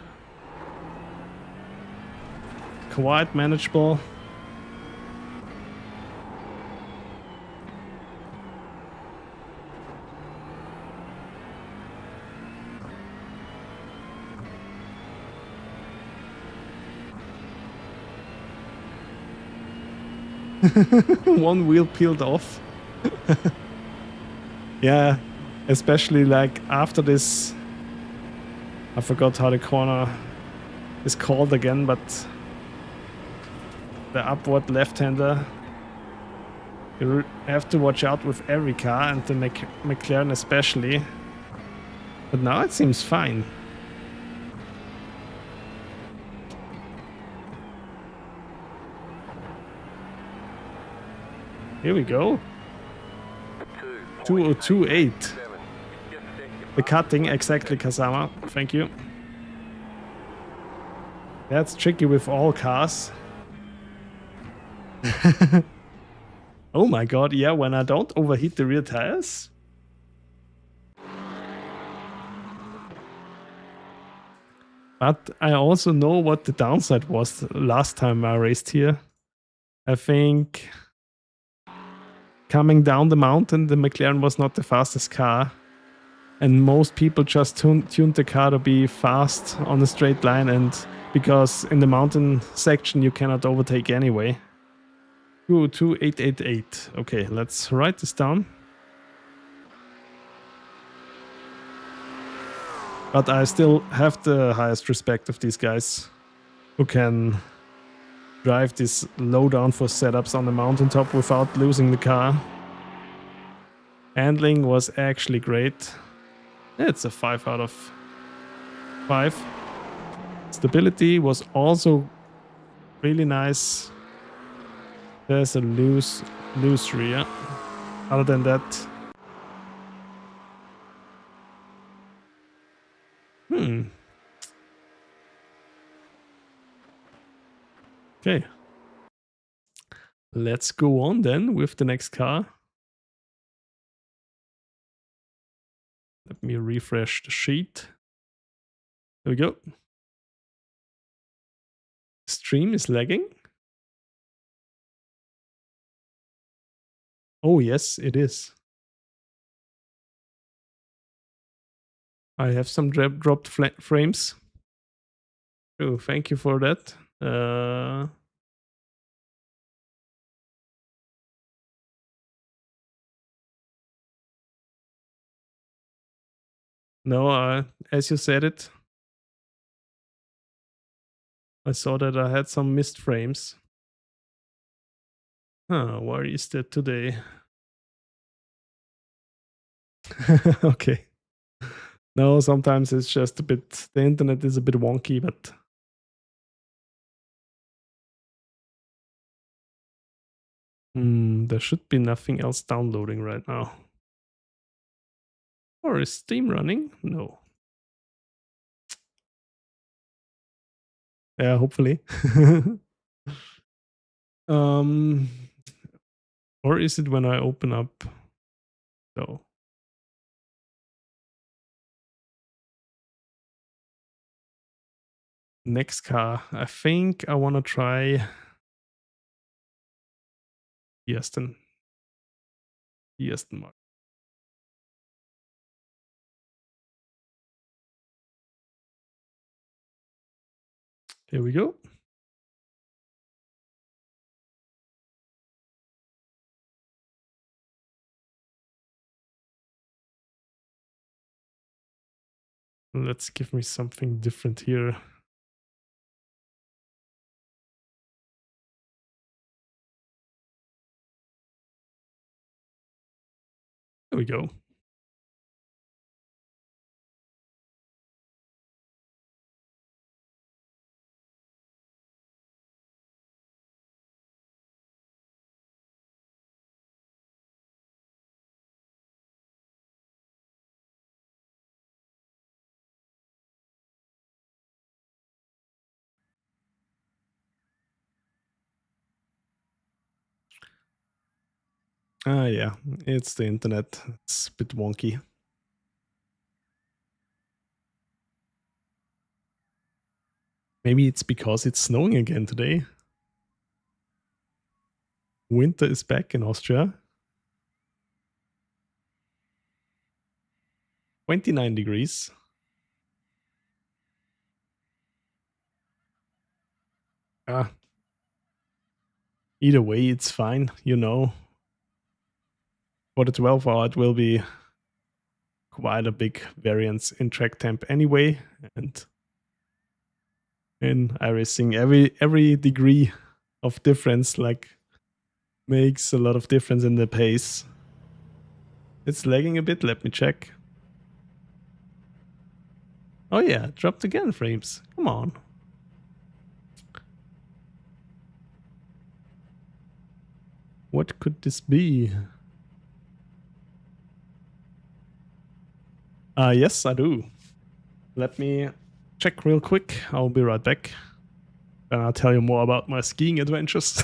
Quite manageable. One wheel peeled off. Yeah, especially like after this, I forgot how the corner is called again, but the upward left-hander, you have to watch out with every car, and the McLaren especially. But now it seems fine. Here we go. 2:02.8. The cutting, exactly, Kazama. Thank you. That's tricky with all cars. Oh my god, yeah, when I don't overheat the rear tires, But I also know what the downside was last time I raced here. I think coming down the mountain, the McLaren was not the fastest car. And most people just tuned the car to be fast on a straight line, and because in the mountain section you cannot overtake anyway. 22888. Okay, let's write this down. But I still have the highest respect of these guys who can drive this low downforce setups on the mountaintop without losing the car. Handling was actually great. It's a 5 out of 5. Stability was also really nice. There's a loose rear. Other than that, okay. Let's go on then with the next car. Let me refresh the sheet. There we go. Stream is lagging. Oh yes, it is. I have some dropped frames. Oh, thank you for that. No, as you said it, I saw that I had some missed frames. Huh, where is that today? Okay. No, sometimes it's just a bit, the internet is a bit wonky, but there should be nothing else downloading right now. Or is Steam running? No. Yeah, hopefully. Or is it when I open up? No. Next car. I think I want to try the Aston Martin. Here we go. Let's give me something different here. There we go. Yeah, it's the internet. It's a bit wonky. Maybe it's because it's snowing again today. Winter is back in Austria. 29 degrees. Either way, it's fine, you know. For the 12 hour, it will be quite a big variance in track temp anyway. And in iRacing, every degree of difference like makes a lot of difference in the pace. It's lagging a bit, let me check. Oh yeah, dropped again frames. Come on. What could this be? Yes, I do. Let me check real quick. I'll be right back. And I'll tell you more about my skiing adventures.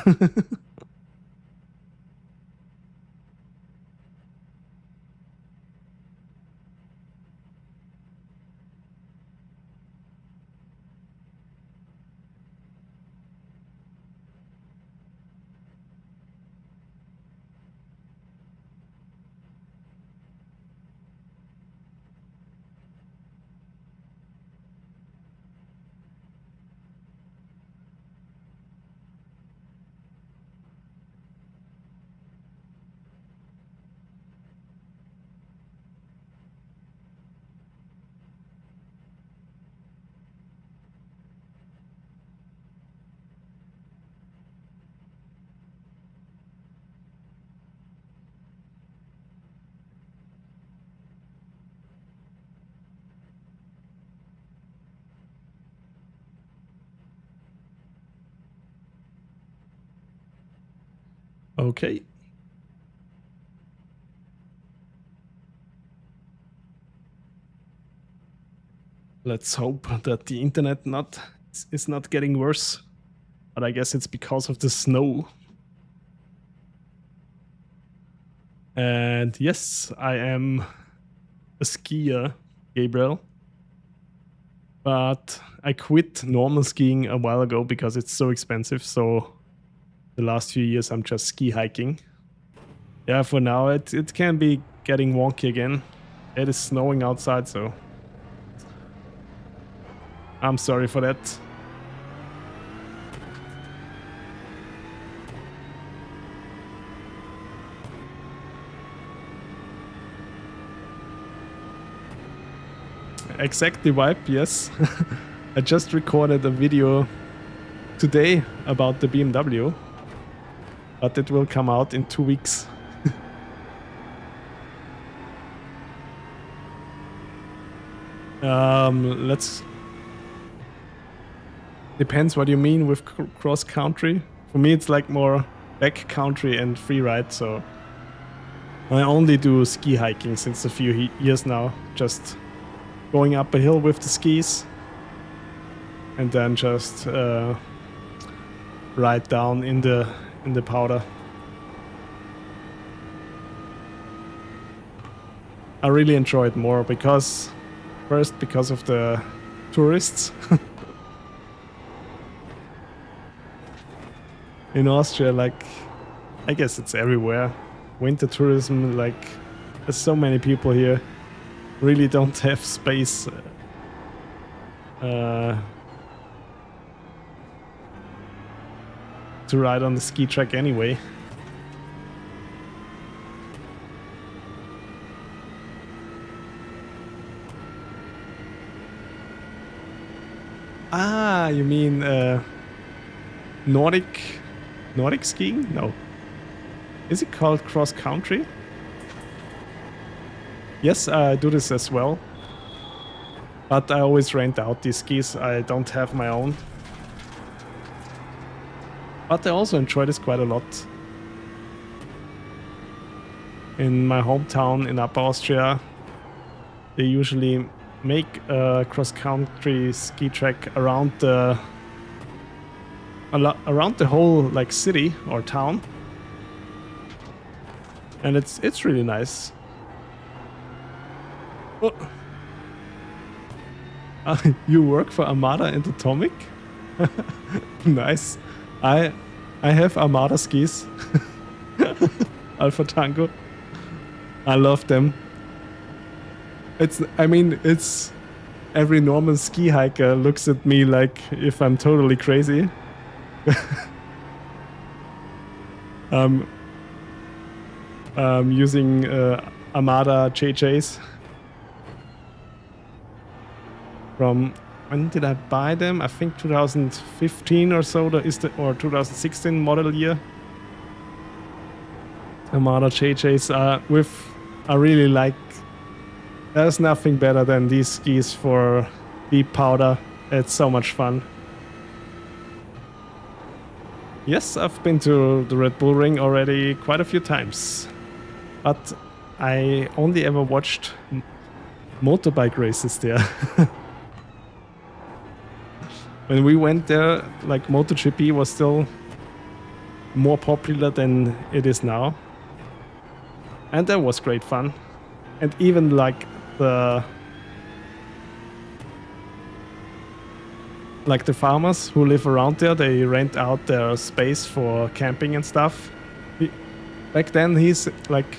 Okay. Let's hope that the internet is not getting worse. But I guess it's because of the snow. And yes, I am a skier, Gabriel. But I quit normal skiing a while ago because it's so expensive. So the last few years I'm just ski hiking. Yeah, for now it can be getting wonky again. It is snowing outside, so I'm sorry for that. Exactly wipe, yes. I just recorded a video today about the BMW, but it will come out in 2 weeks. Let's... Depends what you mean with cross country. For me it's like more back country and free ride, so I only do ski hiking since a few years now. Just going up a hill with the skis and then just ride down in the powder. I really enjoy it more because first because of the tourists. In Austria, like, I guess it's everywhere. Winter tourism, like, there's so many people here. Really don't have space to ride on the ski track anyway. Ah, you mean Nordic skiing? No. Is it called cross country? Yes, I do this as well. But I always rent out these skis. I don't have my own. But I also enjoy this quite a lot. In my hometown in Upper Austria, they usually make a cross-country ski track around the whole like city or town, and it's really nice. Oh. You work for Armada and Atomic? Nice. I have Armada skis. Alpha Tango. I love them. It's every normal ski hiker looks at me like if I'm totally crazy. Using Armada JJs. From when did I buy them? I think 2015 or so. Or 2016 model year. Armada JJs I really like. There's nothing better than these skis for deep powder. It's so much fun. Yes, I've been to the Red Bull Ring already quite a few times. But I only ever watched motorbike races there. When we went there, like MotoGP was still more popular than it is now. And that was great fun. And even like the farmers who live around there, they rent out their space for camping and stuff. Back then, he's like,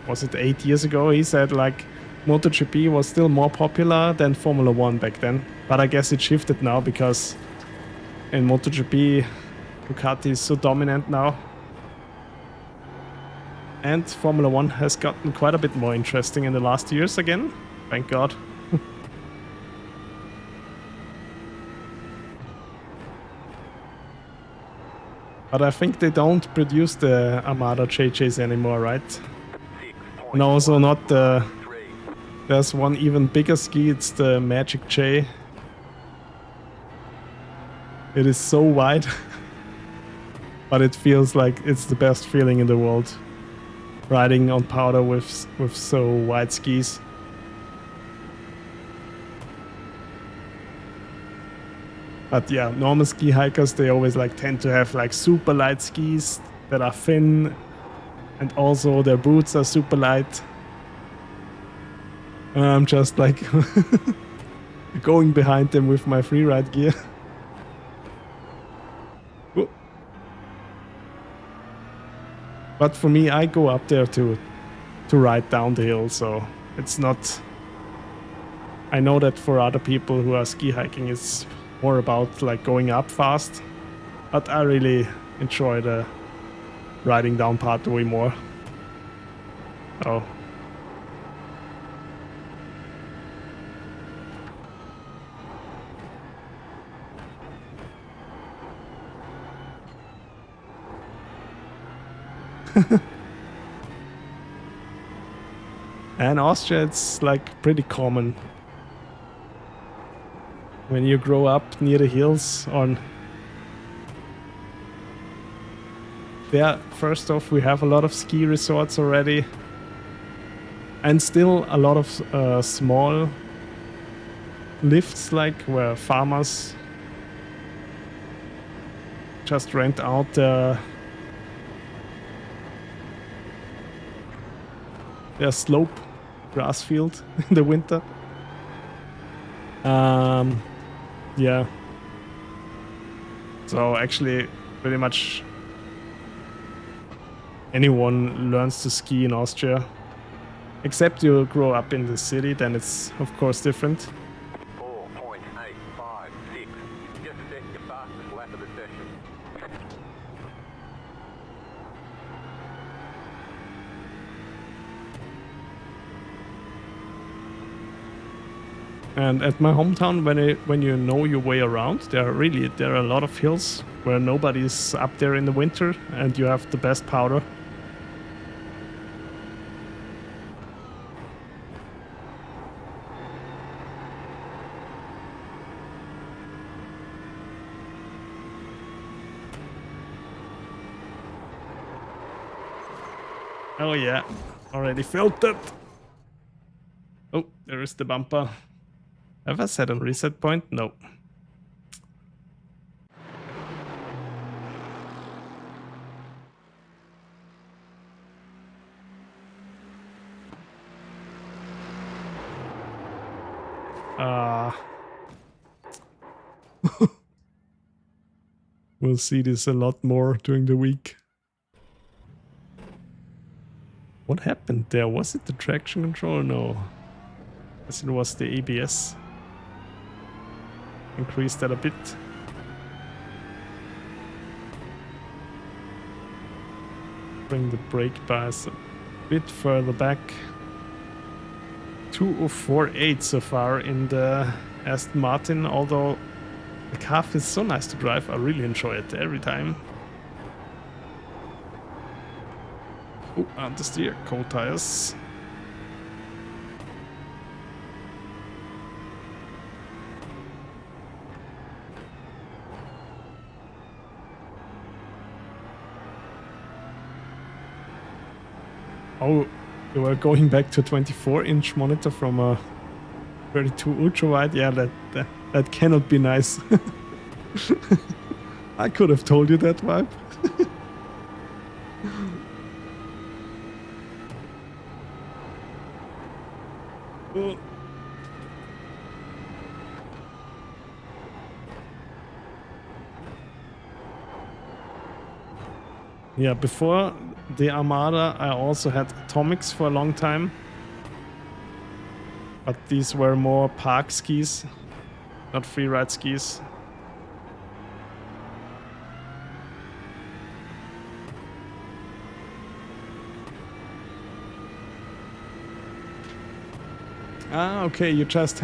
was it 8 years ago? He said like MotoGP was still more popular than Formula 1 back then. But I guess it shifted now because in MotoGP, Ducati is so dominant now. And Formula 1 has gotten quite a bit more interesting in the last years again. Thank God. But I think they don't produce the Armada JJs anymore, right? And also not the... There's one even bigger ski, it's the Magic J. It is so wide. but it feels like it's the best feeling in the world, riding on powder with so wide skis. But yeah, normal ski hikers, they always like tend to have like super light skis that are thin, and also their boots are super light. I'm just like going behind them with my freeride gear. But for me, I go up there to ride down the hill, so it's not... I know that for other people who are ski hiking, it's more about like going up fast, but I really enjoy the riding down part way more. Oh. And Austria, it's like pretty common when you grow up near the hills. On there, first off, we have a lot of ski resorts already, and still a lot of small lifts, like where farmers just rent out their slope grass field in the winter. Yeah. So actually, pretty much anyone learns to ski in Austria, except you grow up in the city, then it's of course different. 4.856. Just set your fastest lap of the session. And at my hometown, when you know your way around, there are a lot of hills where nobody's up there in the winter, and you have the best powder. Oh yeah, already felt that. Oh, there is the bumper. Have I set a reset point? No. We'll see this a lot more during the week. What happened there? Was it the traction control? No. Guess it was the ABS. Increase that a bit. Bring the brake bias a bit further back. 2048 so far in the Aston Martin, although the car is so nice to drive. I really enjoy it every time. Oh, understeer, cold tires. Oh, you were going back to a 24-inch monitor from a 32 ultra wide. Yeah, that cannot be nice. I could have told you that, vibe. Oh. Yeah, before the Armada, I also had Atomics for a long time. But these were more park skis, not freeride skis. Ah, okay, you just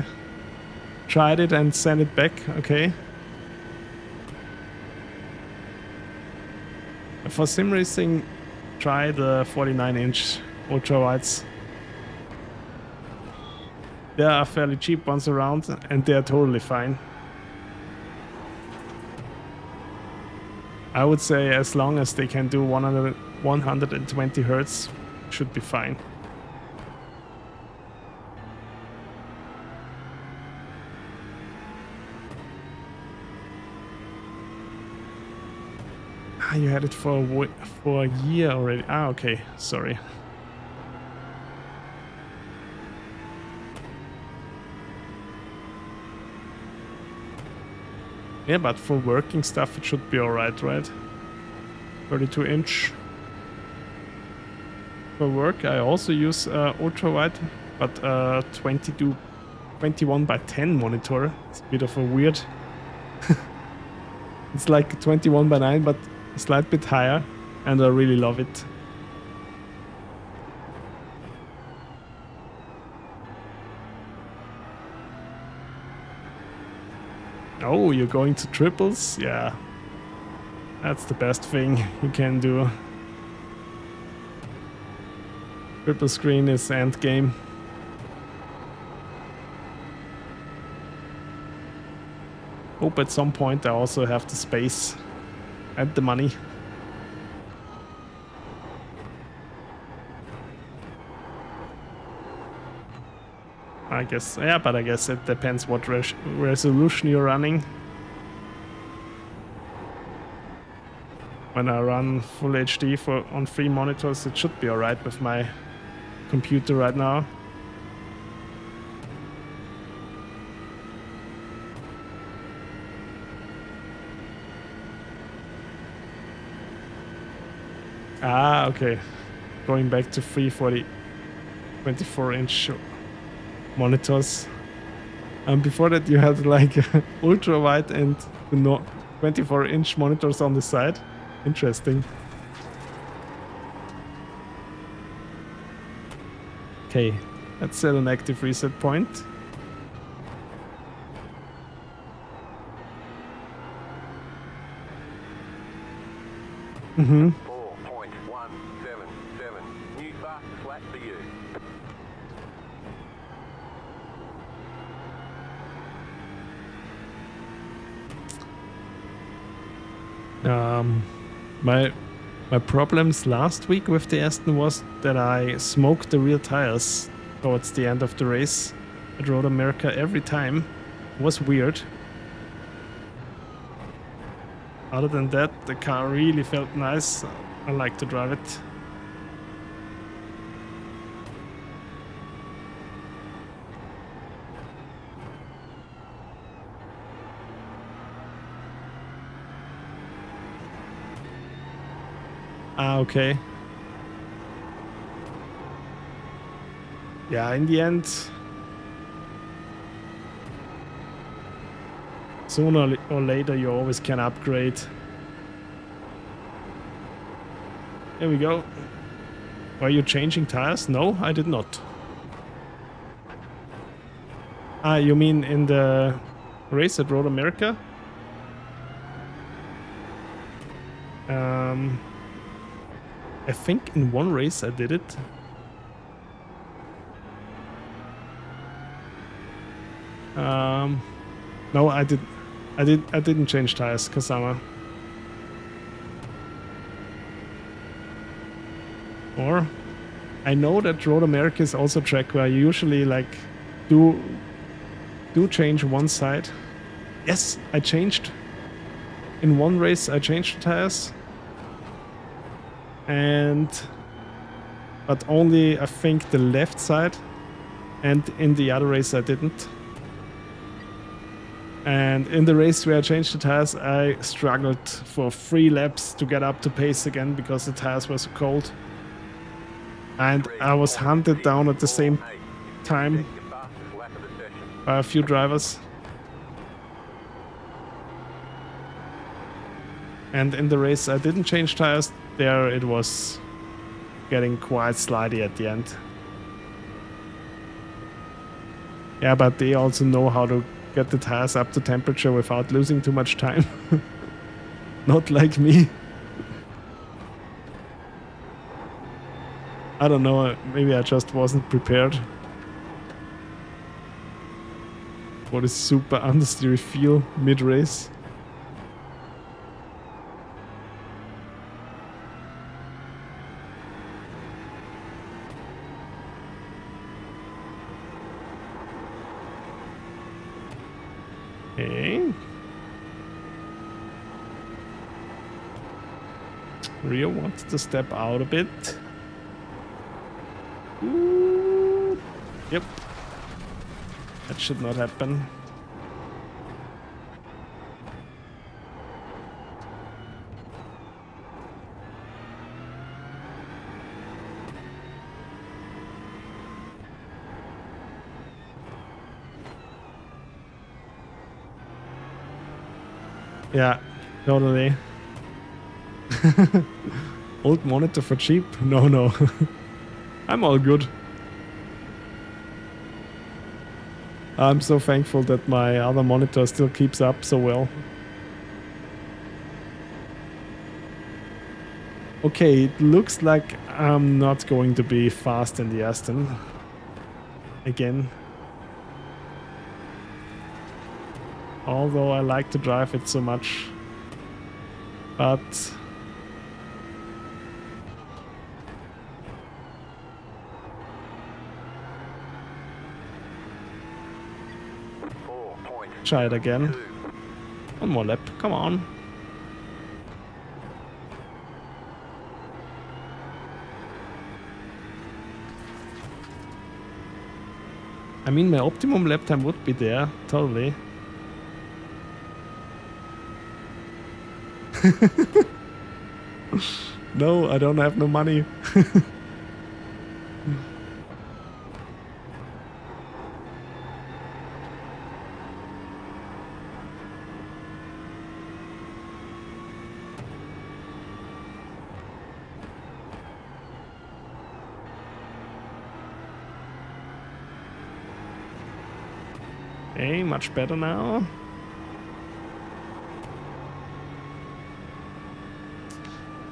tried it and sent it back, okay. For sim racing, try the 49-inch ultra wides. There are fairly cheap ones around, and they are totally fine. I would say as long as they can do 120 hertz, should be fine. Ah, you had it for a year already. Ah, okay, sorry. Yeah, but for working stuff it should be alright, right? 32 inch. For work I also use ultra wide, but 21 by 10 monitor. It's a bit of a weird. It's like 21 by 9, but a slight bit higher, and I really love it. Oh, you're going to triples? Yeah. That's the best thing you can do. Triple screen is end game. Hope at some point I also have the space and the money. I guess, yeah, but I guess it depends what resolution you're running. When I run full HD on 3 monitors, it should be alright with my computer right now. Ah, okay. Going back to 340 24-inch monitors. Before that you had like ultra wide and 24-inch monitors on the side. Interesting. Okay, let's set an active reset point. Mm-hmm. 4.177. New fastest lap for you. My problems last week with the Aston was that I smoked the rear tires towards the end of the race at Road America every time. It was weird. Other than that, the car really felt nice. I like to drive it. Ah, okay. Yeah, in the end, sooner or later you always can upgrade. Here we go. Are you changing tires? No, I did not. Ah, you mean in the race at Road America? I think in one race I did it. No, I didn't change tires, Kasama. Or I know that Road America is also a track where I usually like do change one side. Yes, I changed. In one race I changed the tires. But only I think the left side, and in the other race I didn't. And in the race where I changed the tires, I struggled for 3 laps to get up to pace again because the tires were so cold. And I was hunted down at the same time by a few drivers. And in the race I didn't change tires. There it was getting quite slidey at the end. Yeah, but they also know how to get the tires up to temperature without losing too much time. Not like me. I don't know, maybe I just wasn't prepared for this super understeer feel mid-race. Rio wanted to step out a bit. Ooh. Yep. That should not happen. Yeah, totally. Old monitor for cheap? No, no. I'm all good. I'm so thankful that my other monitor still keeps up so well. Okay, it looks like I'm not going to be fast in the Aston. Again. Although I like to drive it so much. But... try it again. One more lap, come on. I mean, my optimum lap time would be there, totally. No, I don't have no money. Okay, much better now.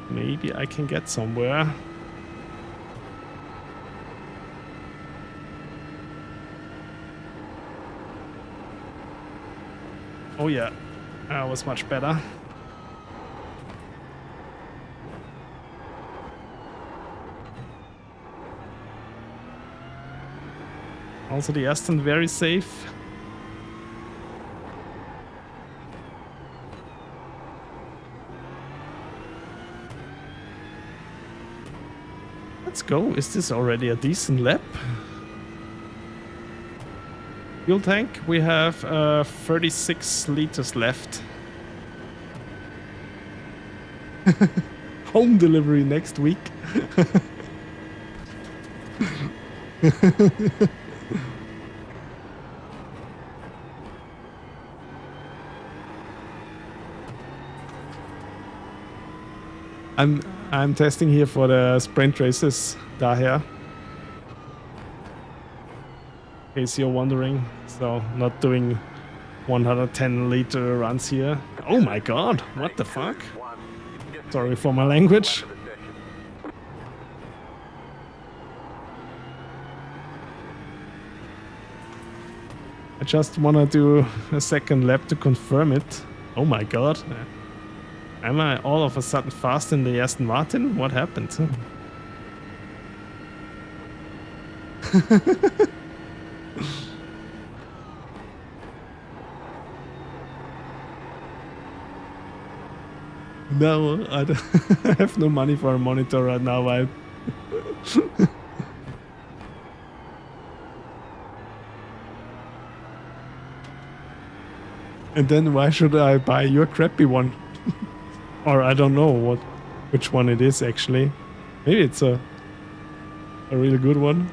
Maybe I can get somewhere. Oh yeah, that was much better. Also the Aston very safe. Let's go. Is this already a decent lap? Fuel tank, we have 36 liters left. Home delivery next week. I'm testing here for the sprint races, daher. In case you're wondering, so not doing 110 liter runs here. Oh my god, what the fuck? Sorry for my language. I just wanna do a second lap to confirm it. Oh my god. Am I all of a sudden fast in the Aston Martin? What happened? No, I have no money for a monitor right now. And then why should I buy your crappy one? Or I don't know which one it is actually. Maybe it's a really good one.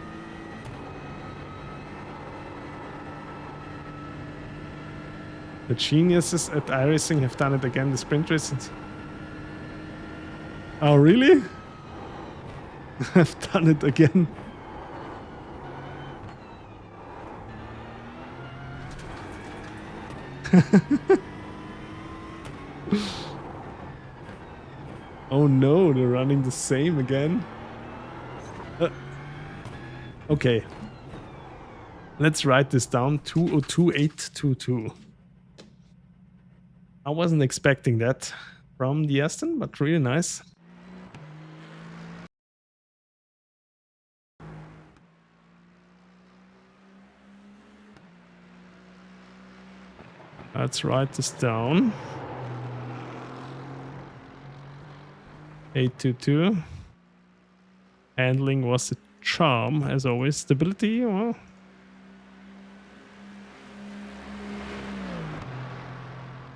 The geniuses at iRacing have done it again, the sprint races. Oh really? I've done it again. Oh no, they're running the same again. Okay. Let's write this down. 202822. I wasn't expecting that from the Aston, but really nice. Let's write this down. 822. Handling was a charm, as always. Stability, well...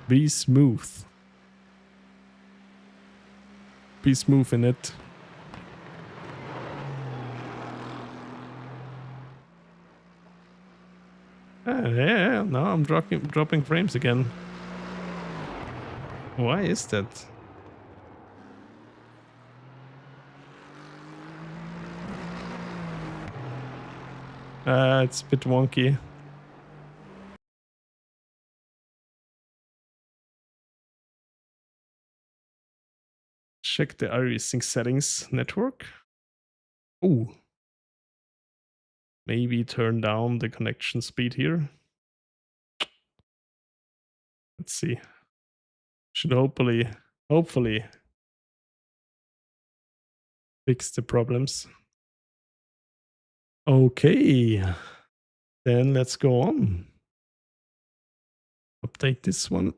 Be smooth. Be smooth in it. Yeah, now I'm dropping frames again. Why is that? It's a bit wonky. Check the iRacing settings network. Oh. Maybe turn down the connection speed here. Let's see. Should hopefully fix the problems. Okay. Then let's go on. Update this one.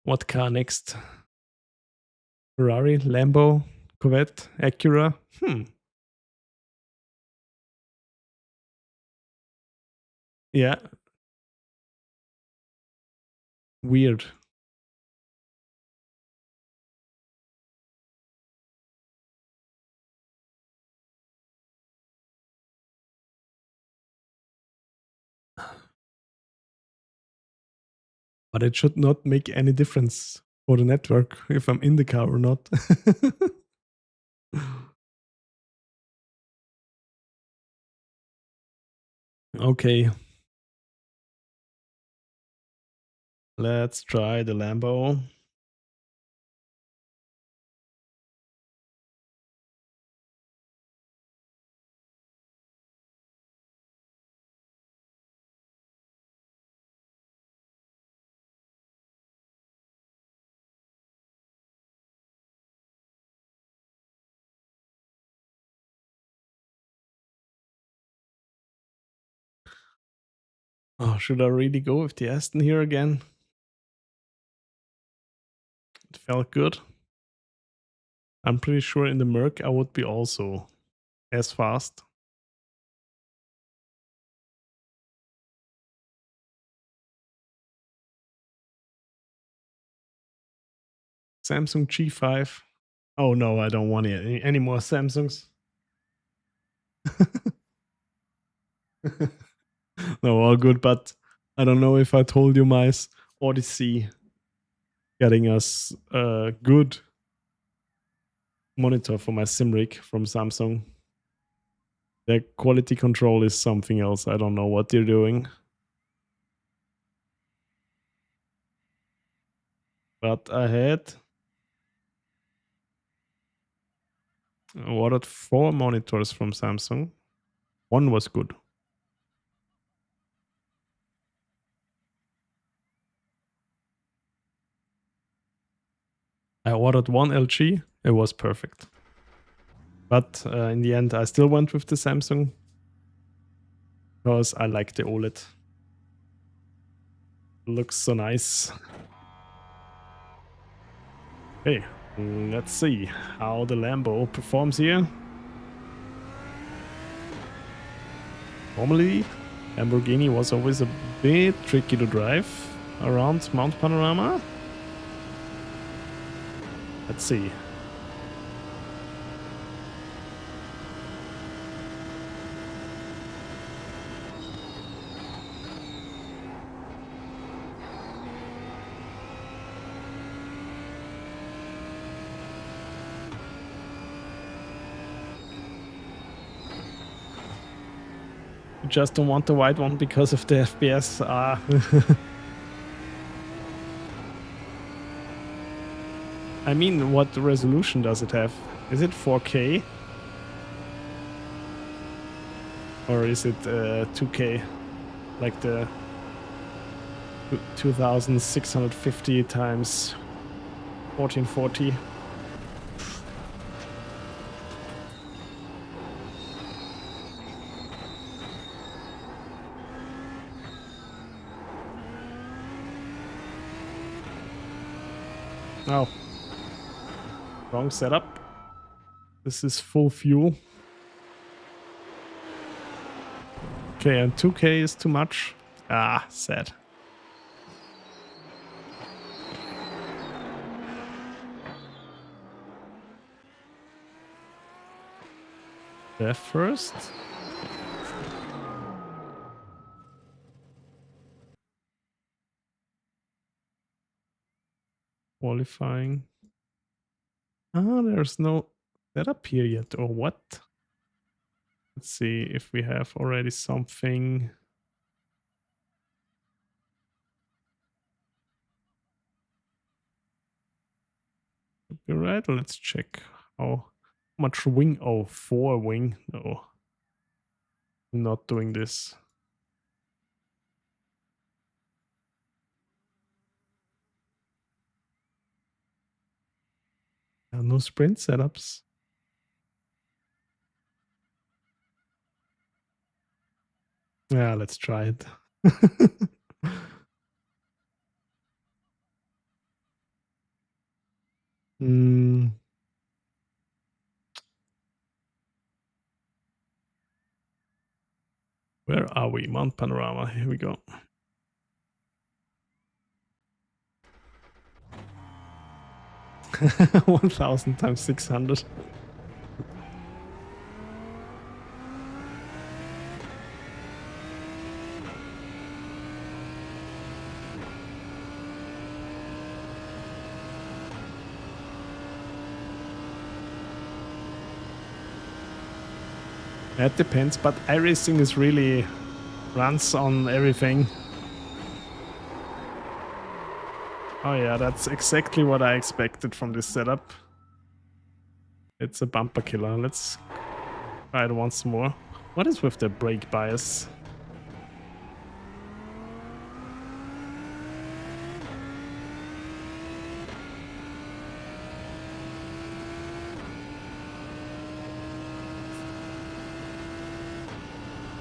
What car next? Ferrari, Lambo, Corvette, Acura. Yeah. Weird. But it should not make any difference for the network if I'm in the car or not. Okay. Let's try the Lambo. Oh, should I really go with the Aston here again? It felt good. I'm pretty sure in the Merc I would be also as fast. Samsung G5. Oh no, I don't want any more Samsungs. No, all good, but I don't know if I told you my Odyssey getting us a good monitor for my Simrig from Samsung. Their quality control is something else. I don't know what they're doing. But I had ordered 4 monitors from Samsung. One was good. I ordered one LG. It was perfect. But in the end, I still went with the Samsung because I like the OLED. It looks so nice. Hey, let's see how the Lambo performs here. Normally, Lamborghini was always a bit tricky to drive around Mount Panorama. Let's see. You just don't want the white one because of the FPS. I mean, what resolution does it have? Is it 4K? Or is it 2K? Like the 2650 times 1440? Oh. Wrong setup. This is full fuel. Okay, and 2K is too much. Ah, sad. There first. Qualifying. Ah, there's no setup here yet, or what? Let's see if we have already something. All right, let's check how much wing. Oh, 4 wing. No, I'm not doing this. No sprint setups. Yeah, let's try it. Where are we? Mount Panorama. Here we go. $1,000 times 600. That depends, but iRacing is really runs on everything. Oh yeah, that's exactly what I expected from this setup. It's a bumper killer. Let's try it once more. What is with the brake bias?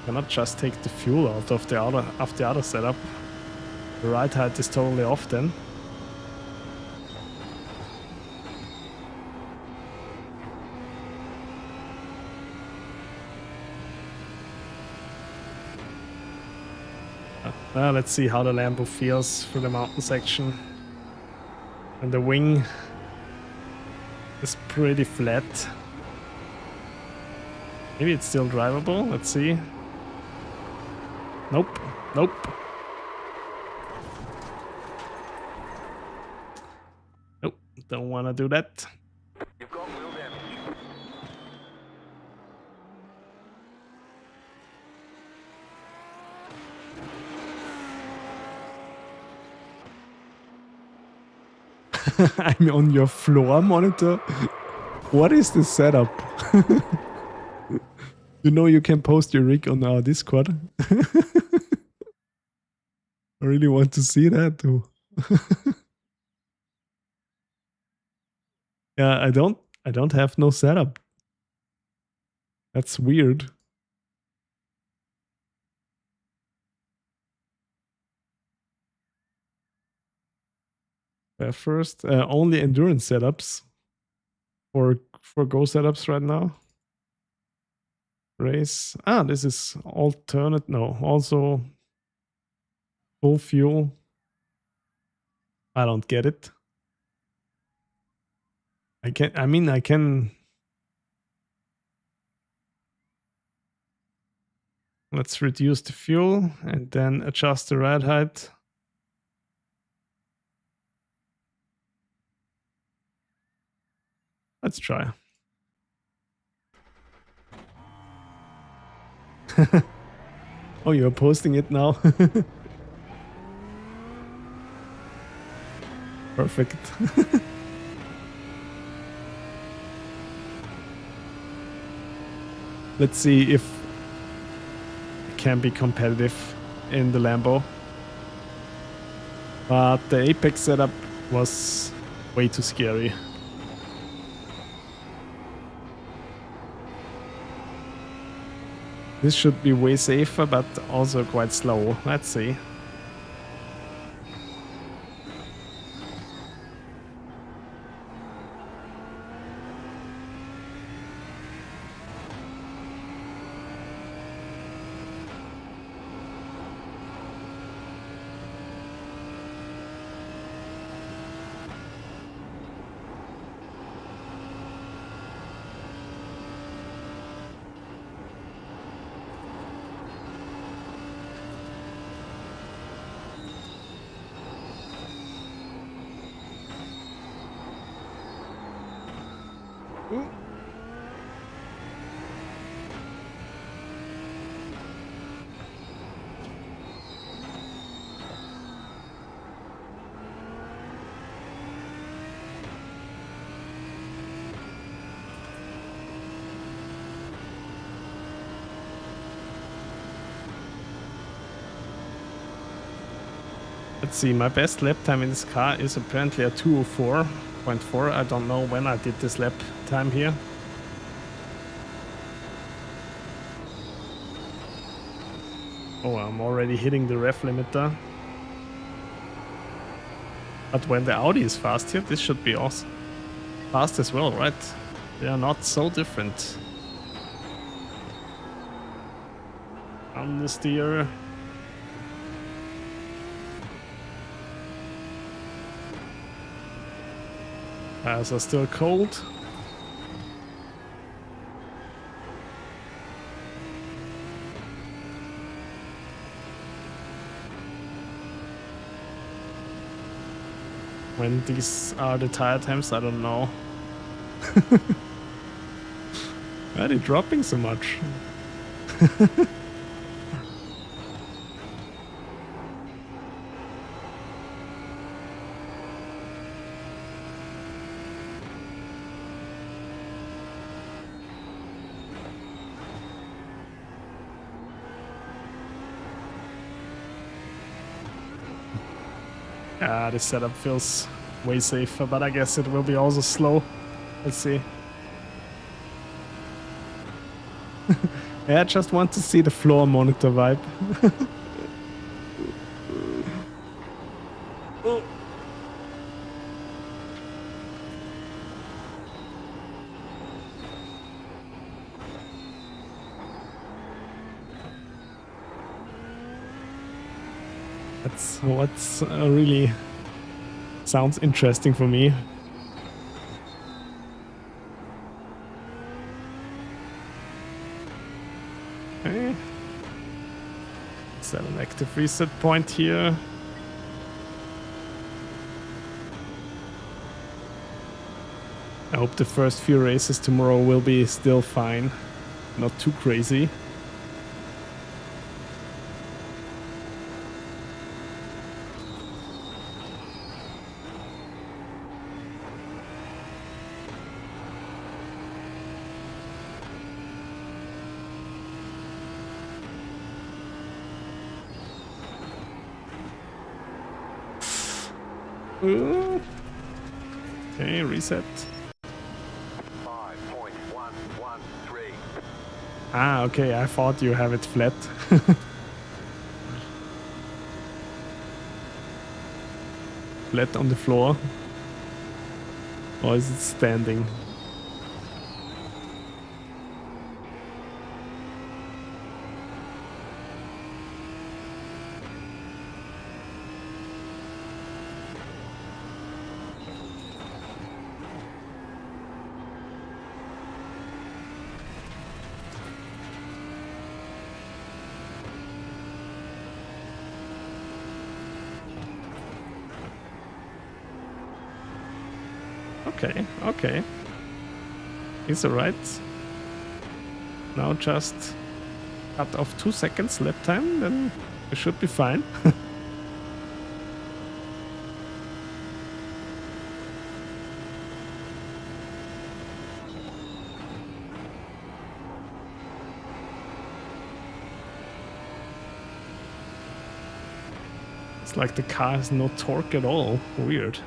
Cannot just take the fuel out of the other setup. The ride height is totally off then. Let's see how the Lambo feels through the mountain section. And the wing is pretty flat. Maybe it's still drivable. Let's see. Nope. Nope. Nope. Don't want to do that. You've got wheel damage. I'm on your floor monitor. What is this setup? You know you can post your rig on our Discord. I really want to see that too. Yeah, I don't have no setup. That's weird. First, only endurance setups for Go setups right now. Race. Ah, this is alternate. No, also full fuel. I don't get it. I can. Let's reduce the fuel and then adjust the ride height. Let's try. Oh, you're posting it now? Perfect. Let's see if it can be competitive in the Lambo. But the Apex setup was way too scary. This should be way safer, but also quite slow. Let's see. Let's see, my best lap time in this car is apparently a 2:04.4. I don't know when I did this lap time here. Oh, I'm already hitting the ref limiter. But when the Audi is fast here, this should be awesome. Fast as well, right? They are not so different. Understeer. Tires are still cold. When these are the tire temps, I don't know. Why are they dropping so much? This setup feels way safer, but I guess it will be also slow. Let's see. Yeah, I just want to see the floor monitor vibe. Oh. That's what's really sounds interesting for me. Okay. Set an active reset point here. I hope the first few races tomorrow will be still fine, not too crazy. Okay, reset. 5.113. Ah, okay, I thought you have it flat. Flat on the floor. Or is it standing? Okay, okay. It's alright. Now just cut off 2 seconds lap time, then it should be fine. It's like the car has no torque at all. Weird.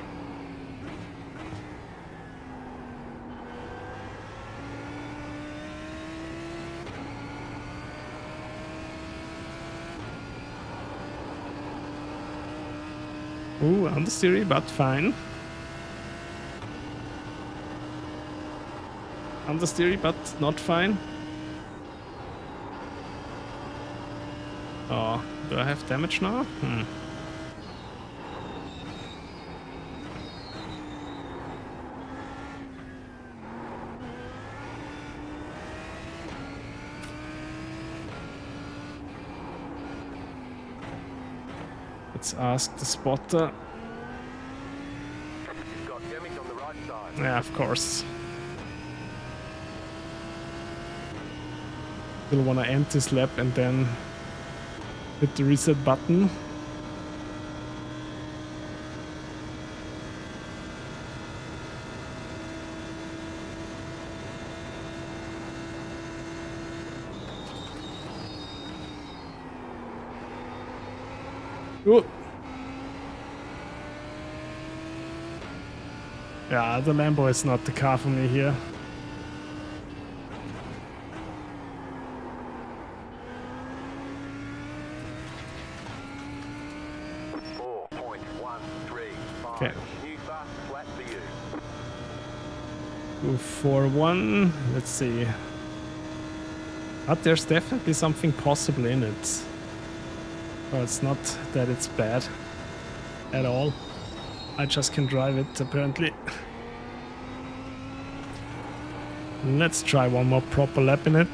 Ooh, understeery, but fine. Understeery, but not fine. Oh, do I have damage now? Let's ask the spotter. You've got damage on the right side. Yeah, of course. Still wanna end this lap and then hit the reset button. Oh. Yeah, the Lambo is not the car for me here. Okay. 241. Let's see. But there's definitely something possible in it. Oh, it's not that it's bad at all. I just can drive it apparently. Let's try one more proper lap in it.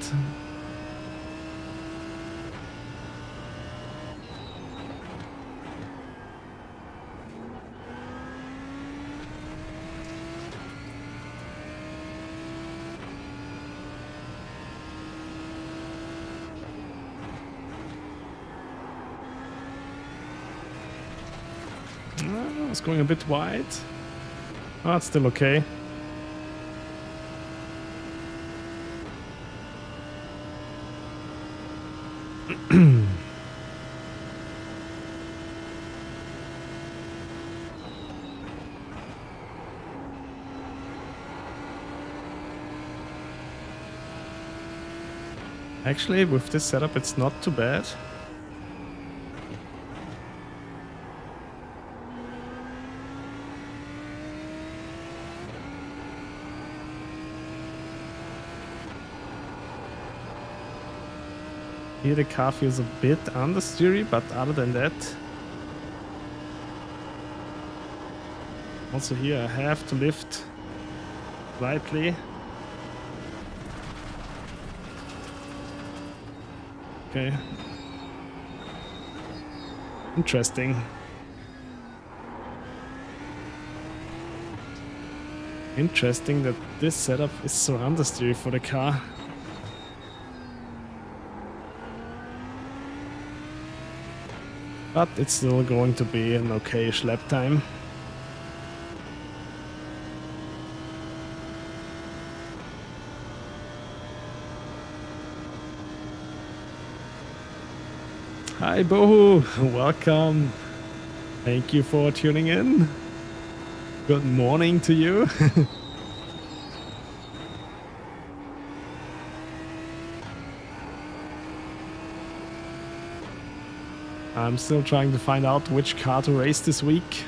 It's going a bit wide. Oh, it's still okay. Actually, with this setup, it's not too bad. Here the car feels a bit understeery, but other than that... Also here I have to lift slightly. Okay. Interesting. Interesting that this setup is so understeery for the car. But it's still going to be an okay-ish lap time. Hi Bohu, welcome. Thank you for tuning in. Good morning to you. I'm still trying to find out which car to race this week.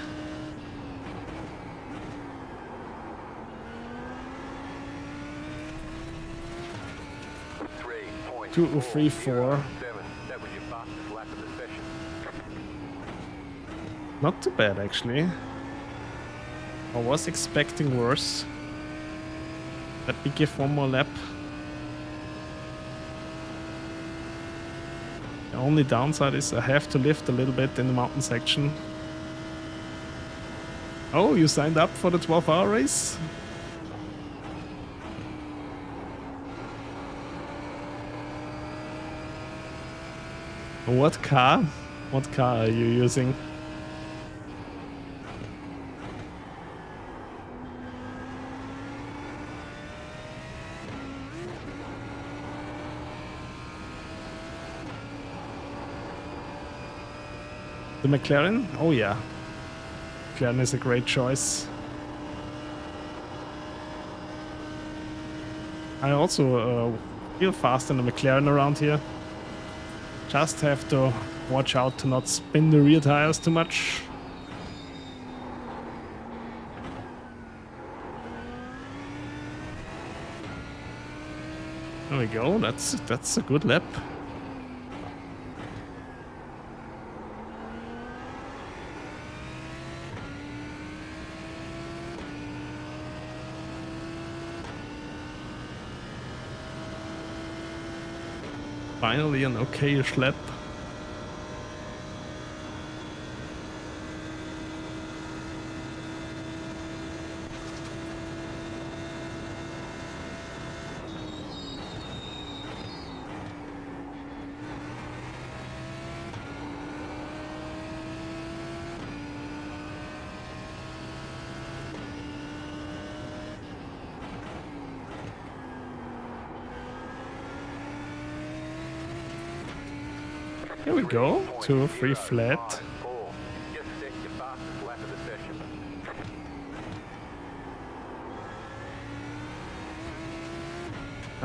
Two, three, four. Not too bad actually. I was expecting worse. Let me give one more lap. The only downside is I have to lift a little bit in the mountain section. Oh, you signed up for the 12-hour race? What car? What car are you using? The McLaren? Oh yeah. McLaren is a great choice. I also feel fast in the McLaren around here. Just have to watch out to not spin the rear tires too much. There we go. That's a good lap. Finally an okay-ish lap. Here we go, 2, 3 flat.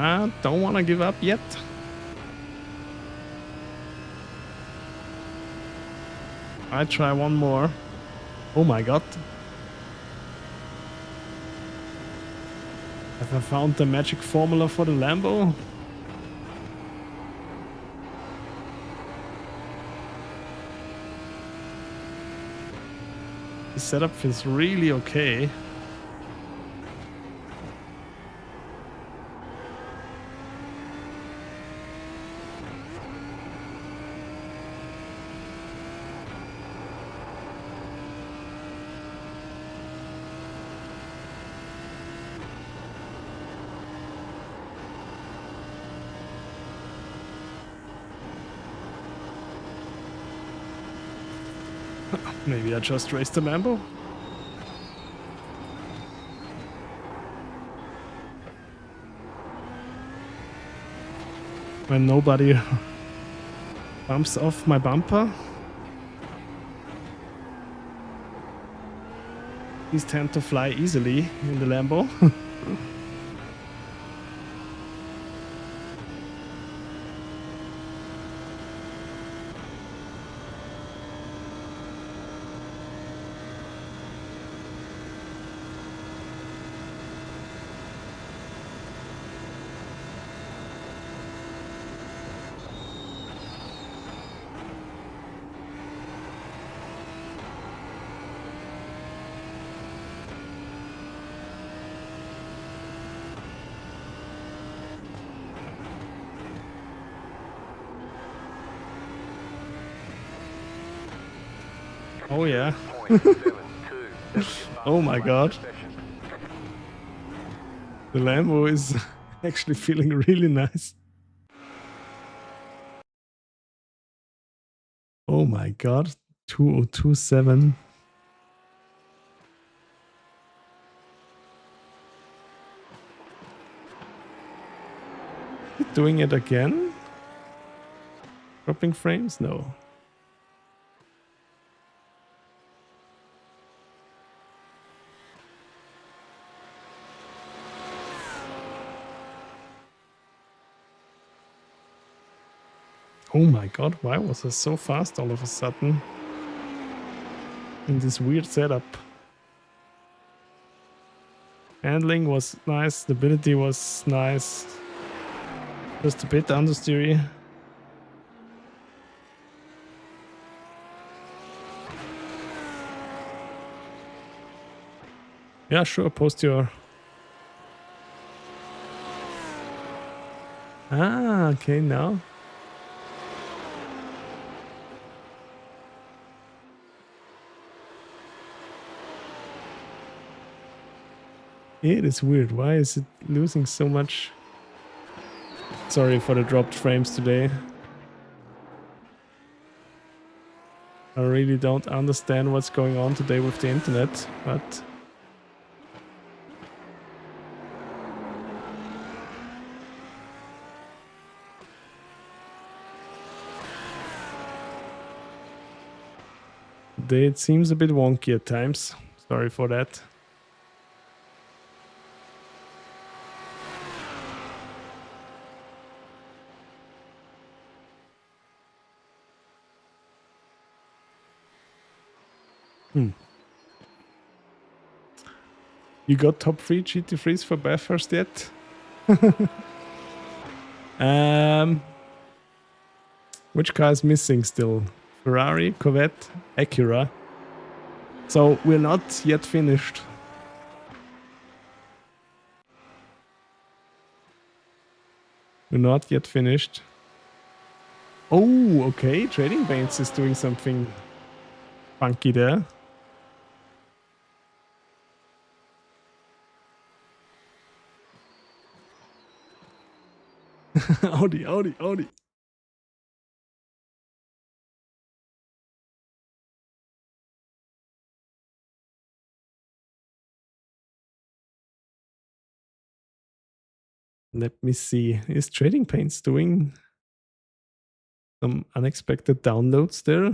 I don't want to give up yet. I try one more. Oh my god. Have I found the magic formula for the Lambo? The setup feels really okay. Maybe I just raced the Lambo. When nobody bumps off my bumper. These tend to fly easily in the Lambo. Oh yeah. Oh my god. The Lambo is actually feeling really nice. Oh my god. 2027. Doing it again? Dropping frames? No. Oh my god, why was I so fast all of a sudden? In this weird setup. Handling was nice, stability was nice. Just a bit understeery. Yeah, sure, post your... Ah, okay, now. It is weird. Why is it losing so much? Sorry for the dropped frames today. I really don't understand what's going on today with the internet, but... it seems a bit wonky at times. Sorry for that. You got top 3 GT3s for Bathurst yet? Which car is missing still? Ferrari, Corvette, Acura. So we're not yet finished. We're not yet finished. Oh, okay. Trading Bands is doing something funky there. Audi, Audi, Audi. Let me see. Is Trading Paints doing some unexpected downloads there?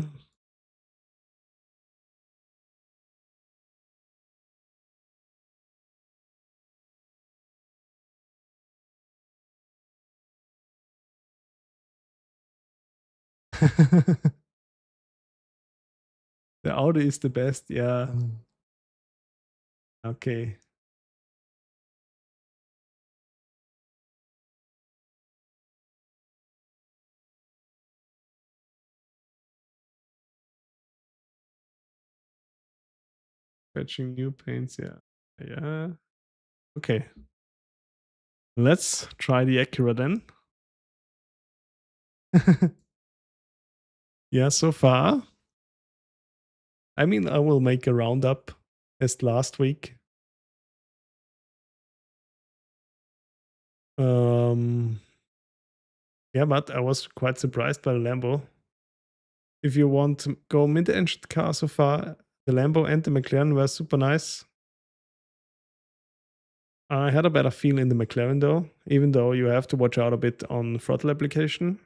The Audi is the best, yeah. Okay. Fetching new paints, yeah. Yeah. Okay. Let's try the Acura then. Yeah, so far. I mean, I will make a roundup as last week. Yeah, but I was quite surprised by the Lambo. If you want to go mid-engine car so far, the Lambo and the McLaren were super nice. I had a better feel in the McLaren though, even though you have to watch out a bit on throttle application.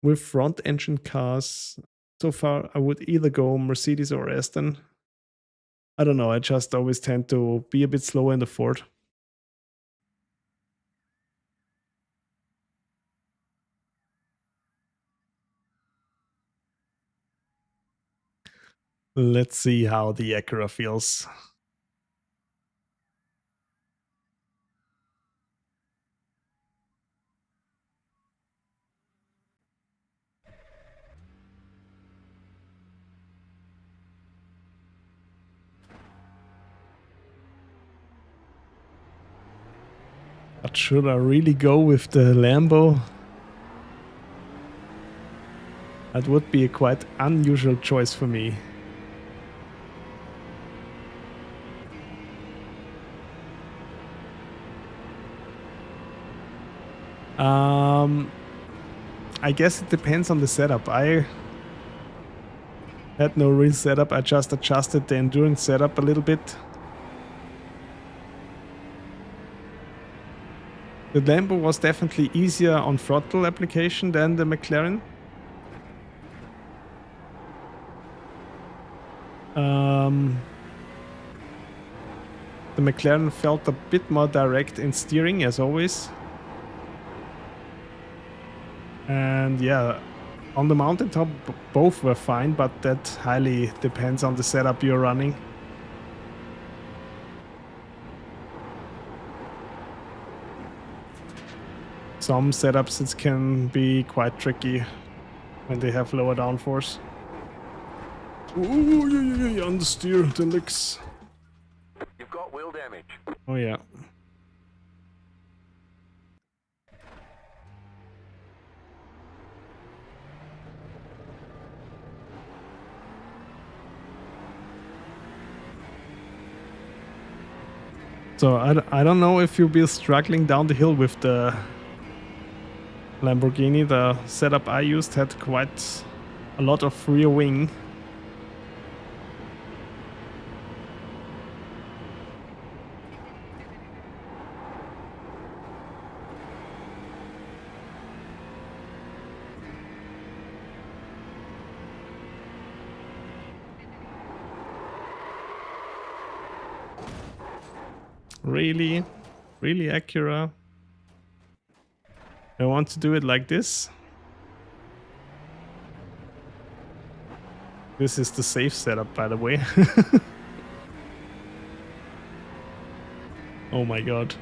With front engine cars, so far I would either go Mercedes or Aston. I don't know, I just always tend to be a bit slower in the Ford. Let's see how the Acura feels. But should I really go with the Lambo? That would be a quite unusual choice for me. I guess it depends on the setup. I had no real setup. I just adjusted the endurance setup a little bit. The Lambo was definitely easier on throttle application than the McLaren. The McLaren felt a bit more direct in steering as always. And yeah, on the mountaintop both were fine, but that highly depends on the setup you're running. Some setups it can be quite tricky when they have lower downforce. Ooh, yeah, understeer the licks. You've got wheel damage. Oh yeah. So I don't know if you'll be struggling down the hill with the Lamborghini. The setup I used had quite a lot of rear wing. Really Acura. I want to do it like this. This is the safe setup, by the way. Oh my god.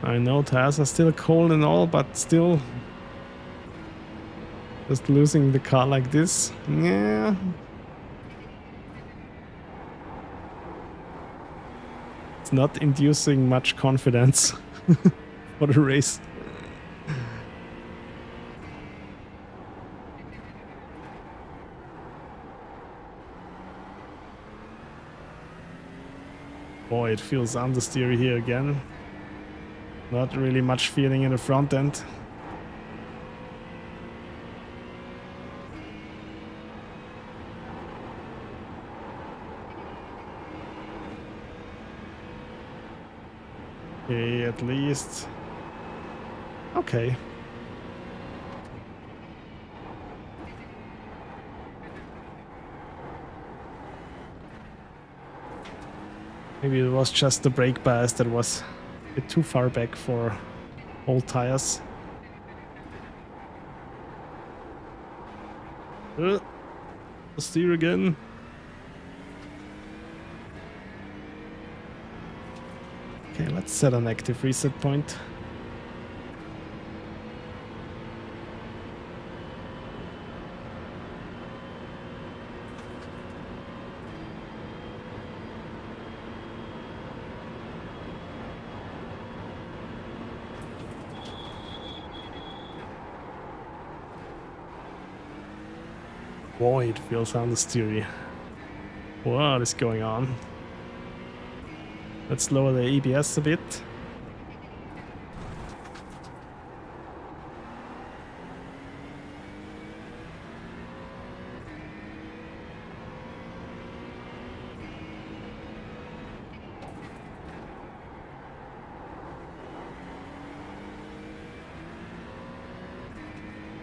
I know tires are still cold and all, but still just losing the car like this. Yeah. Not inducing much confidence for the race. Boy, it feels understeery here again. Not really much feeling in the front end. Okay, at least. Okay. Maybe it was just the brake bias that was bit too far back for old tires. Steer again. Okay, let's set an active reset point. Boy, it feels understeery. What is going on? Let's lower the ABS a bit.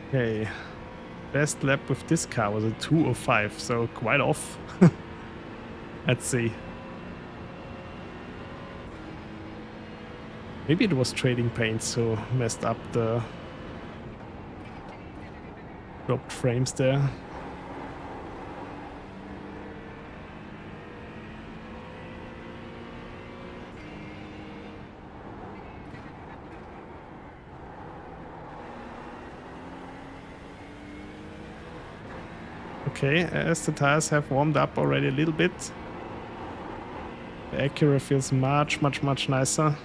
Okay. Best lap with this car was a 2:05, so quite off. Let's see. Maybe it was trading paint, so messed up the dropped frames there. Okay, as the tires have warmed up already a little bit, the Acura feels much nicer.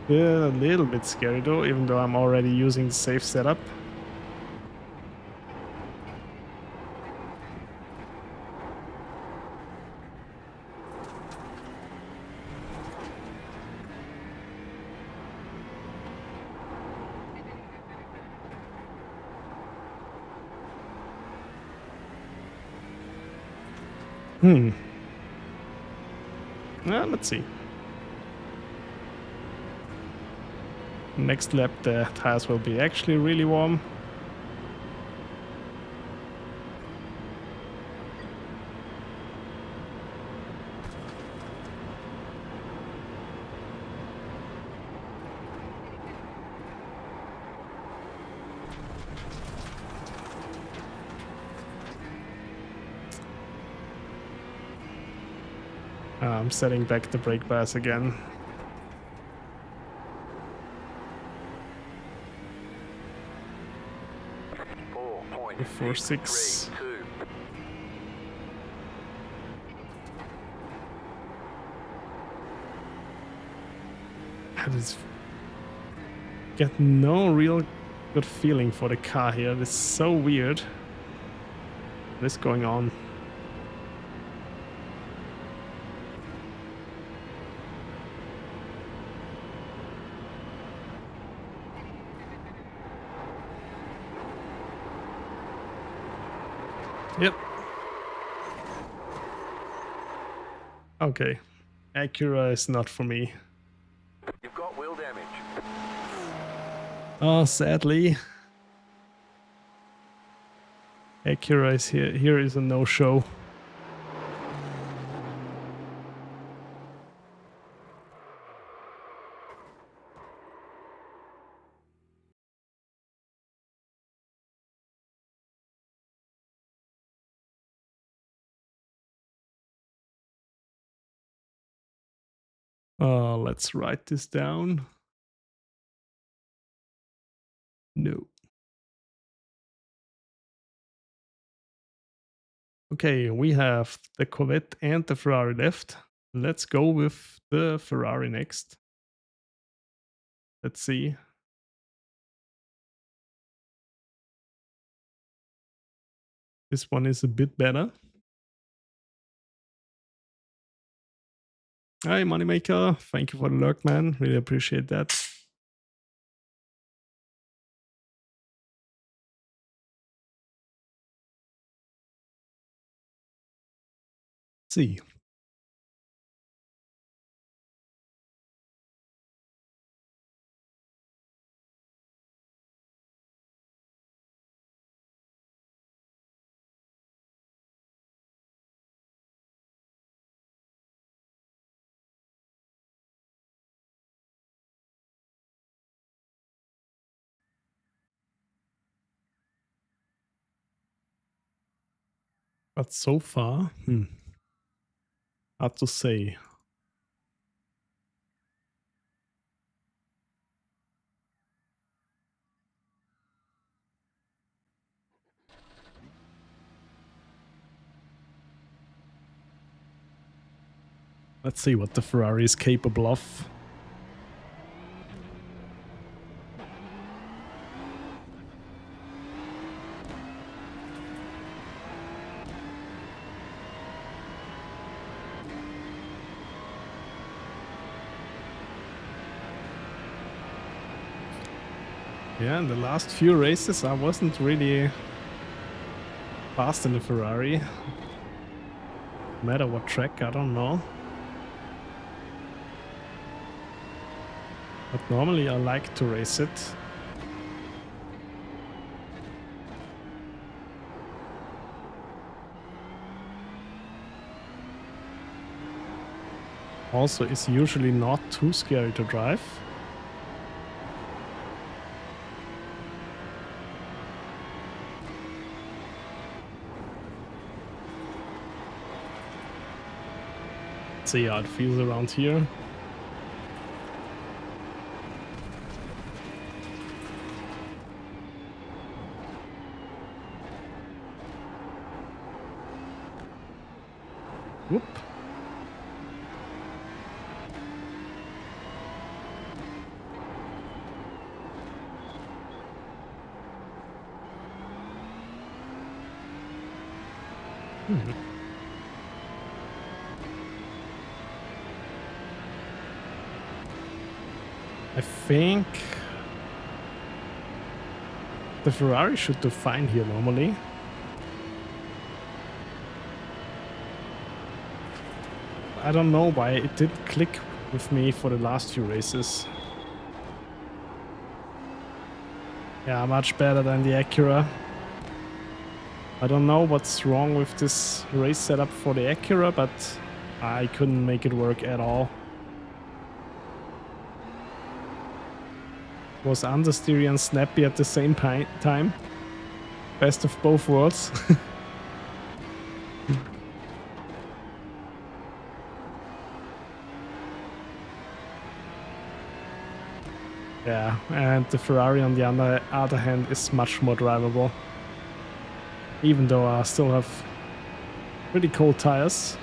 Yeah, a little bit scary though, even though I'm already using the safe setup. Let's see. Next lap the tires will be actually really warm. I'm setting back the brake bias again. Before 6. I just get no real good feeling for the car here. It's so weird. What is going on? Yep. Okay. Acura is not for me. You've got wheel damage. Oh, sadly. Acura is here. Here is a no-show. Let's write this down. No. Okay, we have the Corvette and the Ferrari left. Let's go with the Ferrari next. Let's see. This one is a bit better. Hi, Moneymaker. Thank you for the lurk, man. Really appreciate that. Let's see. But so far, hard to say. Let's see what the Ferrari is capable of. Yeah, in the last few races I wasn't really fast in the Ferrari. No matter what track, I don't know. But normally I like to race it. Also, it's usually not too scary to drive. Let's see how it feels around here. Whoop. I think the Ferrari should do fine here normally. I don't know why it didn't click with me for the last few races. Yeah, much better than the Acura. I don't know what's wrong with this race setup for the Acura, but I couldn't make it work at all. It was understeery and snappy at the same time. Best of both worlds. Yeah, and the Ferrari on the other hand is much more drivable. Even though I still have pretty cold tires.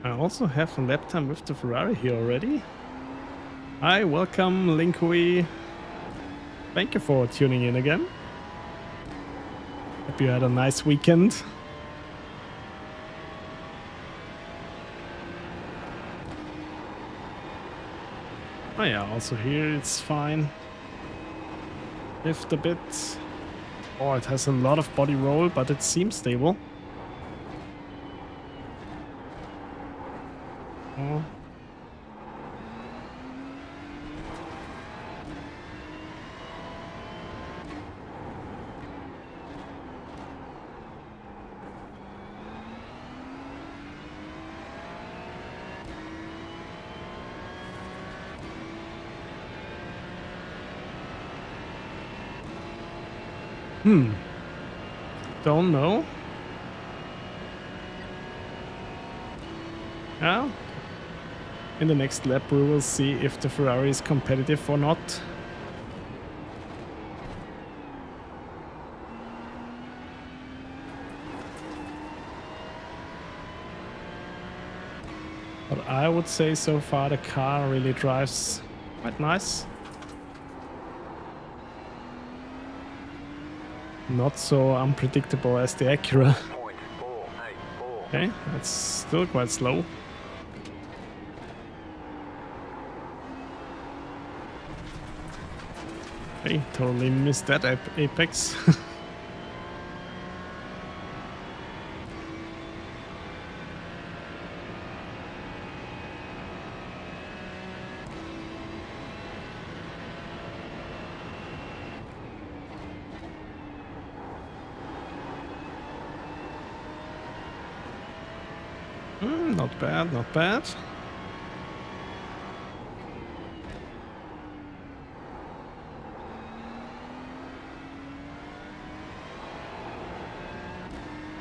I also have a lap time with the Ferrari here already. Hi, welcome Linkui. Thank you for tuning in again. Hope you had a nice weekend. Oh yeah, also here it's fine. Lift a bit. Oh, it has a lot of body roll, but it seems stable. Oh. Don't know. Yeah. In the next lap we will see if the Ferrari is competitive or not. But I would say so far the car really drives quite nice. Not so unpredictable as the Acura. Okay, that's still quite slow. Okay, totally missed that apex. Not bad, not bad.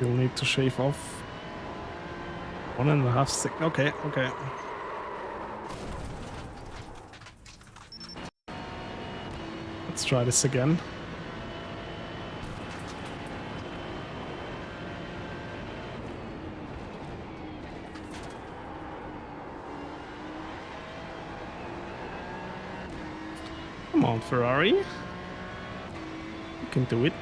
You'll need to shave off 1.5 seconds. Okay, okay. Let's try this again. Come on, Ferrari. You can do it.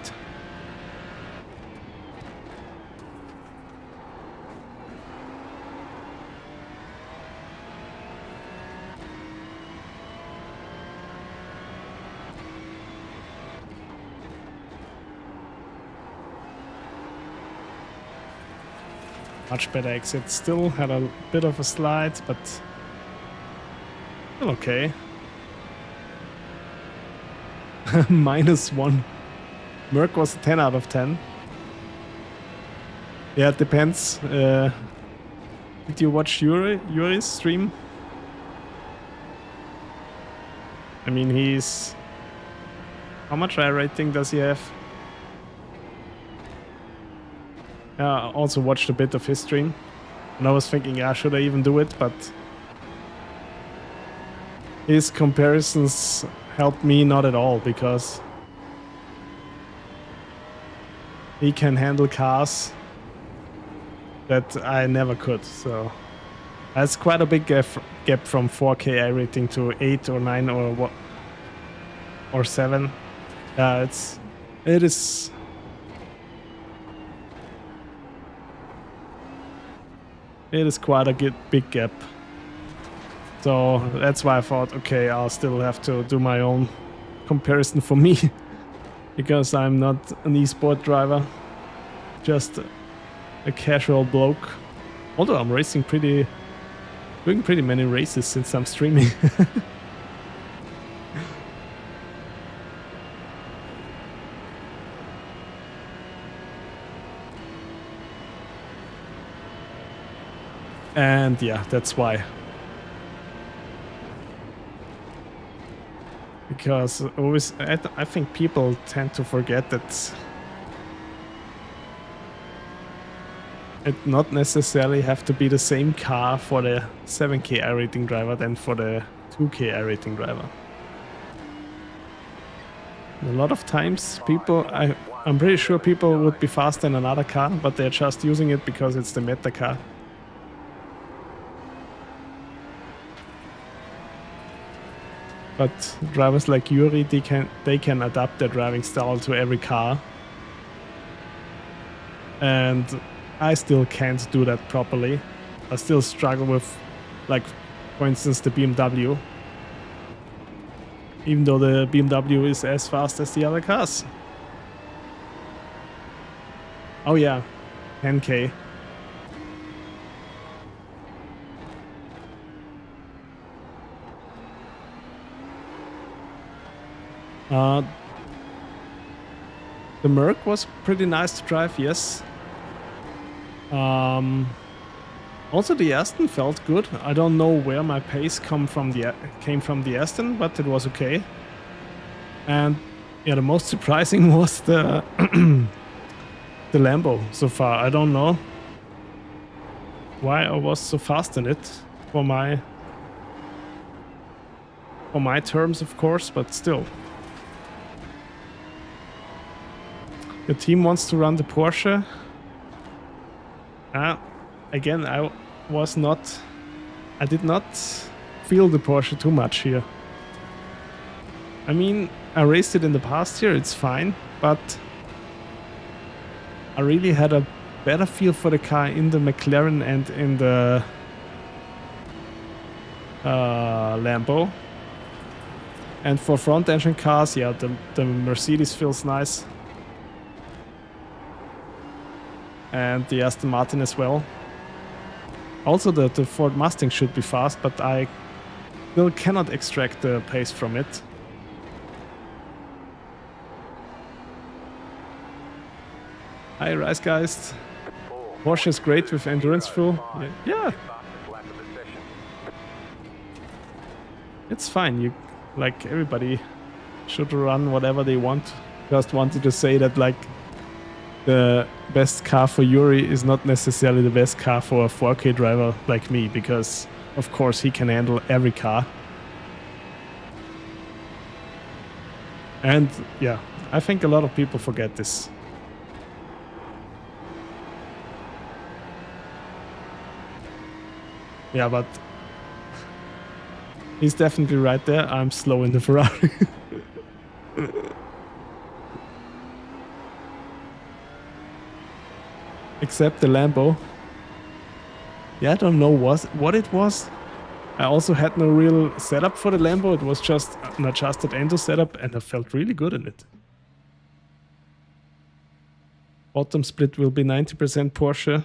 Much better exit. Still had a bit of a slide, but still okay. -1. Merc was a 10 out of 10. Yeah, it depends. Did you watch Yuri's stream? I mean, he's... How much rating does he have? I also watched a bit of his stream. And I was thinking, yeah, should I even do it? But his comparisons helped me not at all, because he can handle cars that I never could. So that's quite a big gap from 4K iRating to 8 or 9 or what, or 7. It is. It is quite a big gap. So that's why I thought, okay, I'll still have to do my own comparison for me, because I'm not an esport driver, just a casual bloke. Although I'm doing pretty many races since I'm streaming. And yeah, that's why. Because always, I think people tend to forget that it not necessarily have to be the same car for the 7K iRating driver than for the 2K iRating driver. A lot of times people, I'm pretty sure people would be faster in another car, but they're just using it because it's the meta car. But drivers like Yuri, they can adapt their driving style to every car. And I still can't do that properly. I still struggle with, like, for instance, the BMW. Even though the BMW is as fast as the other cars. Oh yeah, 10K. The Merc was pretty nice to drive, yes. Also the Aston felt good. I don't know where my pace came from the Aston, but it was okay. And yeah, the most surprising was the the Lambo so far. I don't know why I was so fast in it for my terms, of course, but still. The team wants to run the Porsche. Again, I did not feel the Porsche too much here. I mean, I raced it in the past here, it's fine, but I really had a better feel for the car in the McLaren and in the Lambo. And for front engine cars, yeah, the Mercedes feels nice. And the Aston Martin as well. Also the Ford Mustang should be fast, but I still cannot extract the pace from it. Hi, Rice Guys. 4, Porsche is great with endurance fuel. Yeah, Fastest lap of the session. it's fine. You like everybody should run whatever they want. Just wanted to say that like the best car for Yuri is not necessarily the best car for a 4K driver like me, because of course he can handle every car. And yeah, I think a lot of people forget this. Yeah, but he's definitely right there. I'm slow in the Ferrari. Except the Lambo. Yeah, I don't know what it was. I also had no real setup for the Lambo. It was just an adjusted endo setup and I felt really good in it. Bottom split will be 90% Porsche.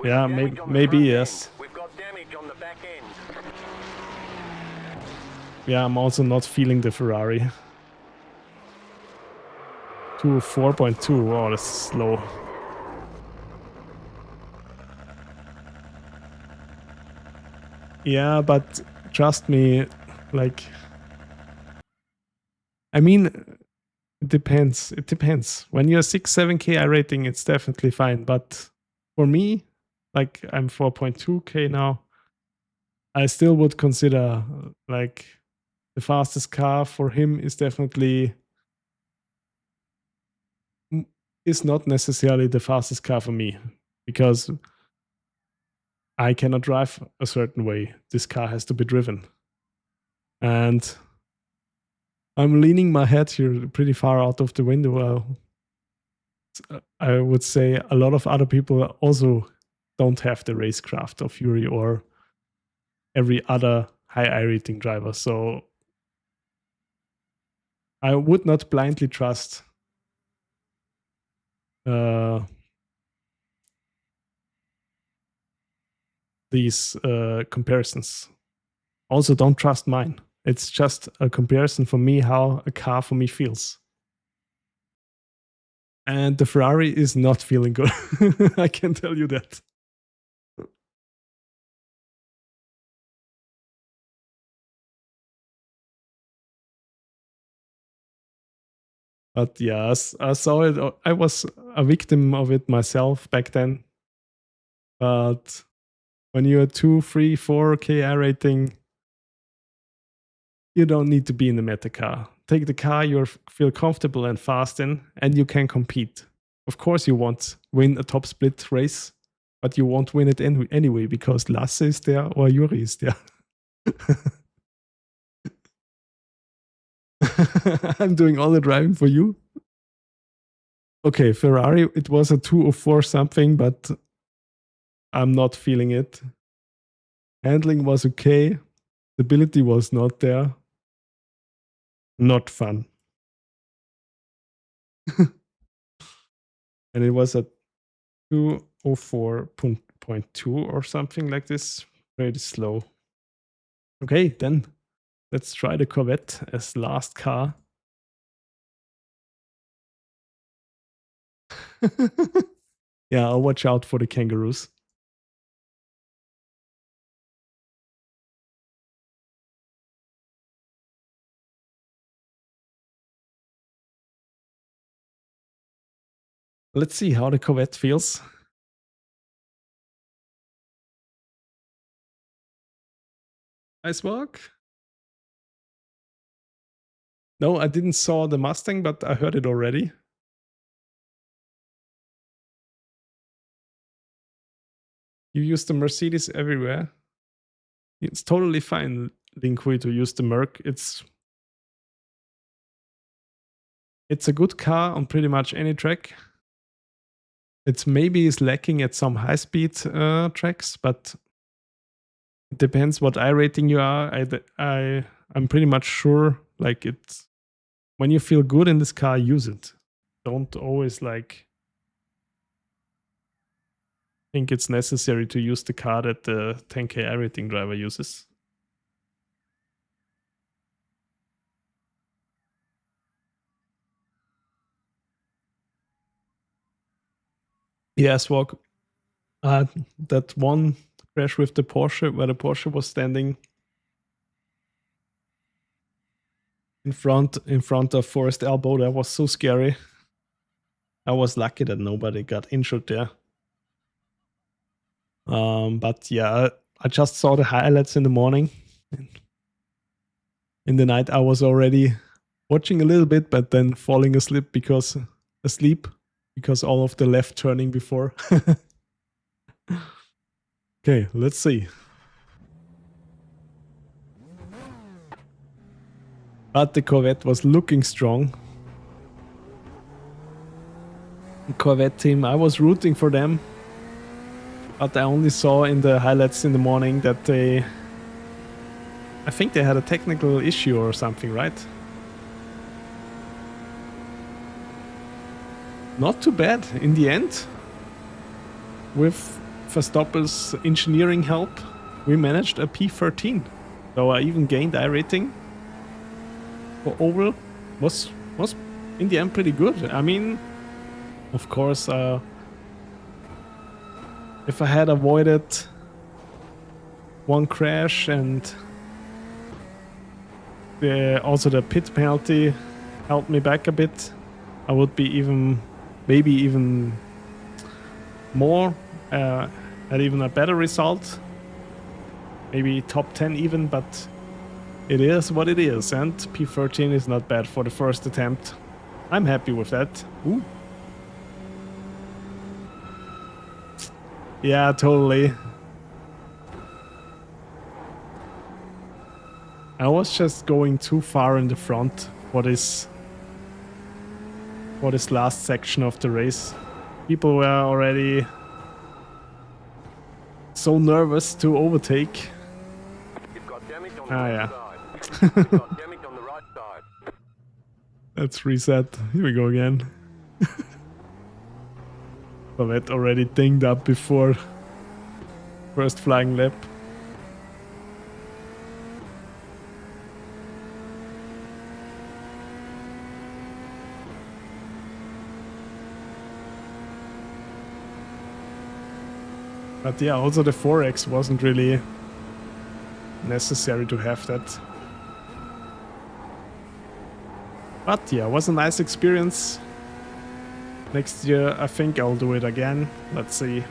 Yeah, maybe yes. We've got damage on the back end. Yeah, I'm also not feeling the Ferrari. 4.2, wow, that's slow. Yeah, but trust me, like, I mean, it depends. It depends. When you're 6-7K iRating, it's definitely fine. But for me, like, I'm 4.2K now. I still would consider, like, the fastest car for him is definitely is not necessarily the fastest car for me, because I cannot drive a certain way. This car has to be driven. And I'm leaning my head here pretty far out of the window. I would say a lot of other people also don't have the racecraft of Yuri or every other high iRating driver. So I would not blindly trust these comparisons. Also, don't trust mine. It's just a comparison for me, how a car for me feels. And the Ferrari is not feeling good. I can tell you that. But yeah, I saw it. I was a victim of it myself back then. But when you're 2, 3, 4K iRating, you don't need to be in the meta car. Take the car you feel comfortable and fast in, and you can compete. Of course, you won't win a top split race, but you won't win it anyway because Lasse is there or Yuri is there. I'm doing all the driving for you. Okay, Ferrari, it was a 204 something, but I'm not feeling it. Handling was okay. Stability was not there. Not fun. And it was a 204.2 or something like this. Pretty slow. Okay, then let's try the Corvette as last car. Yeah, I'll watch out for the kangaroos. Let's see how the Corvette feels. Nice walk. No, I didn't saw the Mustang, but I heard it already. You use the Mercedes everywhere. It's totally fine, Linkui, to use the Merc. It's a good car on pretty much any track. It maybe is lacking at some high-speed tracks, but it depends what iRating you are. I'm pretty much sure, like, it's when you feel good in this car, use it. Don't always like think it's necessary to use the car that the 10K iRating driver uses. Yes, walk. That one crash with the Porsche, where the Porsche was standing in front of Forest Elbow, that was so scary. I was lucky that nobody got injured there. But yeah, I just saw the highlights in the morning. In the night, I was already watching a little bit, but then falling asleep because all of the left turning before. Okay, let's see. But the Corvette was looking strong. The Corvette team, I was rooting for them. But I only saw in the highlights in the morning that I think they had a technical issue or something, right? Not too bad in the end. With Verstappen's engineering help, we managed a P13. So I even gained iRating. For oval was in the end pretty good. I mean, of course, if I had avoided one crash and also the pit penalty held me back a bit, I would be maybe even more, had even a better result. Maybe top 10 even, but it is what it is, and P13 is not bad for the first attempt. I'm happy with that. Ooh. Yeah, totally. I was just going too far in the front for this last section of the race. People were already so nervous to overtake. You've got damage on the Yeah. side. You've got damage on the right side. Let's reset. Here we go again. Corvette already dinged up before first flying lap. But yeah, also the 4X wasn't really necessary to have that. But yeah, it was a nice experience. Next year, I think I'll do it again. Let's see.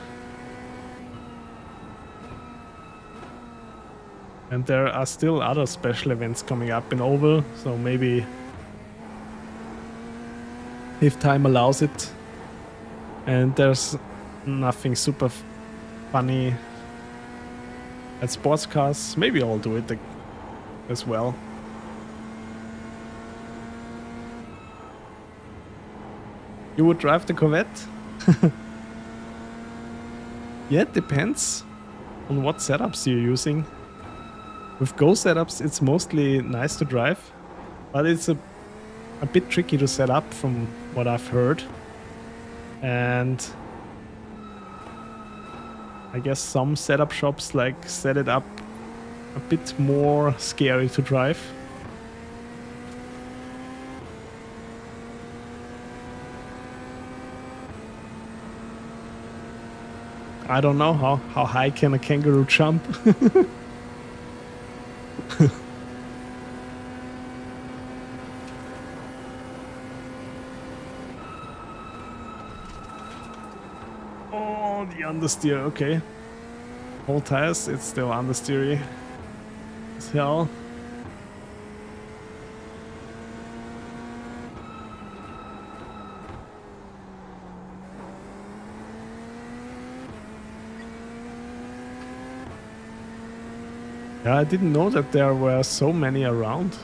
And there are still other special events coming up in Oval, so maybe if time allows it. And there's nothing super funny at sports cars. Maybe I'll do it as well. You would drive the Corvette? Yeah, it depends on what setups you're using. With Go setups, it's mostly nice to drive, but it's a bit tricky to set up from what I've heard. And I guess some setup shops like set it up a bit more scary to drive. I don't know how high can a kangaroo jump. Oh, the understeer, okay. Whole tires, it's still understeery as hell. Yeah, I didn't know that there were so many around.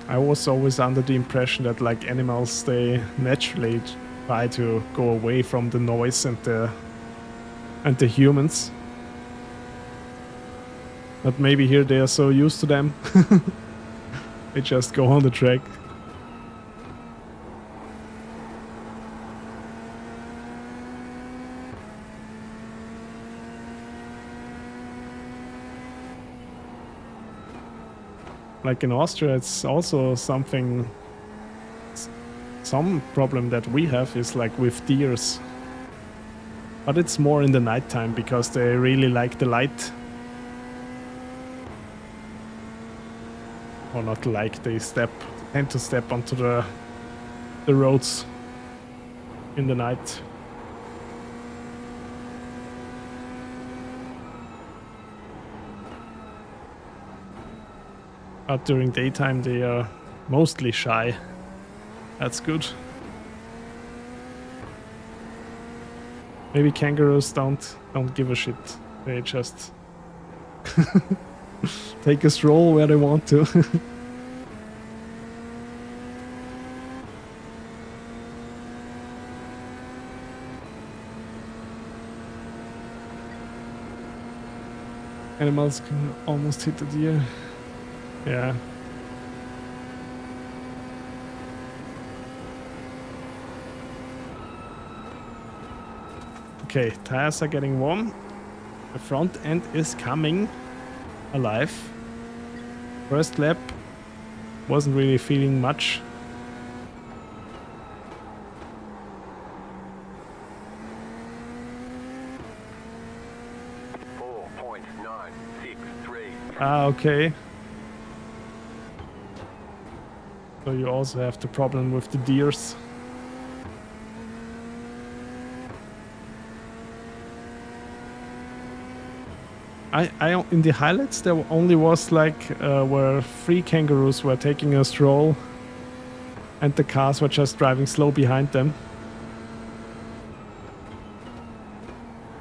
I was always under the impression that like animals, they naturally try to go away from the noise and the humans. But maybe here they are so used to them. They just go on the track. Like in Austria, it's also something some problem that we have is like with deers. But it's more in the nighttime because they really like the light. Or not like, they tend to step onto the roads in the night. But during daytime they are mostly shy. That's good. Maybe kangaroos don't give a shit. They just take a stroll where they want to. Animals can almost hit the deer. Yeah. Okay, tires are getting warm. The front end is coming alive. First lap wasn't really feeling much. Ah, okay. So you also have the problem with the deers. I in the highlights there only was like where 3 kangaroos were taking a stroll and the cars were just driving slow behind them.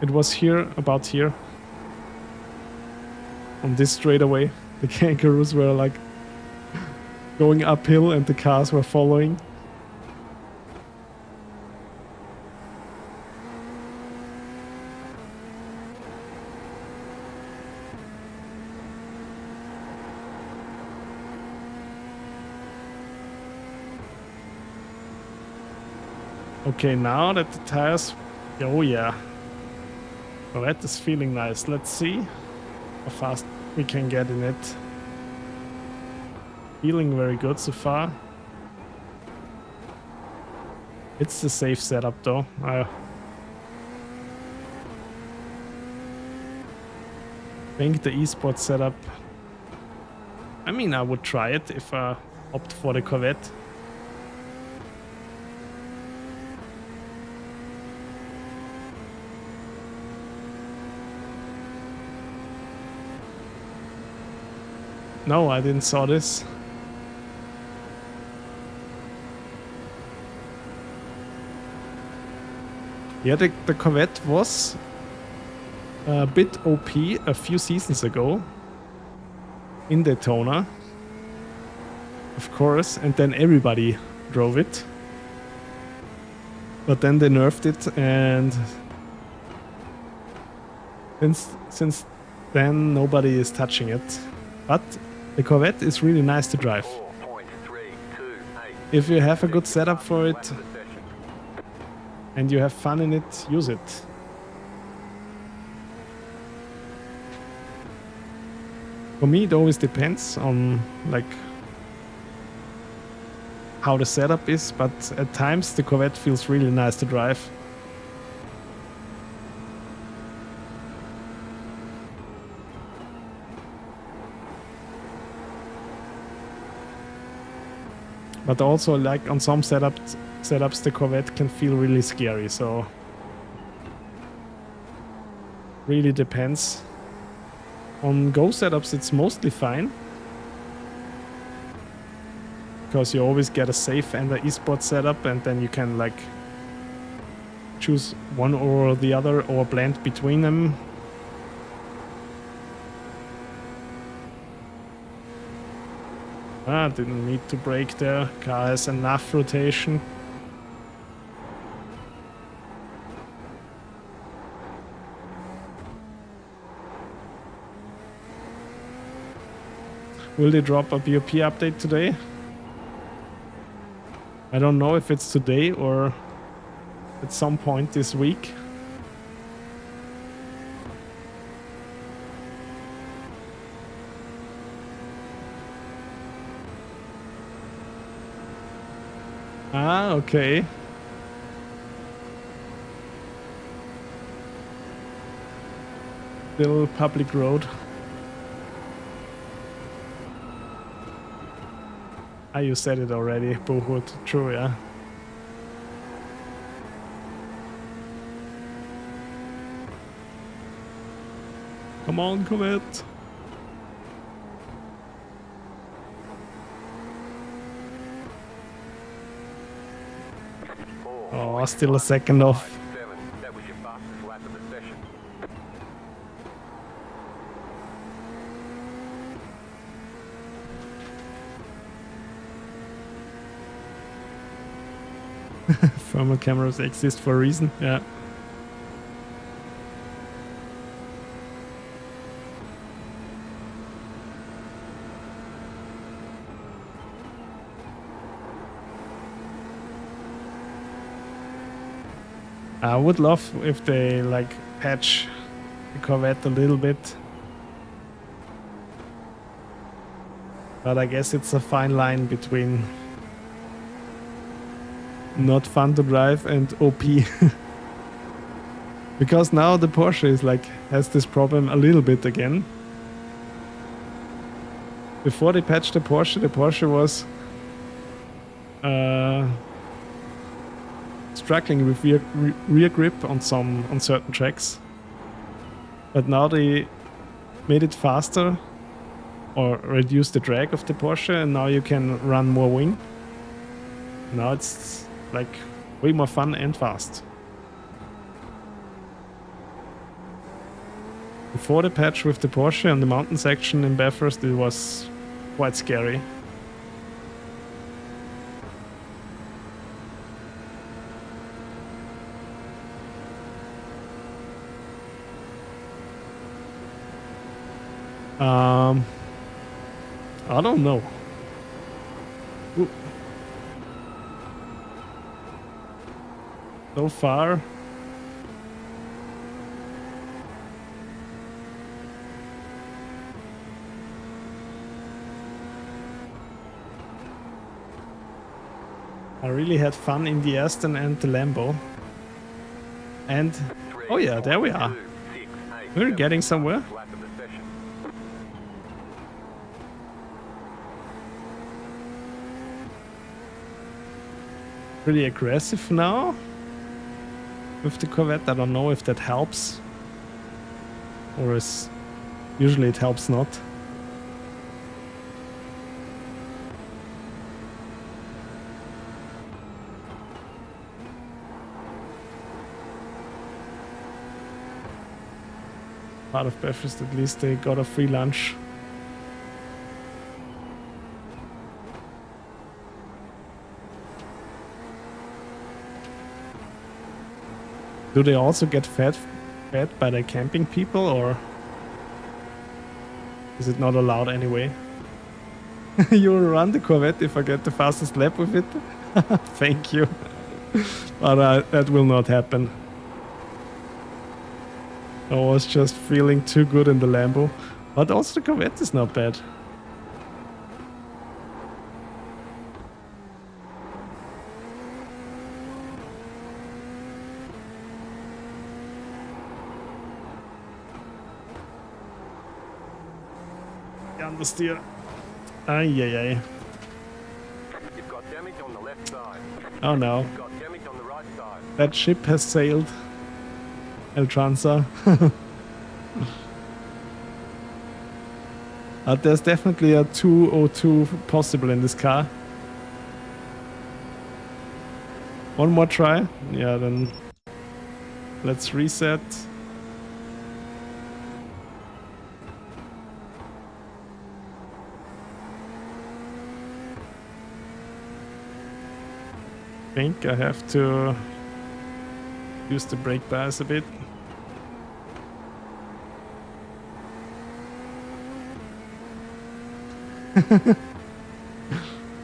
It was here, about here. On this straightaway, the kangaroos were like going uphill and the cars were following. Okay, now that the tires... Oh yeah. Well, that is feeling nice. Let's see how fast we can get in it. Feeling very good so far. It's the safe setup though. I think the esports setup... I mean, I would try it if I opt for the Corvette. No, I didn't saw this. Yeah, the Corvette was a bit OP a few seasons ago in Daytona, of course, and then everybody drove it. But then they nerfed it, and since then nobody is touching it. But the Corvette is really nice to drive. If you have a good setup for it and you have fun in it, use it. For me, it always depends on like how the setup is, but at times the Corvette feels really nice to drive. But also, like on some setups, the Corvette can feel really scary. So really depends. On Go setups, it's mostly fine because you always get a safe and an esports setup, and then you can like choose one or the other or blend between them. Ah, didn't need to brake there. Car has enough rotation. Will they drop a BOP update today? I don't know if it's today or at some point this week. Ah, okay. Still public road. Ah, you said it already, Bohut. True, yeah. Come on, Corvette. Oh, still a second off. That was your fastest lap of the session. Thermal cameras exist for a reason, yeah. I would love if they like patch the Corvette a little bit. But I guess it's a fine line between not fun to drive and OP. Because now the Porsche is like has this problem a little bit again. Before they patched the Porsche was struggling with rear grip on certain tracks. But now they made it faster or reduced the drag of the Porsche, and now you can run more wing. Now it's like way more fun and fast. Before the patch with the Porsche on the mountain section in Bathurst, it was quite scary. I don't know. Ooh. So far, I really had fun in the Aston and the Lambo. And oh yeah, there we are. We're getting somewhere. Pretty aggressive now with the Corvette. I don't know if that helps, or is usually it helps not. Part of Bathurst, at least they got a free lunch. Do they also get fed by the camping people, or is it not allowed anyway? You will run the Corvette if I get the fastest lap with it? Thank you. But that will not happen. I was just feeling too good in the Lambo. But also the Corvette is not bad. Understeer. Ay. You've got damage on the left side. Oh no. You've got damage on the right side. That ship has sailed. El Tranza. There's definitely a 202 possible in this car. One more try. Yeah, then let's reset. I think I have to use the brake bias a bit.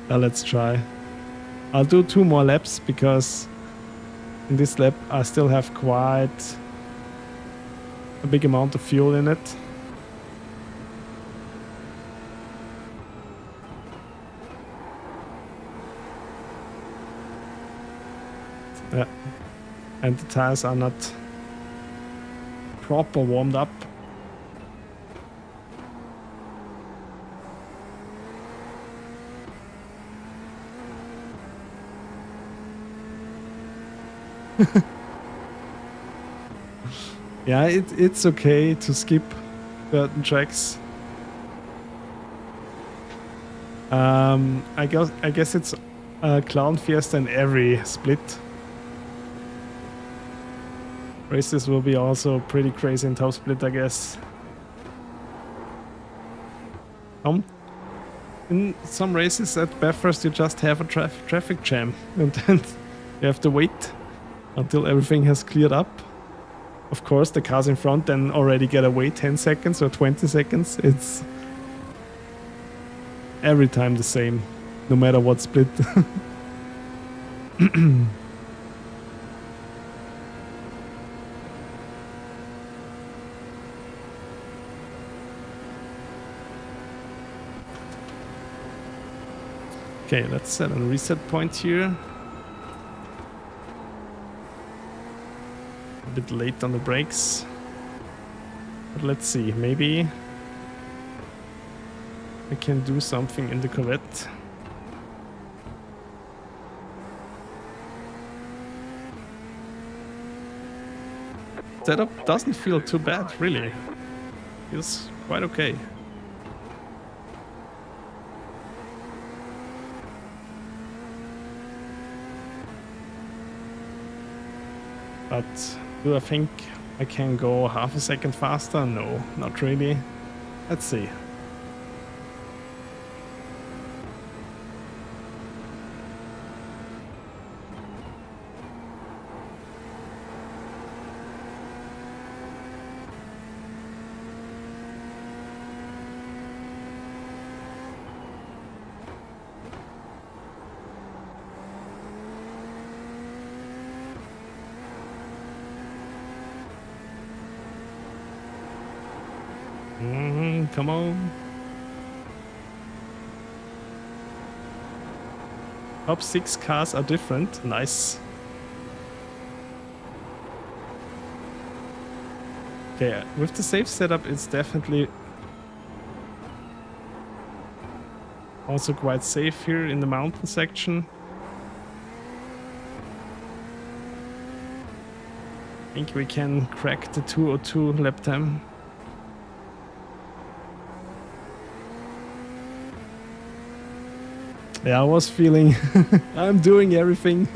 Now let's try. I'll do 2 more laps because in this lap I still have quite a big amount of fuel in it. Yeah. And the tires are not proper warmed up. Yeah, it's okay to skip certain tracks. I guess it's Clown Fiesta in every split. Races will be also pretty crazy in top split, I guess. In some races at Bathurst you just have a traffic jam and then you have to wait until everything has cleared up. Of course, the cars in front then already get away 10 seconds or 20 seconds. It's every time the same, no matter what split. Okay, let's set a reset point here. A bit late on the brakes. But let's see, maybe I can do something in the Corvette. Setup doesn't feel too bad, really. Feels quite okay. But do I think I can go half a second faster? No, not really. Let's see. Come on. Top 6 cars are different. Nice. Okay, with the safe setup it's definitely also quite safe here in the mountain section. I think we can crack the 202 lap time. Yeah, I was feeling I'm doing everything.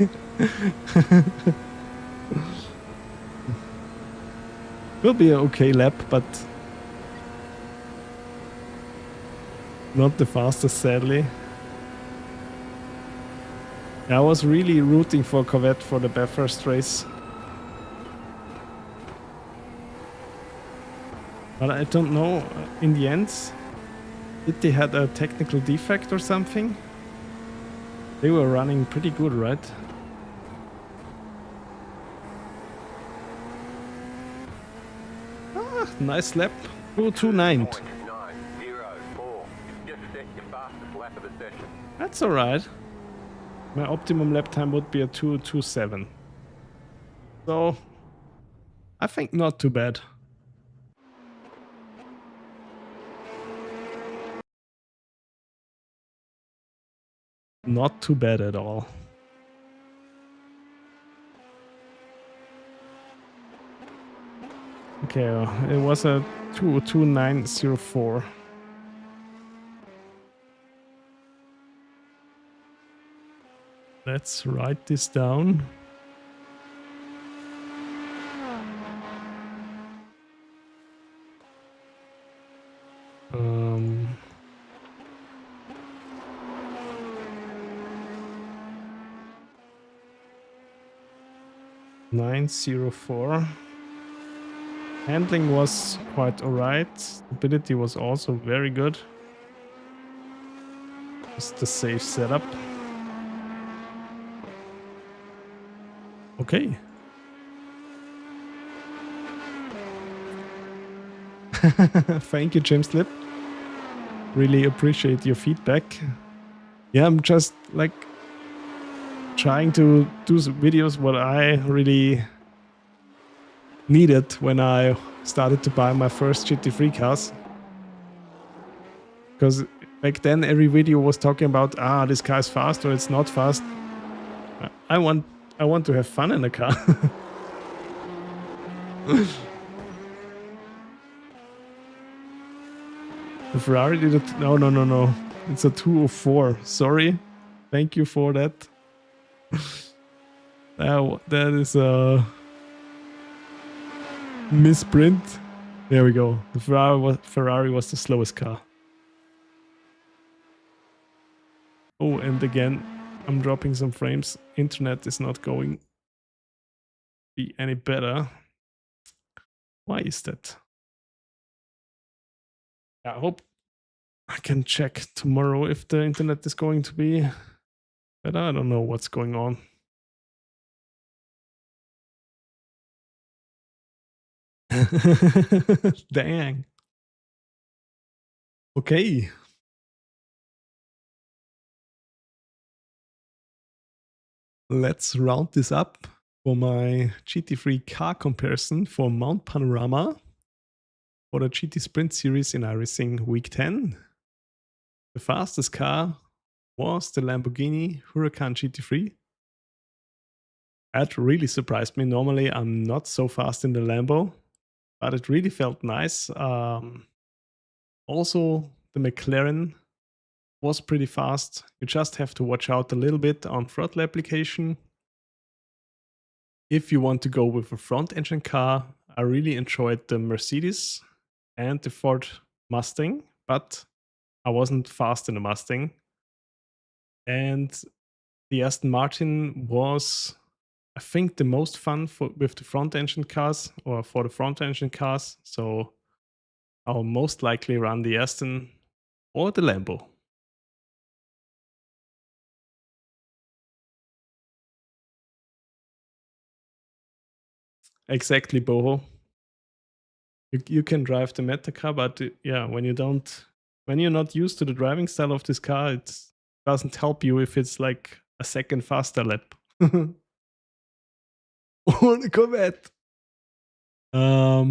Will be an okay lap, but not the fastest, sadly. Yeah, I was really rooting for Corvette for the Bathurst race. But I don't know, in the end, did they had a technical defect or something? They were running pretty good, right? Ah, nice lap. 229. That's alright. My optimum lap time would be a 2:27. So, I think not too bad. Not too bad at all. Okay, it was a 2:29.04. Let's write this down. .904. Handling was quite alright. Stability was also very good. Just the safe setup. Okay. Thank you, James Lip. Really appreciate your feedback. Yeah, I'm just like trying to do videos what I really needed when I started to buy my first GT3 cars. Because back then every video was talking about, this car is fast or it's not fast. I want to have fun in the car. The Ferrari did it. No. It's a 204. Sorry. Thank you for that. That is a misprint. There we go. The Ferrari was the slowest car. Oh, and again, I'm dropping some frames. Internet is not going to be any better. Why is that? I hope I can check tomorrow if the internet is going to be better. I don't know what's going on. Dang. Okay. Let's round this up for my GT3 car comparison for Mount Panorama for the GT Sprint Series in iRacing Week 10. The fastest car was the Lamborghini Huracan GT3. That really surprised me. Normally I'm not so fast in the Lambo, but it really felt nice. Also, the McLaren was pretty fast. You just have to watch out a little bit on throttle application. If you want to go with a front engine car, I really enjoyed the Mercedes and the Ford Mustang, but I wasn't fast in the Mustang. And the Aston Martin was, I think, the most fun with the front engine cars, or for the front engine cars. So I'll most likely run the Aston or the Lambo. Exactly, Boho. You can drive the Meta car, but yeah, when you're not used to the driving style of this car, it doesn't help you if it's like a second faster lap. Oh, the Corvette. Yeah,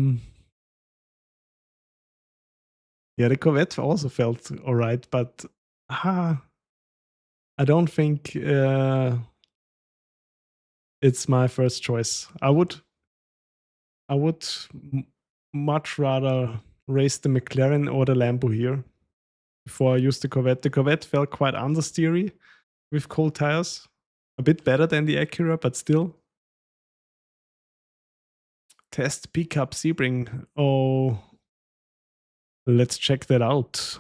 the Corvette also felt alright, but I don't think it's my first choice. I would much rather race the McLaren or the Lambo here before I use the Corvette. The Corvette felt quite understeery with cold tires. A bit better than the Acura, but still. Test pickup Sebring. Oh, let's check that out.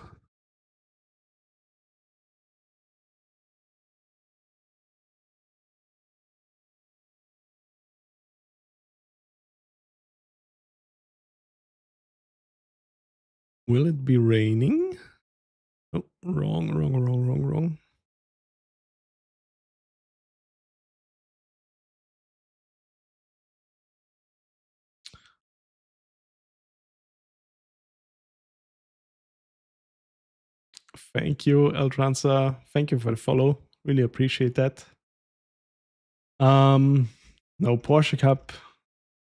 Will it be raining? Oh, wrong. Thank you, Eltranza. Thank you for the follow. Really appreciate that. No, Porsche Cup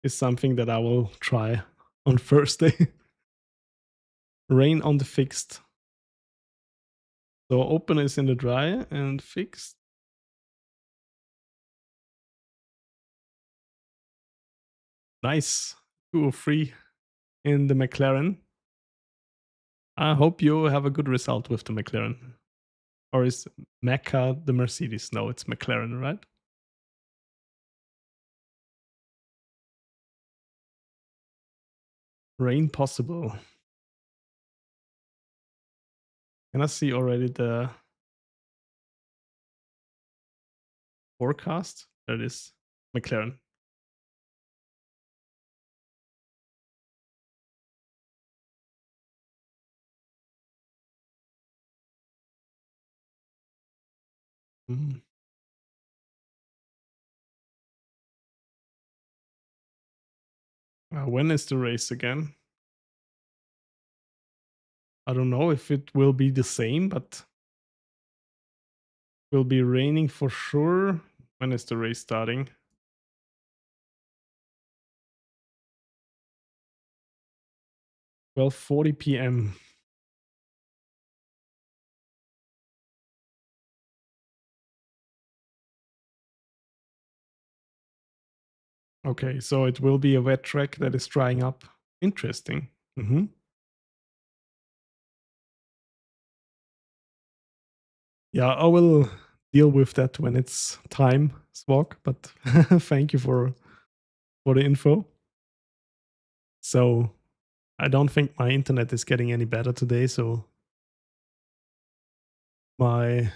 is something that I will try on Thursday. Rain on the fixed. So open is in the dry and fixed. Nice. 203 in the McLaren. I hope you have a good result with the McLaren. Or is Mecca the Mercedes? No, it's McLaren, right? Rain possible. Can I see already the forecast? There it is. McLaren. When is the race again? I don't know if it will be the same, but it will be raining for sure. When is the race starting? Well, 12:40 p.m. Okay, so it will be a wet track that is drying up. Interesting. Yeah, I will deal with that when it's time, Swag, but thank you for the info. So I don't think my internet is getting any better today, so my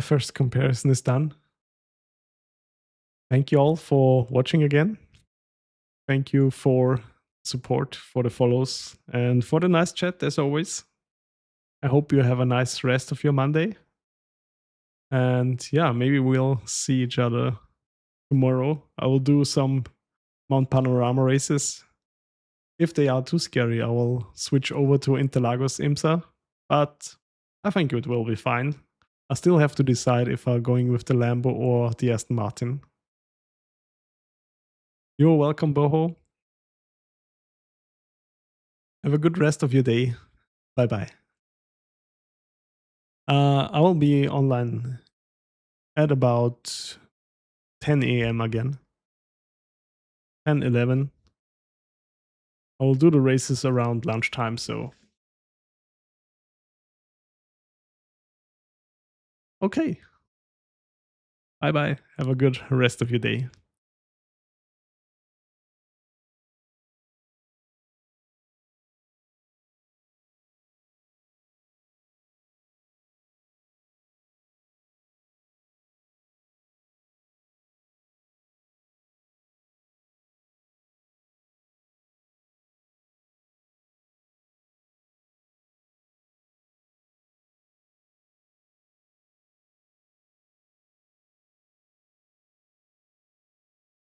first comparison is done. Thank you all for watching again. Thank you for support, for the follows, and for the nice chat as always. I hope you have a nice rest of your Monday. And yeah, maybe we'll see each other tomorrow. I will do some Mount Panorama races. If they are too scary, I will switch over to Interlagos IMSA, but I think it will be fine. I still have to decide if I'm going with the Lambo or the Aston Martin. You're welcome, Boho. Have a good rest of your day. Bye-bye. I will be online at about 10 a.m. again. 10, 11. I will do the races around lunchtime, so. Okay. Bye-bye. Have a good rest of your day.